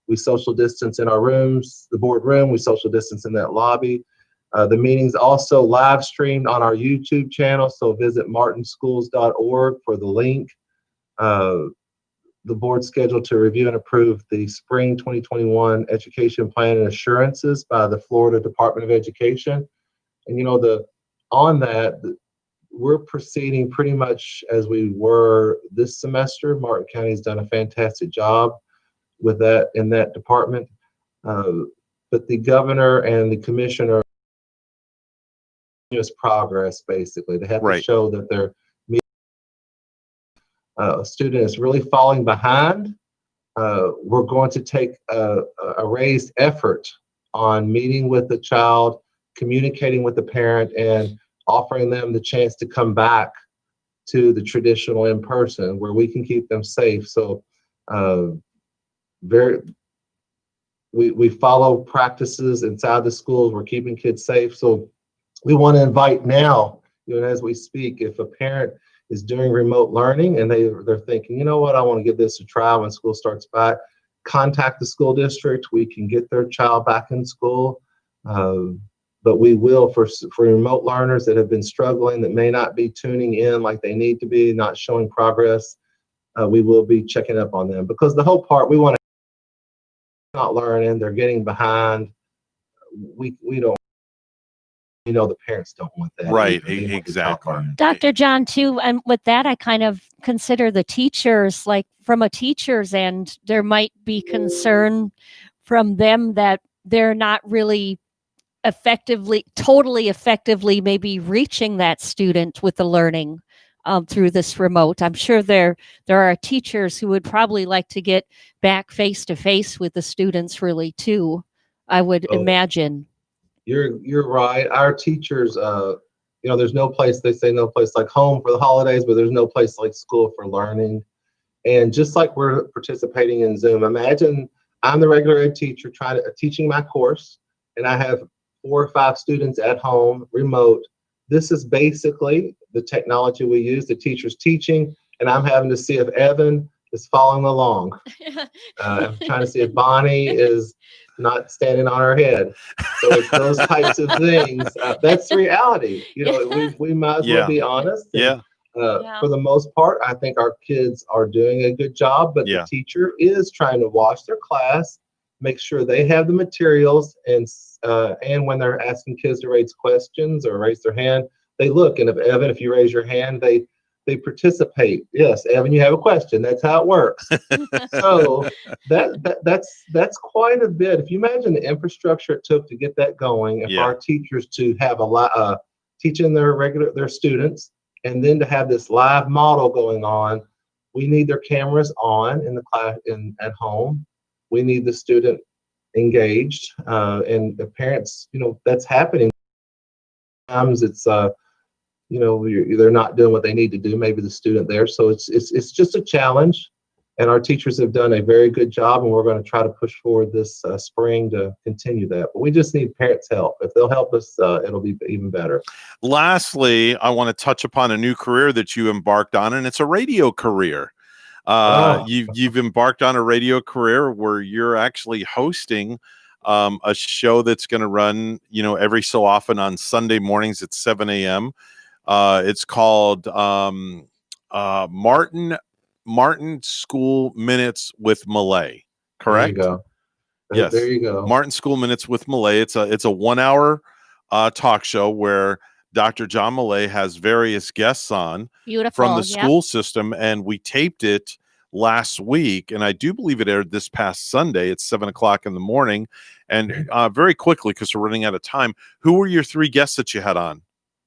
we social distance in our rooms, the board room, we social distance in that lobby. The meeting's also live streamed on our YouTube channel. So visit martinschools.org for the link. The board scheduled to review and approve the spring 2021 education plan and assurances by the Florida Department of Education. And on that, we're proceeding pretty much as we were this semester. Martin County has done a fantastic job with that in that department. But the governor and the commissioner just progress, basically. They have to show that they're a student is really falling behind. We're going to take a raised effort on meeting with the child, communicating with the parent, and offering them the chance to come back to the traditional in-person where we can keep them safe. So we follow practices inside the schools. We're keeping kids safe. So we want to invite now, as we speak, if a parent is doing remote learning and they're thinking, you know what, I want to give this a try when school starts back, contact the school district. We can get their child back in school. But we will, for remote learners that have been struggling, that may not be tuning in like they need to be, not showing progress, we will be checking up on them. Because the whole part, we want to not learning, they're getting behind. We don't, the parents don't want that. Right, exactly. Dr. John, too, and with that, I kind of consider the teachers, like from a teacher's end, there might be concern from them that they're not really totally effectively maybe reaching that student with the learning through this remote. I'm sure there are teachers who would probably like to get back face to face with the students really too, I would imagine. You're right. Our teachers, there's no place, they say no place like home for the holidays, but there's no place like school for learning. And just like we're participating in Zoom, imagine I'm the regular ed teacher teaching my course, and I have 4 or 5 students at home, remote. This is basically the technology we use. The teacher's teaching, and I'm having to see if Evan is following along. I'm trying to see if Bonnie is not standing on her head. So it's those types of things. That's reality. We might as well be honest. And, for the most part, I think our kids are doing a good job, but the teacher is trying to watch their class, make sure they have the materials, and when they're asking kids to raise questions or raise their hand, they look. And if you raise your hand, they participate. Yes, Evan, you have a question. That's how it works. So that's quite a bit. If you imagine the infrastructure it took to get that going, and for our teachers to have a lot teaching their students, and then to have this live model going on, we need their cameras on in the class at home. We need the student engaged, and the parents, that's happening. Sometimes it's, they're not doing what they need to do, maybe the student there. So it's just a challenge, and our teachers have done a very good job, and we're going to try to push forward this spring to continue that. But we just need parents' help. If they'll help us, it'll be even better. Lastly, I want to touch upon a new career that you embarked on, and it's a radio career. You've embarked on a radio career where you're actually hosting a show that's going to run, every so often on Sunday mornings at 7 a.m. It's called Martin School Minutes with Malay. Correct? There you go. Yes. There you go. Martin School Minutes with Malay. It's a 1-hour talk show where Dr. John Malay has various guests on from the school system, and we taped it last week, and I do believe it aired this past Sunday at 7:00 in the morning. And very quickly, because we're running out of time, who were your 3 guests that you had on?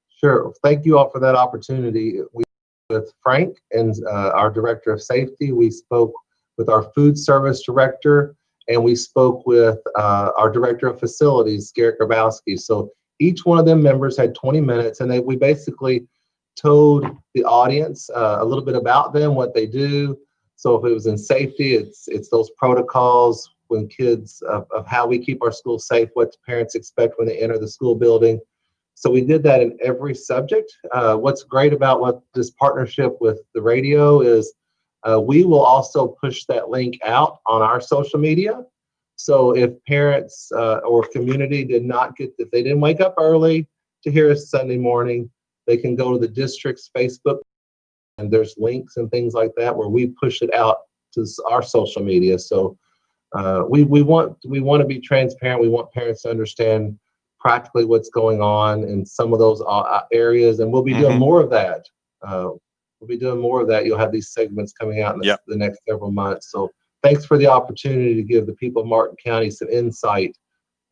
Sure. Thank you all for that opportunity. We with Frank and our director of safety. We spoke with our food service director, and we spoke with our director of facilities, Garrett Grabowski. So each one of them members had 20 minutes, and we basically told the audience a little bit about them, what they do. So if it was in safety, it's those protocols when kids of how we keep our schools safe, what parents expect when they enter the school building. So we did that in every subject. What's great about what this partnership with the radio is we will also push that link out on our social media. So if parents or community if they didn't wake up early to hear us Sunday morning, they can go to the district's Facebook, and there's links and things like that where we push it out to our social media. So we want to be transparent. We want parents to understand practically what's going on in some of those areas, and we'll be doing more of that. You'll have these segments coming out in the next several months. So thanks for the opportunity to give the people of Martin County some insight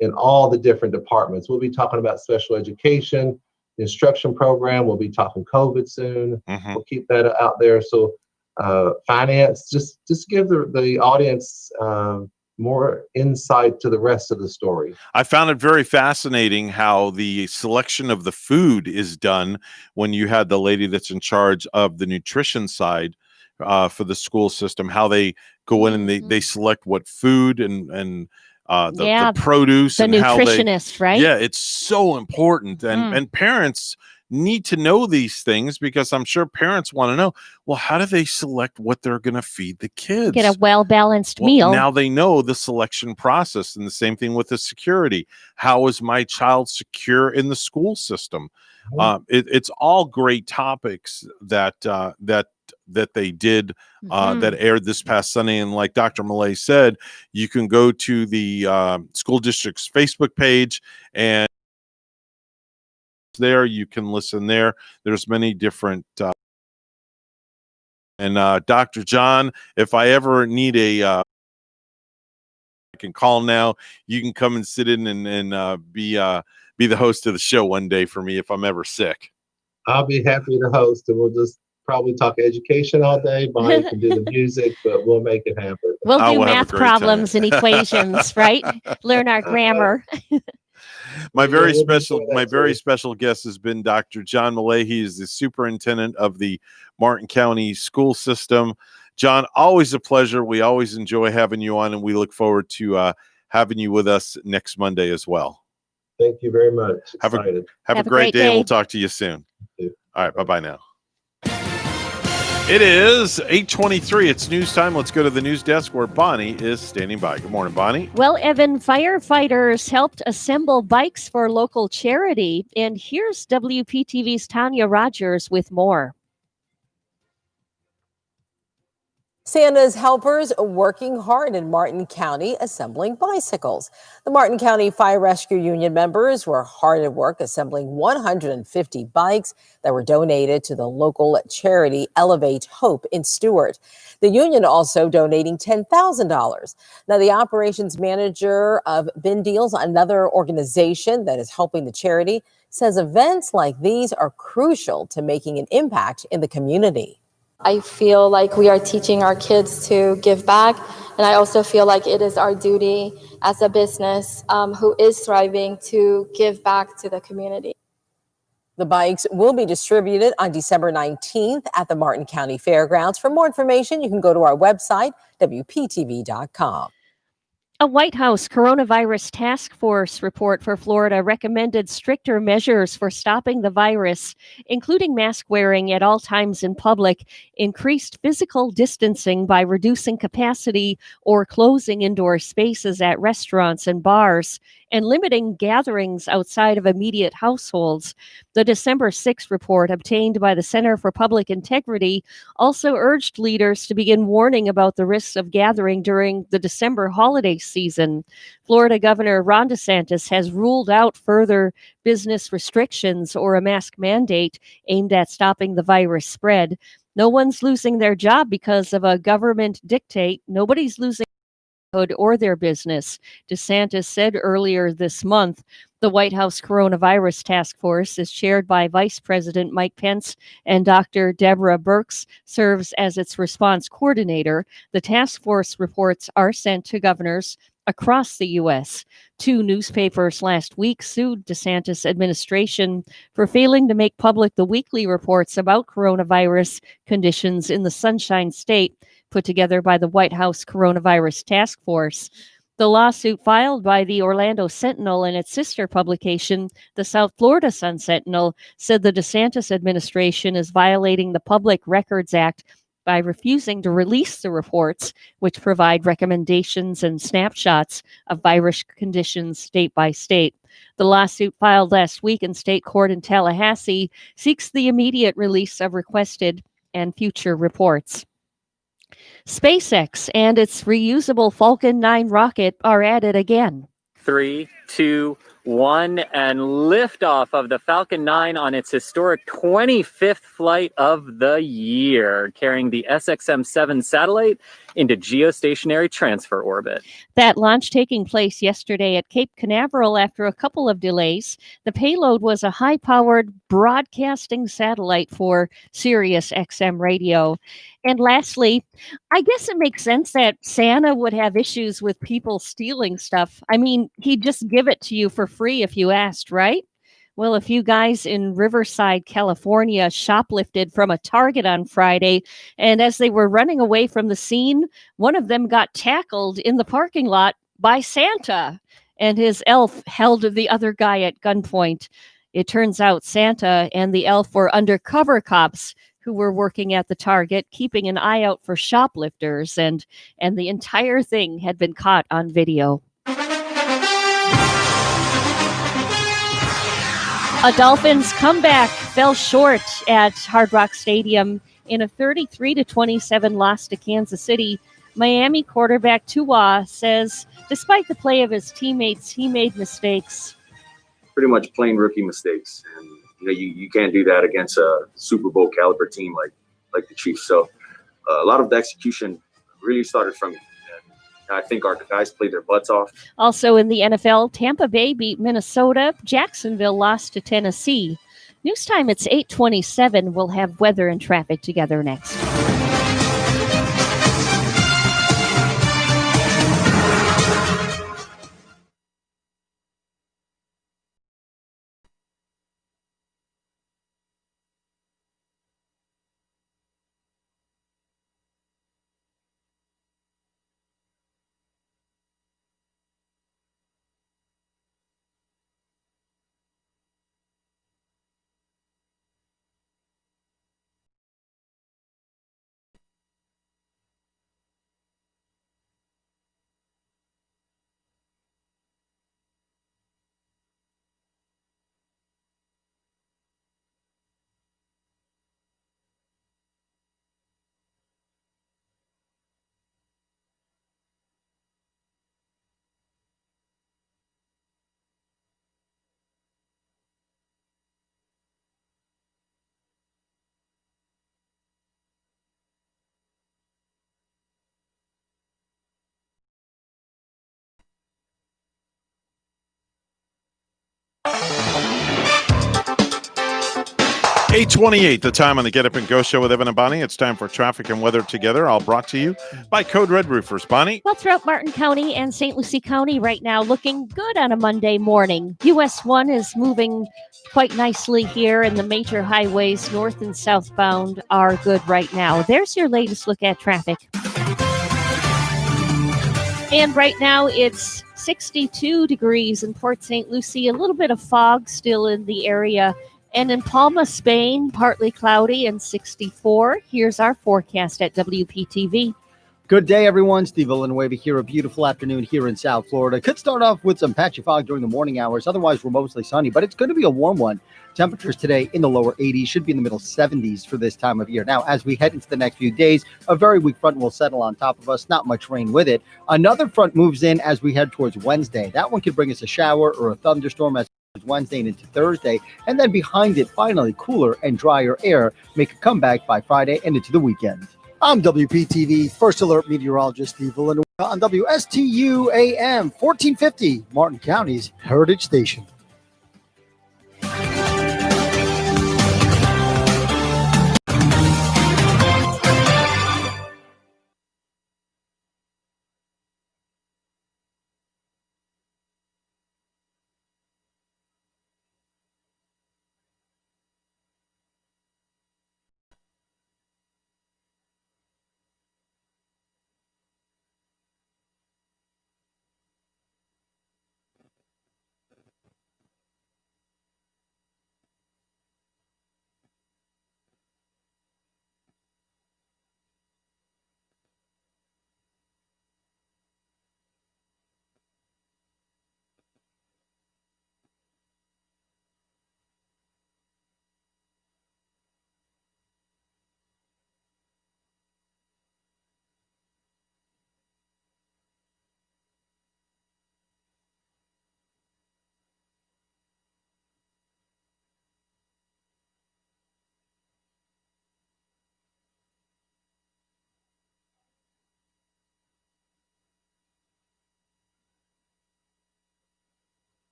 in all the different departments. We'll be talking about special education, the instruction program. We'll be talking COVID soon. We'll keep that out there. So finance, just give the audience more insight to the rest of the story. I found it very fascinating how the selection of the food is done when you had the lady that's in charge of the nutrition side for the school system, how they go in and they select what food and the produce the and how they nutritionist, right? Yeah, it's so important, and parents need to know these things because I'm sure parents want to know, well, how do they select what they're going to feed the kids? Get a well-balanced meal. Now they know the selection process, and the same thing with the security. How is my child secure in the school system? It's all great topics that they did that aired this past Sunday. And like Dr. Millay said, you can go to the school district's Facebook page, and there you can listen there. There's many different and Dr. John, if I ever need I can call now. You can come and sit in and be the host of the show one day for me if I'm ever sick. I'll be happy to host, and we'll just probably talk education all day. Bonnie can do the music, but we'll make it happen. We'll do math problems and equations, right? Learn our grammar. My very special guest has been Dr. John Millay. He is the superintendent of the Martin County school system. John, always a pleasure. We always enjoy having you on, and we look forward to having you with us next Monday as well. Thank you very much. Have a great day, and we'll talk to you soon. All right, bye-bye now. It is 8:23. It's news time. Let's go to the news desk where Bonnie is standing by. Good morning, Bonnie. Well, Evan, firefighters helped assemble bikes for local charity. And here's WPTV's Tanya Rogers with more. Santa's helpers working hard in Martin County assembling bicycles. The Martin County Fire Rescue Union members were hard at work assembling 150 bikes that were donated to the local charity Elevate Hope in Stuart. The union also donating $10,000. Now, the operations manager of Bin Deals, another organization that is helping the charity, says events like these are crucial to making an impact in the community. I feel like we are teaching our kids to give back, and I also feel like it is our duty as a business who is thriving to give back to the community. The bikes will be distributed on December 19th at the Martin County Fairgrounds. For more information, you can go to our website, WPTV.com. A White House coronavirus task force report for Florida recommended stricter measures for stopping the virus, including mask wearing at all times in public, increased physical distancing by reducing capacity or closing indoor spaces at restaurants and bars, and limiting gatherings outside of immediate households. The December 6th report obtained by the Center for Public Integrity also urged leaders to begin warning about the risks of gathering during the December holiday season. Florida Governor Ron DeSantis has ruled out further business restrictions or a mask mandate aimed at stopping the virus spread. No one's losing their job because of a government dictate. Nobody's losing or their business, DeSantis said earlier this month. The White House Coronavirus Task Force is chaired by Vice President Mike Pence, and Dr. Deborah Birx serves as its response coordinator. The task force reports are sent to governors across the U.S. Two newspapers last week sued DeSantis administration for failing to make public the weekly reports about coronavirus conditions in the Sunshine State, put together by the White House Coronavirus Task Force. The lawsuit filed by the Orlando Sentinel and its sister publication, the South Florida Sun Sentinel, said the DeSantis administration is violating the Public Records Act by refusing to release the reports, which provide recommendations and snapshots of virus conditions state by state. The lawsuit filed last week in state court in Tallahassee seeks the immediate release of requested and future reports. SpaceX and its reusable Falcon 9 rocket are at it again. 3, 2, 1, and liftoff of the Falcon 9 on its historic 25th flight of the year, carrying the SXM-7 satellite into geostationary transfer orbit. That launch taking place yesterday at Cape Canaveral after a couple of delays. The payload was a high-powered broadcasting satellite for Sirius XM radio. And lastly, I guess it makes sense that Santa would have issues with people stealing stuff. I mean, he'd just give it to you for free if you asked, right? Well, a few guys in Riverside, California, shoplifted from a Target on Friday, and as they were running away from the scene, one of them got tackled in the parking lot by Santa, and his elf held the other guy at gunpoint. It turns out Santa and the elf were undercover cops who were working at the Target, keeping an eye out for shoplifters, and the entire thing had been caught on video. A Dolphins comeback fell short at Hard Rock Stadium in a 33-27 loss to Kansas City. Miami quarterback Tua says, despite the play of his teammates, he made mistakes. Pretty much plain rookie mistakes, and you can't do that against a Super Bowl caliber team like the Chiefs. So a lot of the execution really started from me. I think our guys played their butts off. Also in the NFL, Tampa Bay beat Minnesota. Jacksonville lost to Tennessee. News time, it's 8:27. We'll have weather and traffic together next. $8:28, the time on the Get Up and Go show with Evan and Bonnie. It's time for traffic and weather together, all brought to you by Code Red Roofers. Bonnie? Well, throughout Martin County and St. Lucie County right now, looking good on a Monday morning. US 1 is moving quite nicely here, and the major highways north and southbound are good right now. There's your latest look at traffic. And right now it's 62 degrees in Port St. Lucie, a little bit of fog still in the area. And in Palma, Spain, partly cloudy and 64. Here's our forecast at WPTV. Good day, everyone. Steve Villanueva here. A beautiful afternoon here in South Florida. Could start off with some patchy fog during the morning hours. Otherwise, we're mostly sunny, but it's going to be a warm one. Temperatures today in the lower 80s, should be in the middle 70s for this time of year. Now, as we head into the next few days, a very weak front will settle on top of us. Not much rain with it. Another front moves in as we head towards Wednesday. That one could bring us a shower or a thunderstorm as Wednesday and into Thursday, and then behind it, finally, cooler and drier air make a comeback by Friday and into the weekend. I'm WPTV First Alert Meteorologist Steve Villanueva on WSTU AM 1450, Martin County's Heritage Station.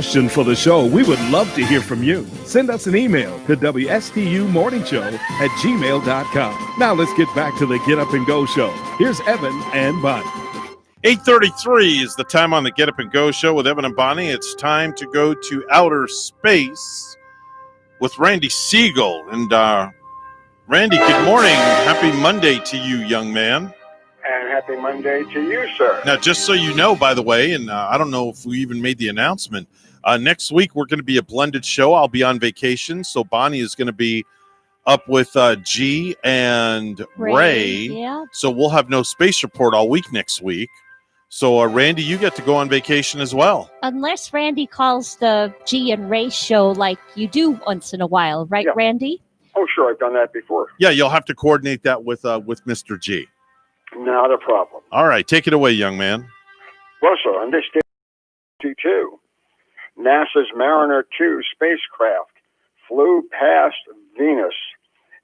Question for the show, we would love to hear from you. Send us an email to WSTUmorningshow@gmail.com. Now let's get back to the Get Up and Go show. Here's Evan and Bonnie. 8:33 is the time on the Get Up and Go show with Evan and Bonnie. It's time to go to outer space with Randy Siegel. And Randy, good morning. Happy Monday to you, young man. And happy Monday to you, sir. Now, just so you know, by the way, and I don't know if we even made the announcement, next week we're going to be a blended show. I'll be on vacation, so Bonnie is going to be up with G and Ray. Yeah. So we'll have no space report all week next week. So, Randy, you get to go on vacation as well. Unless Randy calls the G and Ray show like you do once in a while, right, Randy? Oh, sure. I've done that before. Yeah, you'll have to coordinate that with Mr. G. Not a problem. All right, take it away, young man. Well, sir, on this day, 22, NASA's Mariner 2 spacecraft flew past Venus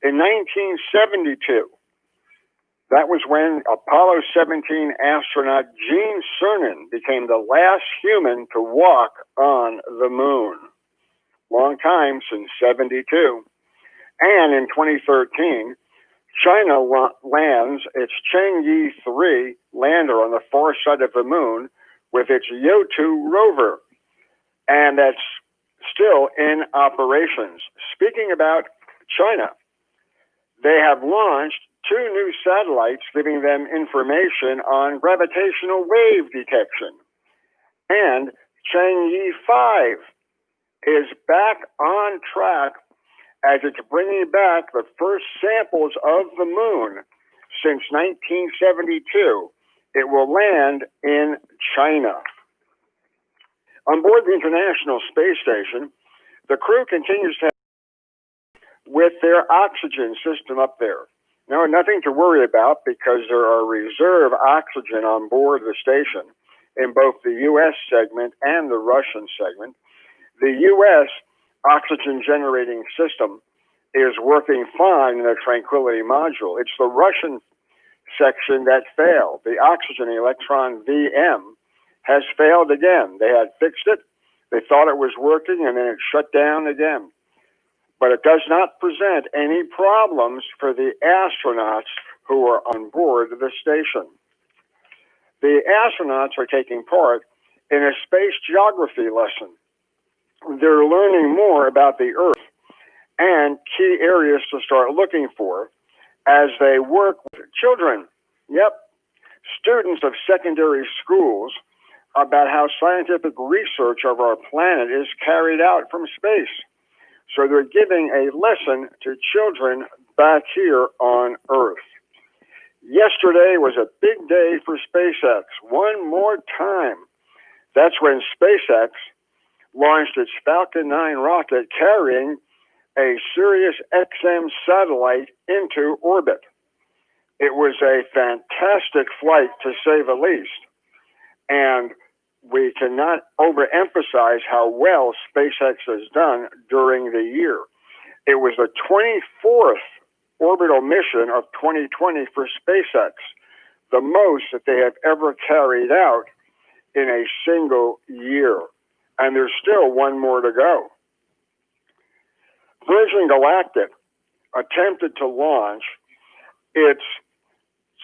in 1972. That was when Apollo 17 astronaut Gene Cernan became the last human to walk on the moon. Long time, since 72. And in 2013, China lands its Chang'e 3 lander on the far side of the moon with its Yutu rover. And that's still in operations. Speaking about China, they have launched 2 new satellites giving them information on gravitational wave detection. And Chang'e 5 is back on track as it's bringing back the first samples of the moon since 1972. It will land in China. On board the International Space Station, the crew continues to have with their oxygen system up there. Now, nothing to worry about because there are reserve oxygen on board the station in both the U.S. segment and the Russian segment. The U.S. oxygen generating system is working fine in the Tranquility module. It's the Russian section that failed. The oxygen electron VM has failed again. They had fixed it. They thought it was working, and then it shut down again. But it does not present any problems for the astronauts who are on board the station. The astronauts are taking part in a space geography lesson. They're learning more about the Earth and key areas to start looking for as they work with children. Yep, students of secondary schools about how scientific research of our planet is carried out from space. So they're giving a lesson to children back here on Earth. Yesterday was a big day for SpaceX. One more time. That's when SpaceX launched its Falcon 9 rocket carrying a Sirius XM satellite into orbit. It was a fantastic flight, to say the least. And we cannot overemphasize how well SpaceX has done during the year. It was the 24th orbital mission of 2020 for SpaceX, the most that they have ever carried out in a single year. And there's still one more to go. Virgin Galactic attempted to launch its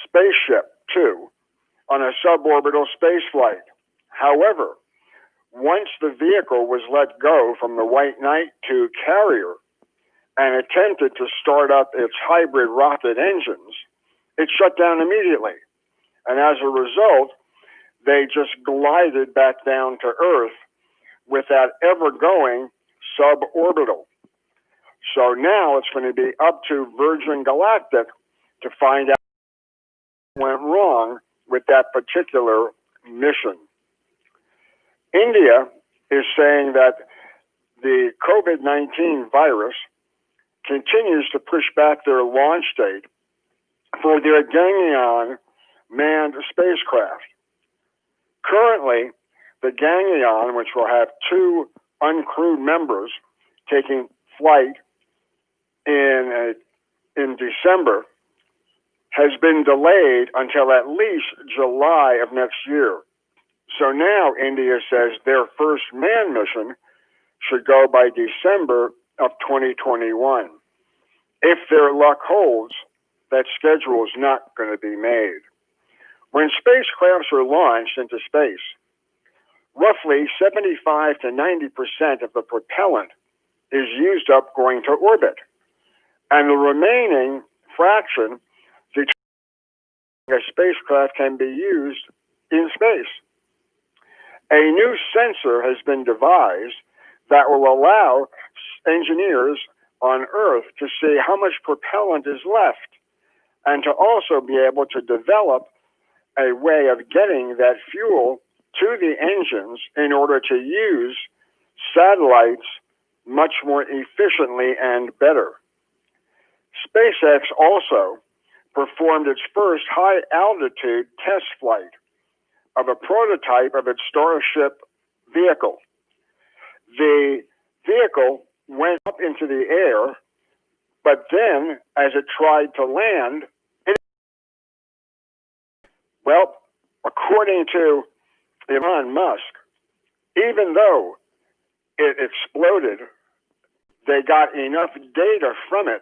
Spaceship 2 on a suborbital spaceflight. However, once the vehicle was let go from the White Knight 2 carrier and attempted to start up its hybrid rocket engines, it shut down immediately. And as a result, they just glided back down to Earth without ever going suborbital. So now it's going to be up to Virgin Galactic to find out what went wrong with that particular mission. India is saying that the COVID-19 virus continues to push back their launch date for their Gangyan manned spacecraft. Currently, the Gangyan, which will have 2 uncrewed members taking flight in December, has been delayed until at least July of next year. So now India says their first manned mission should go by December of 2021. If their luck holds, that schedule is not going to be made. When spacecrafts are launched into space, roughly 75 to 90% of the propellant is used up going to orbit, and the remaining fraction determines a spacecraft can be used in space. A new sensor has been devised that will allow engineers on Earth to see how much propellant is left, and to also be able to develop a way of getting that fuel to the engines in order to use satellites much more efficiently and better. SpaceX also performed its first high-altitude test flight of a prototype of its Starship vehicle. The vehicle went up into the air, but then as it tried to land, according to Elon Musk, even though it exploded, they got enough data from it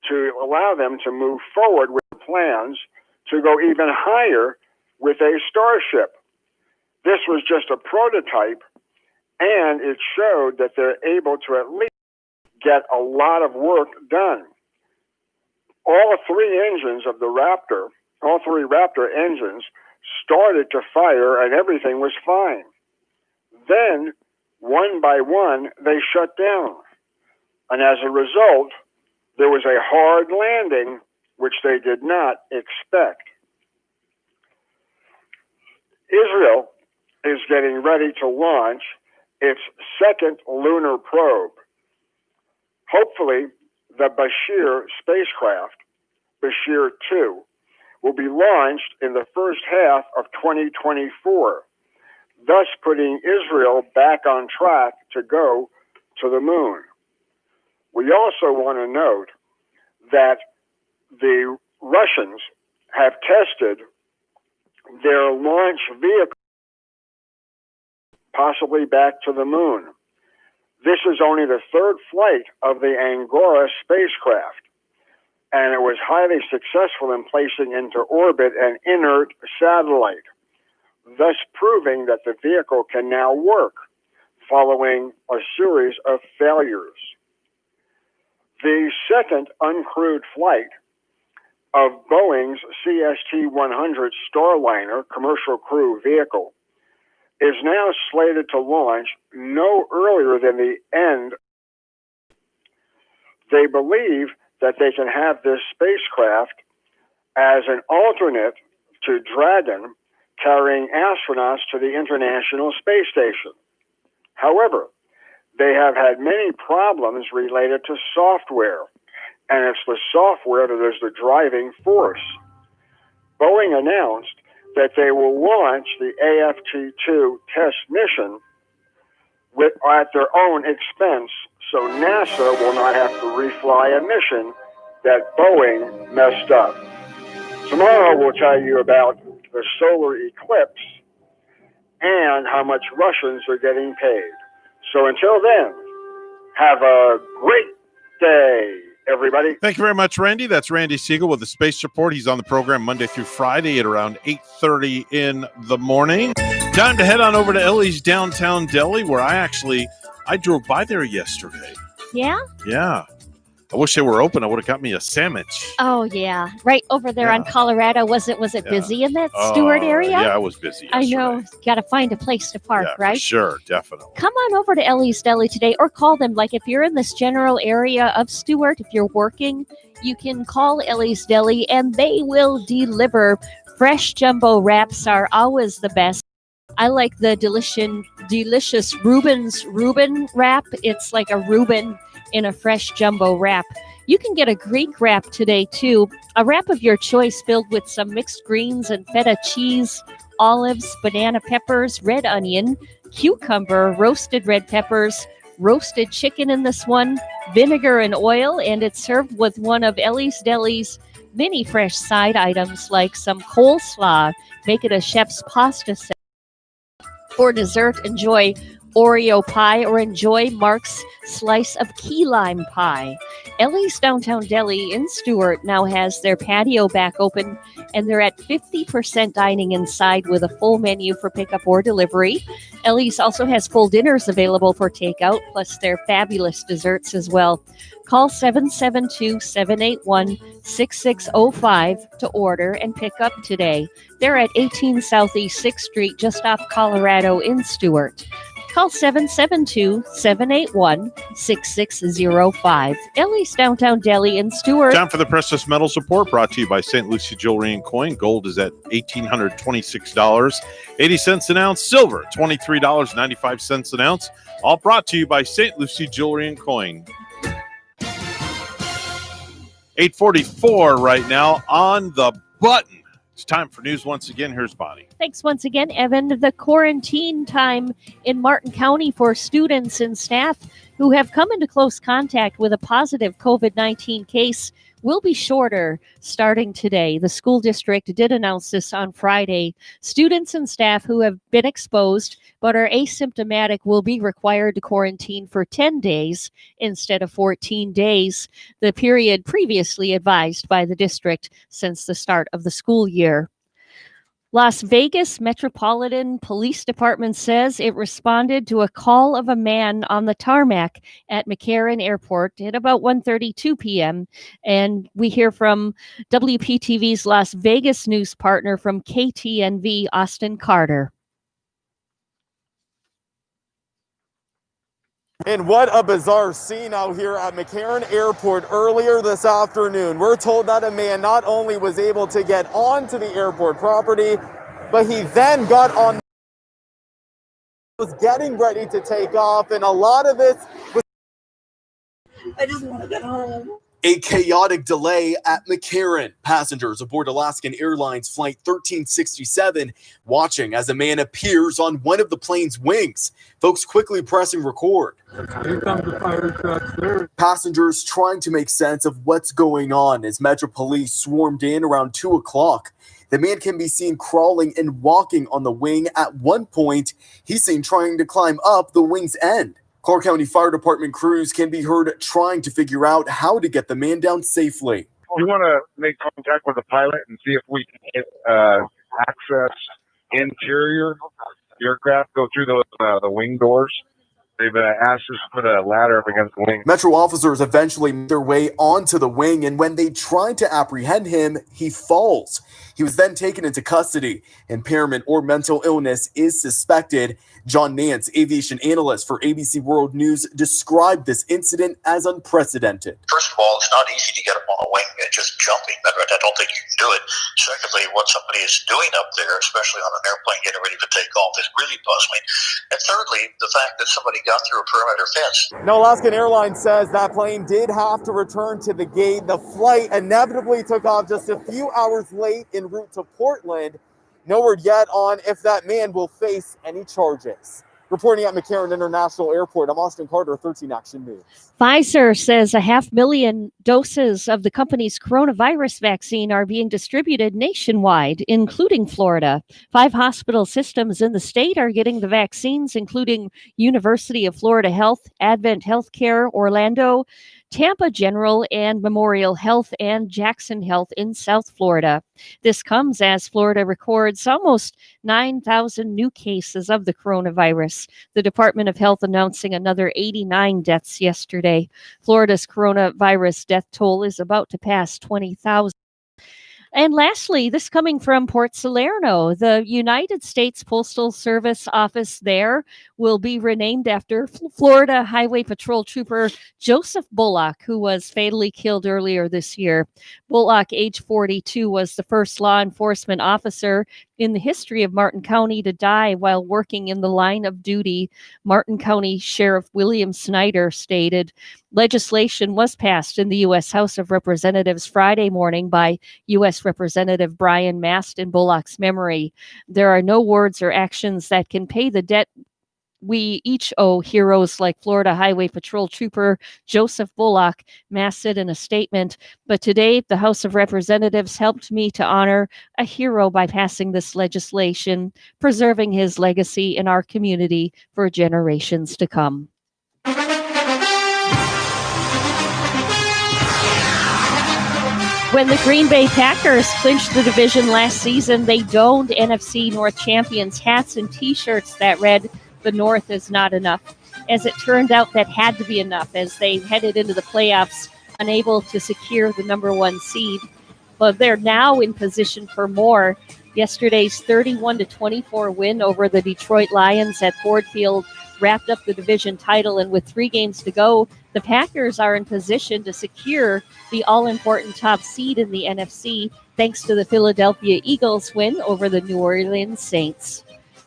to allow them to move forward with plans to go even higher with a Starship. This was just a prototype, and it showed that they're able to at least get a lot of work done. All three engines of the Raptor, all three Raptor engines, started to fire and everything was fine. Then, one by one, they shut down. And as a result, there was a hard landing, which they did not expect. Israel is getting ready to launch its second lunar probe. Hopefully, the Bashir spacecraft, Bashir 2, will be launched in the first half of 2024, thus putting Israel back on track to go to the moon. We also want to note that the Russians have tested their launch vehicle possibly back to the moon. This is only the third flight of the Angora spacecraft, and it was highly successful in placing into orbit an inert satellite, thus proving that the vehicle can now work following a series of failures. The second uncrewed flight of Boeing's CST-100 Starliner commercial crew vehicle is now slated to launch no earlier than the end. They believe that they can have this spacecraft as an alternate to Dragon, carrying astronauts to the International Space Station. However, they have had many problems related to software, and it's the software that is the driving force. Boeing announced that they will launch the AFT-2 test mission at their own expense, so NASA will not have to refly a mission that Boeing messed up. Tomorrow we'll tell you about the solar eclipse and how much Russians are getting paid. So until then, have a great day, everybody. Thank you very much, Randy. That's Randy Siegel with the Space Report. He's on the program Monday through Friday at around 8:30 in the morning. Time to head on over to Ellie's Downtown Deli, where I drove by there yesterday. Yeah? Yeah. I wish they were open. I would have got me a sandwich. Oh, yeah. Right over there on Colorado. Was it busy in that Stewart area? Yeah, it was busy yesterday. I know. Got to find a place to park, right? For sure, definitely. Come on over to Ellie's Deli today or call them. Like if you're in this general area of Stewart, if you're working, you can call Ellie's Deli and they will deliver. Fresh jumbo wraps are always the best. I like the delicious Reuben wrap. It's like a Reuben in a fresh jumbo wrap. You can get a Greek wrap today too. A wrap of your choice filled with some mixed greens and feta cheese, olives, banana peppers, red onion, cucumber, roasted red peppers, roasted chicken in this one, vinegar and oil, and it's served with one of Ellie's Deli's many fresh side items like some coleslaw. Make it a chef's pasta set. For dessert, enjoy Oreo pie or enjoy Mark's slice of key lime pie. Ellie's Downtown Deli in Stuart now has their patio back open, and they're at 50% dining inside with a full menu for pickup or delivery. Ellie's also has full dinners available for takeout, plus their fabulous desserts as well. Call 772-781-6605 to order and pick up today. They're at 18 Southeast 6th Street, just off Colorado in Stuart. Call 772-781-6605. Ellie's Downtown Deli in Stuart. Time for the Precious Metals Report, brought to you by St. Lucie Jewelry and Coin. Gold is at $1,826.80 an ounce. Silver, $23.95 an ounce. All brought to you by St. Lucie Jewelry and Coin. 8:44 right now on the button. It's time for news once again. Here's Bonnie. Thanks once again, Evan. The quarantine time in Martin County for students and staff who have come into close contact with a positive COVID-19 case will be shorter starting today. The school district did announce this on Friday. Students and staff who have been exposed but are asymptomatic will be required to quarantine for 10 days instead of 14 days, the period previously advised by the district since the start of the school year. Las Vegas Metropolitan Police Department says it responded to a call of a man on the tarmac at McCarran Airport at about 1:32 p.m. And we hear from WPTV's Las Vegas news partner from KTNV, Austin Carter. And what a bizarre scene out here at McCarran Airport earlier this afternoon. We're told that a man not only was able to get onto the airport property, but he then got on, was getting ready to take off, and a lot of it was... I just want to get home. A chaotic delay at McCarran. Passengers aboard Alaskan Airlines Flight 1367 watching as a man appears on one of the plane's wings. Folks quickly pressing record. Here comes the fire trucks there. Passengers trying to make sense of what's going on as Metro Police swarmed in around 2 o'clock. The man can be seen crawling and walking on the wing. At one point, he's seen trying to climb up the wing's end. Clark County Fire Department crews can be heard trying to figure out how to get the man down safely. We want to make contact with the pilot and see if we can get access interior aircraft, go through the wing doors. They've asked us to put a ladder up against the wing. Metro officers eventually made their way onto the wing, and when they tried to apprehend him, he falls. He was then taken into custody. Impairment or mental illness is suspected. John Nance, aviation analyst for ABC World News, described this incident as unprecedented. First of all, it's not easy to get up on a wing and just jumping. I don't think you can do it. Secondly, what somebody is doing up there, especially on an airplane getting ready to take off, is really puzzling. And thirdly, the fact that somebody got through a perimeter fence. Now, Alaskan Airlines says that plane did have to return to the gate. The flight inevitably took off just a few hours late en route to Portland. No word yet on if that man will face any charges. Reporting at McCarran International Airport, I'm Austin Carter, 13 Action News. Pfizer says 500,000 doses of the company's coronavirus vaccine are being distributed nationwide, including Florida. 5 hospital systems in the state are getting the vaccines, including University of Florida Health, Advent Healthcare, Orlando, Tampa General and Memorial Health, and Jackson Health in South Florida. This comes as Florida records almost 9,000 new cases of the coronavirus. The Department of Health announcing another 89 deaths yesterday. Florida's coronavirus death toll is about to pass 20,000. And lastly, this coming from Port Salerno, the United States Postal Service office there will be renamed after Florida Highway Patrol Trooper Joseph Bullock, who was fatally killed earlier this year. Bullock, age 42, was the first law enforcement officer in the history of Martin County to die while working in the line of duty. Martin County Sheriff William Snyder stated, legislation was passed in the U.S. House of Representatives Friday morning by U.S. Representative Brian Mast in Bullock's memory. There are no words or actions that can pay the debt we each owe heroes like Florida Highway Patrol Trooper Joseph Bullock. Mass said in a statement. But today, the House of Representatives helped me to honor a hero by passing this legislation, preserving his legacy in our community for generations to come. When the Green Bay Packers clinched the division last season, they donned NFC North champions hats and T-shirts that read, "The North is not enough." As it turned out, that had to be enough as they headed into the playoffs, unable to secure the number one seed. But they're now in position for more. Yesterday's 31-24 win over the Detroit Lions at Ford Field wrapped up the division title, and with 3 games to go, the Packers are in position to secure the all-important top seed in the NFC thanks to the Philadelphia Eagles win over the New Orleans Saints.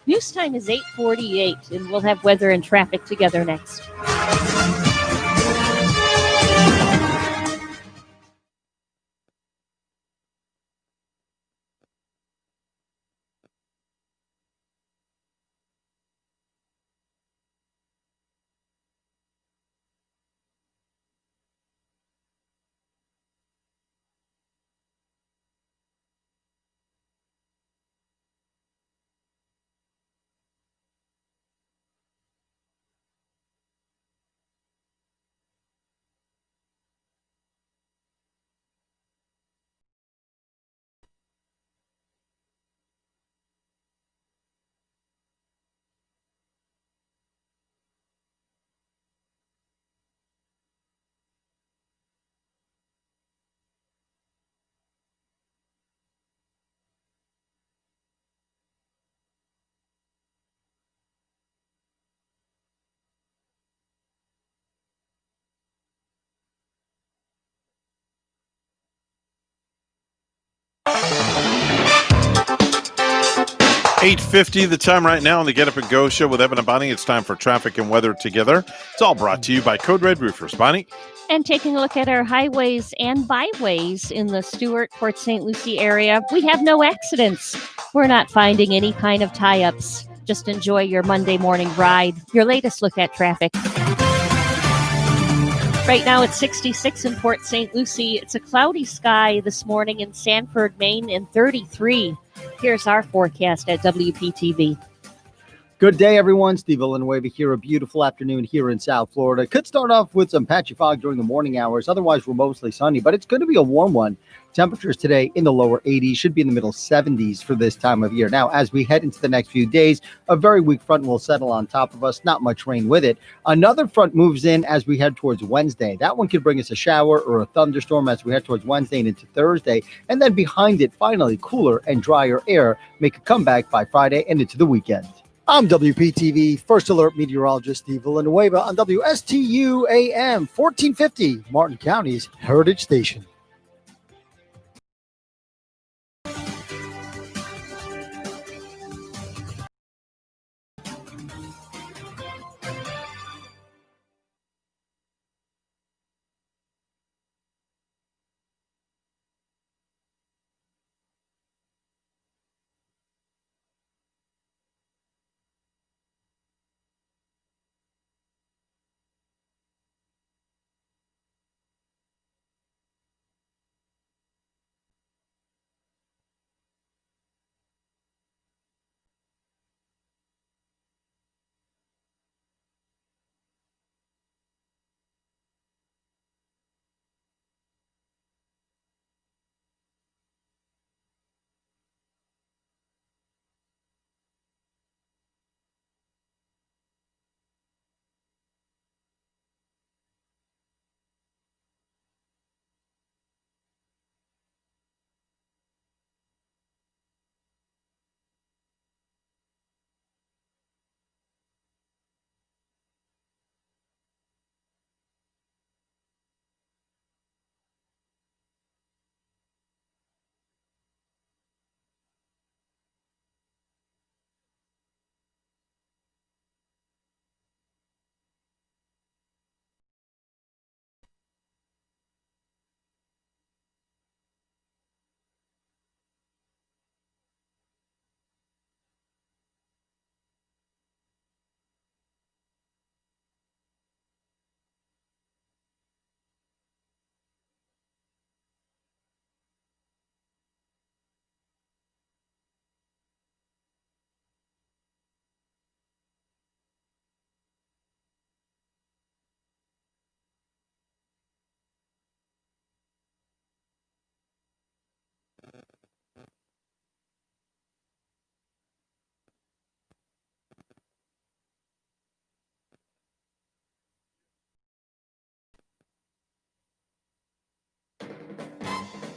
News time is 8:48, and we'll have weather and traffic together next. $8:50 the time right now on the Get Up and Go show with Evan and Bonnie. It's time for traffic and weather together. It's all brought to you by Code Red Roofers. Bonnie? And taking a look at our highways and byways in the Stewart, Port St. Lucie area, we have no accidents. We're not finding any kind of tie-ups. Just enjoy your Monday morning ride. Your latest look at traffic. Right now it's 66 in Port St. Lucie. It's a cloudy sky this morning in Sanford, Maine, and 33. Here's our forecast at WPTV. Good day, everyone. Steve Villanueva here. A beautiful afternoon here in South Florida. Could start off with some patchy fog during the morning hours. Otherwise, we're mostly sunny, but it's going to be a warm one. Temperatures today in the lower 80s, should be in the middle 70s for this time of year. Now, as we head into the next few days, a very weak front will settle on top of us. Not much rain with it. Another front moves in as we head towards Wednesday. That one could bring us a shower or a thunderstorm as we head towards Wednesday and into Thursday. And then behind it, finally, cooler and drier air make a comeback by Friday and into the weekend. I'm WPTV First Alert Meteorologist Steve Villanueva on WSTU AM 1450, Martin County's Heritage Station.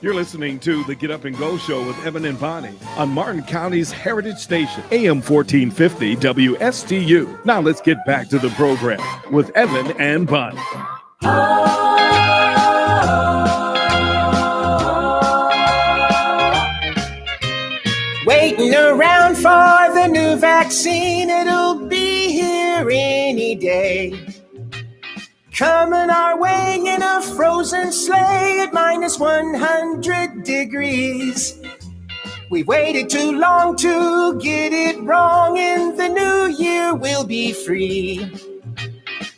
You're listening to the Get Up and Go Show with Evan and Bonnie on Martin County's Heritage Station, AM 1450 WSTU. Now let's get back to the program with Evan and Bonnie. Waiting around for the new vaccine, it'll be here any day. Coming our way in a frozen sleigh at minus 100 degrees. We waited too long to get it wrong. In the new year we'll be free.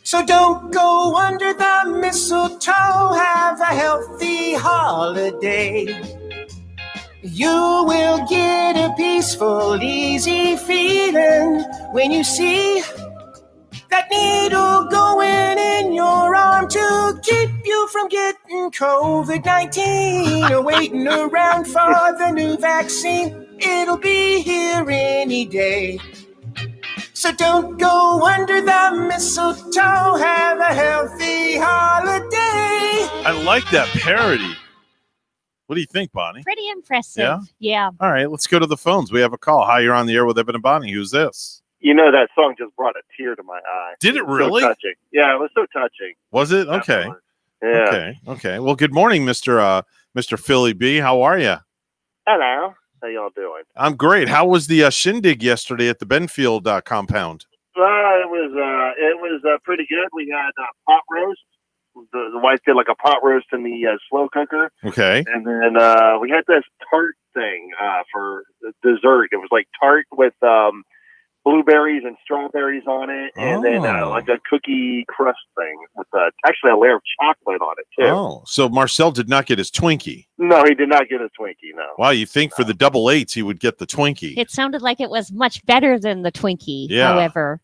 So don't go under the mistletoe, have a healthy holiday. You will get a peaceful, easy feeling when you see that needle going in your arm to keep you from getting COVID-19. Waiting around for the new vaccine, it'll be here any day. So don't go under the mistletoe, have a healthy holiday. I like that parody. What do you think, Bonnie? Pretty impressive. Yeah? Yeah. All right, let's go to the phones. We have a call. Hi, you're on the air with Evan and Bonnie. Who's this? You know, that song just brought a tear to my eye. Did it really? So touching. Yeah, it was so touching. Was it? Okay. Yeah. Okay. Well, good morning, Mr. Philly B. How are you? Hello. How y'all doing? I'm great. How was the shindig yesterday at the Benfield compound? It was pretty good. We had pot roast. The wife did like a pot roast in the slow cooker. Okay. And then we had this tart thing for dessert. It was like tart with blueberries and strawberries on it, and then like a cookie crust thing with actually a layer of chocolate on it too. Oh, so Marcel did not get his Twinkie. No, he did not get his Twinkie. No. Wow, you think for the double eights he would get the Twinkie? It sounded like it was much better than the Twinkie, Yeah. however.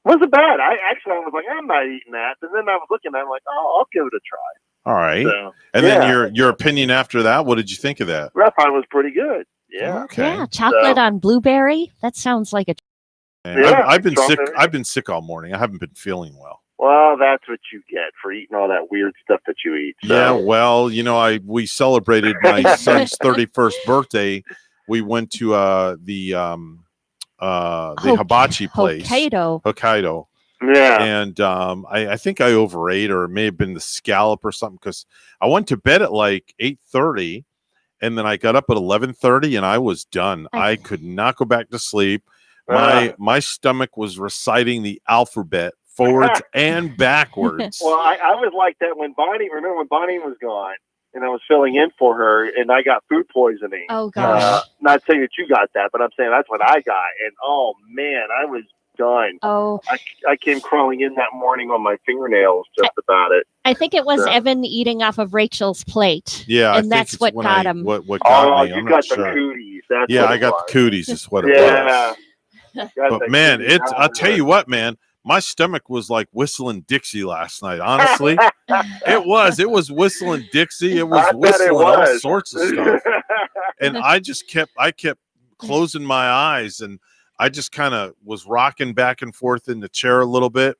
Wasn't bad. I was like, I'm not eating that, and then I was looking at it, I'm like, oh, I'll give it a try. All right. So, and yeah. then your opinion after that, what did you think of that? That pie was pretty good. Yeah. Okay. Yeah, chocolate on blueberry. That sounds like a. Yeah, I've been sick. strawberry. I've been sick all morning. I haven't been feeling well. Well, that's what you get for eating all that weird stuff that you eat. So. Yeah, well, we celebrated my son's 31st birthday. We went to the hibachi place, Hokkaido. Yeah. And I think I overate, or it may have been the scallop or something, because I went to bed at like 8:30, and then I got up at 11:30, and I was done. I could not go back to sleep. My stomach was reciting the alphabet forwards and backwards. Well, I was like that when Bonnie was gone, and I was filling in for her, and I got food poisoning. Oh, gosh. Not saying that you got that, but I'm saying that's what I got. And, oh, man, I was done. Oh. I came crawling in that morning on my fingernails just about it. I think it was So- Evan eating off of Rachel's plate. Yeah, I and think that's it's what when got him. What got me? You I'm got not the sure. cooties. That's Yeah, what I it got was. the cooties. Is what it Yeah. was. Got But the man, cooties. I'll tell you what, man. My stomach was like whistling Dixie last night. Honestly, it was whistling Dixie. It was I bet it whistling all was. sorts of stuff. And I kept closing my eyes, and I just kind of was rocking back and forth in the chair a little bit,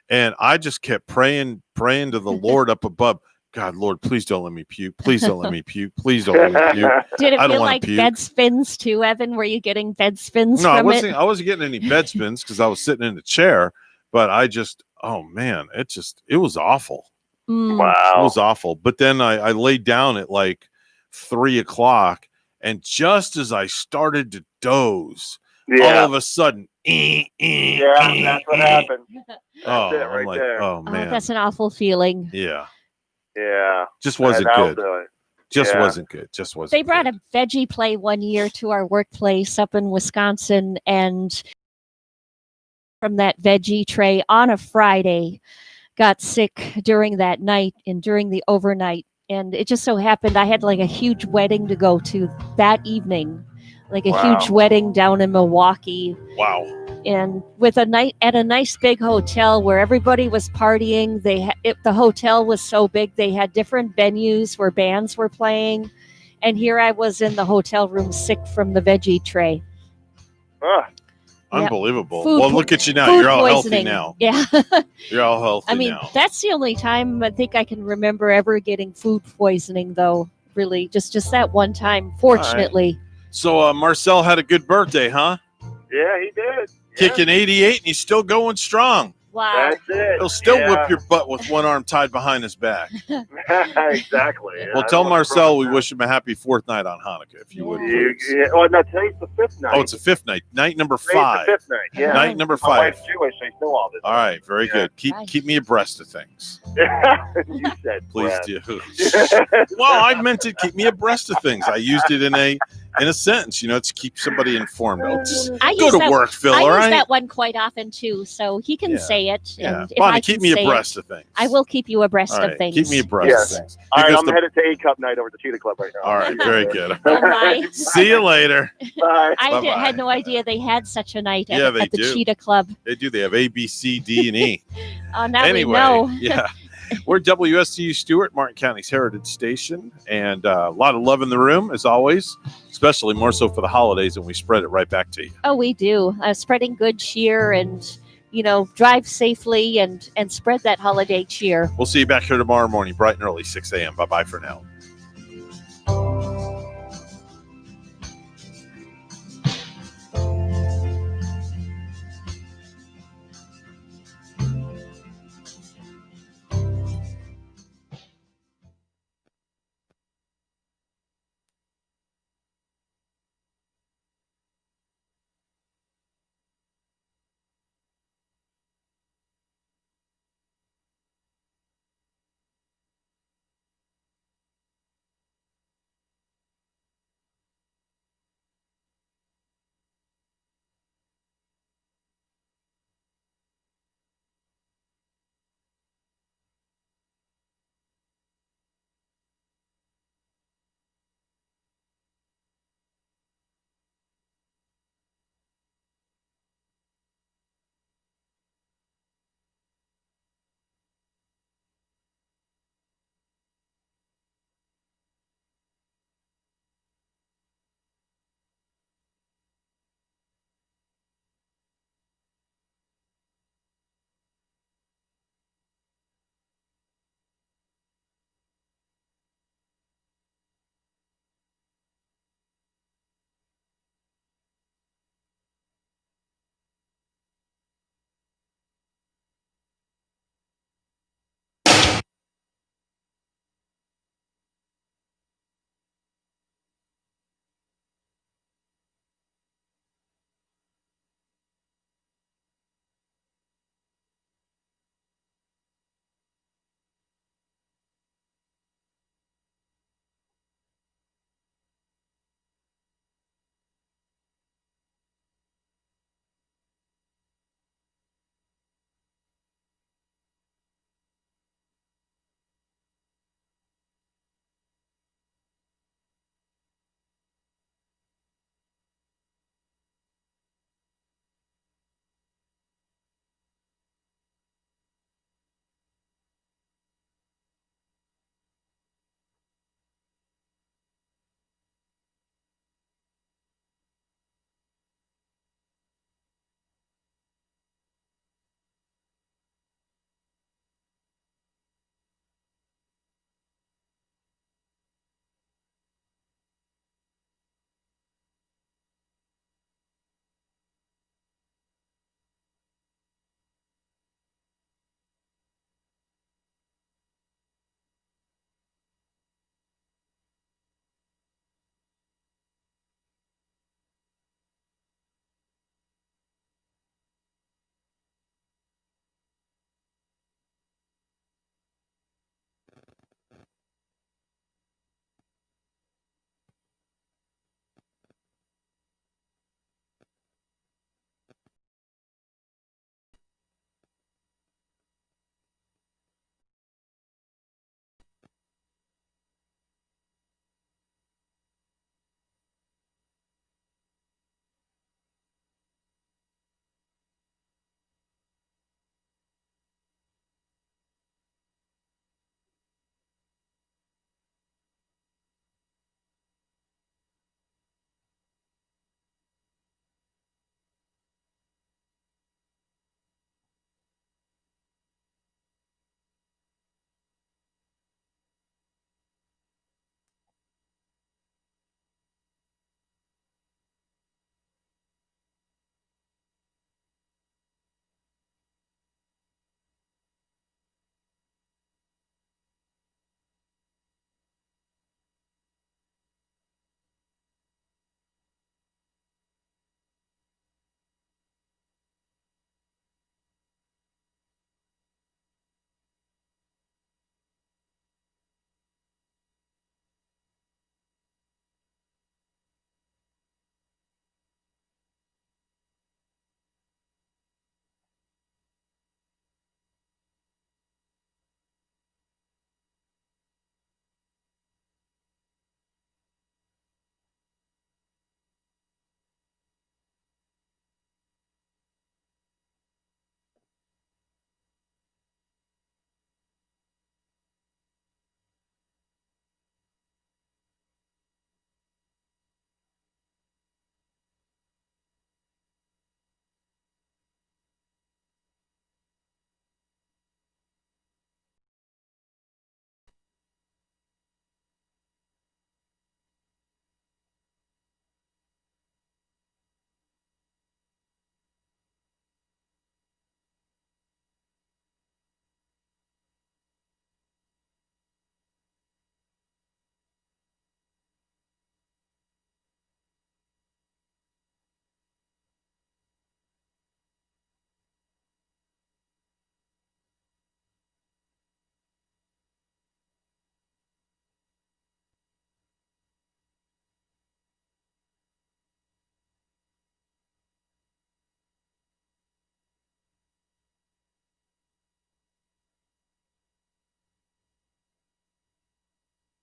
and I just kept praying to the Lord up above. God, Lord, please don't let me puke. Please don't let me puke. Please don't let me puke. Did it I don't feel wanna like puke. bed spins too, Evan? Were you getting bed spins No, from I wasn't getting any bed spins because I was sitting in the chair, but oh man, it was awful. Wow. It was awful. But then I laid down at like 3:00, and just as I started to doze, all of a sudden, Yeah, that's what happened. oh, it I'm right like, there. oh Oh, man, that's an awful feeling. yeah, Yeah. just wasn't That'll good. do it. Just Yeah. wasn't good. Just wasn't. They brought a veggie play one year to our workplace up in Wisconsin, and from that veggie tray on a Friday, got sick during that night and during the overnight. And it just so happened I had like a huge wedding to go to that evening, like a huge wedding down in Milwaukee. Wow. And with at a nice big hotel where everybody was partying. The hotel was so big they had different venues where bands were playing, and here I was in the hotel room sick from the veggie tray. Unbelievable. Food Well, po- look at you now. food You're all healthy poisoning. now. Yeah. You're all healthy I mean, now. that's the only time I think I can remember ever getting food poisoning, though. really just that one time, fortunately. So Marcel had a good birthday, huh? Yeah, he did. Kicking 88, and he's still going strong. Wow. That's it. He'll still Yeah. whip your butt with one arm tied behind his back. Exactly. Well, tell Marcel we wish him a happy 4th night on Hanukkah, if you would. Please. Oh, no, today's the 5th night. Oh, it's the 5th night. Night number Today's 5. the 5th night, yeah. Night number My 5. wife's Jewish, so I know all this. All right, very good. Keep me abreast of things. You said, Please Brad. do. Well, I meant to keep me abreast of things. I used it in a sentence, to keep somebody informed. Go to work, Phil. I All use right. that one quite often too, so he can say it. Yeah. And if Bonnie, I keep can me say abreast it, of things. I will keep you abreast All right, of things. keep me abreast Yes. of things. All right, Because I'm headed to A-Cup night over at the Cheetah Club right now. All right, very good. Bye. See you later. Bye. Bye-bye. had no idea they had such a night Yeah, at they the do. Cheetah Club. They do. They have A, B, C, D, and E. Now Anyway, we know. yeah. We're WSTU Stewart, Martin County's Heritage Station, and a lot of love in the room, as always, especially more so for the holidays, and we spread it right back to you. Oh, we do. Spreading good cheer and, drive safely and spread that holiday cheer. We'll see you back here tomorrow morning, bright and early, 6 a.m. Bye-bye for now.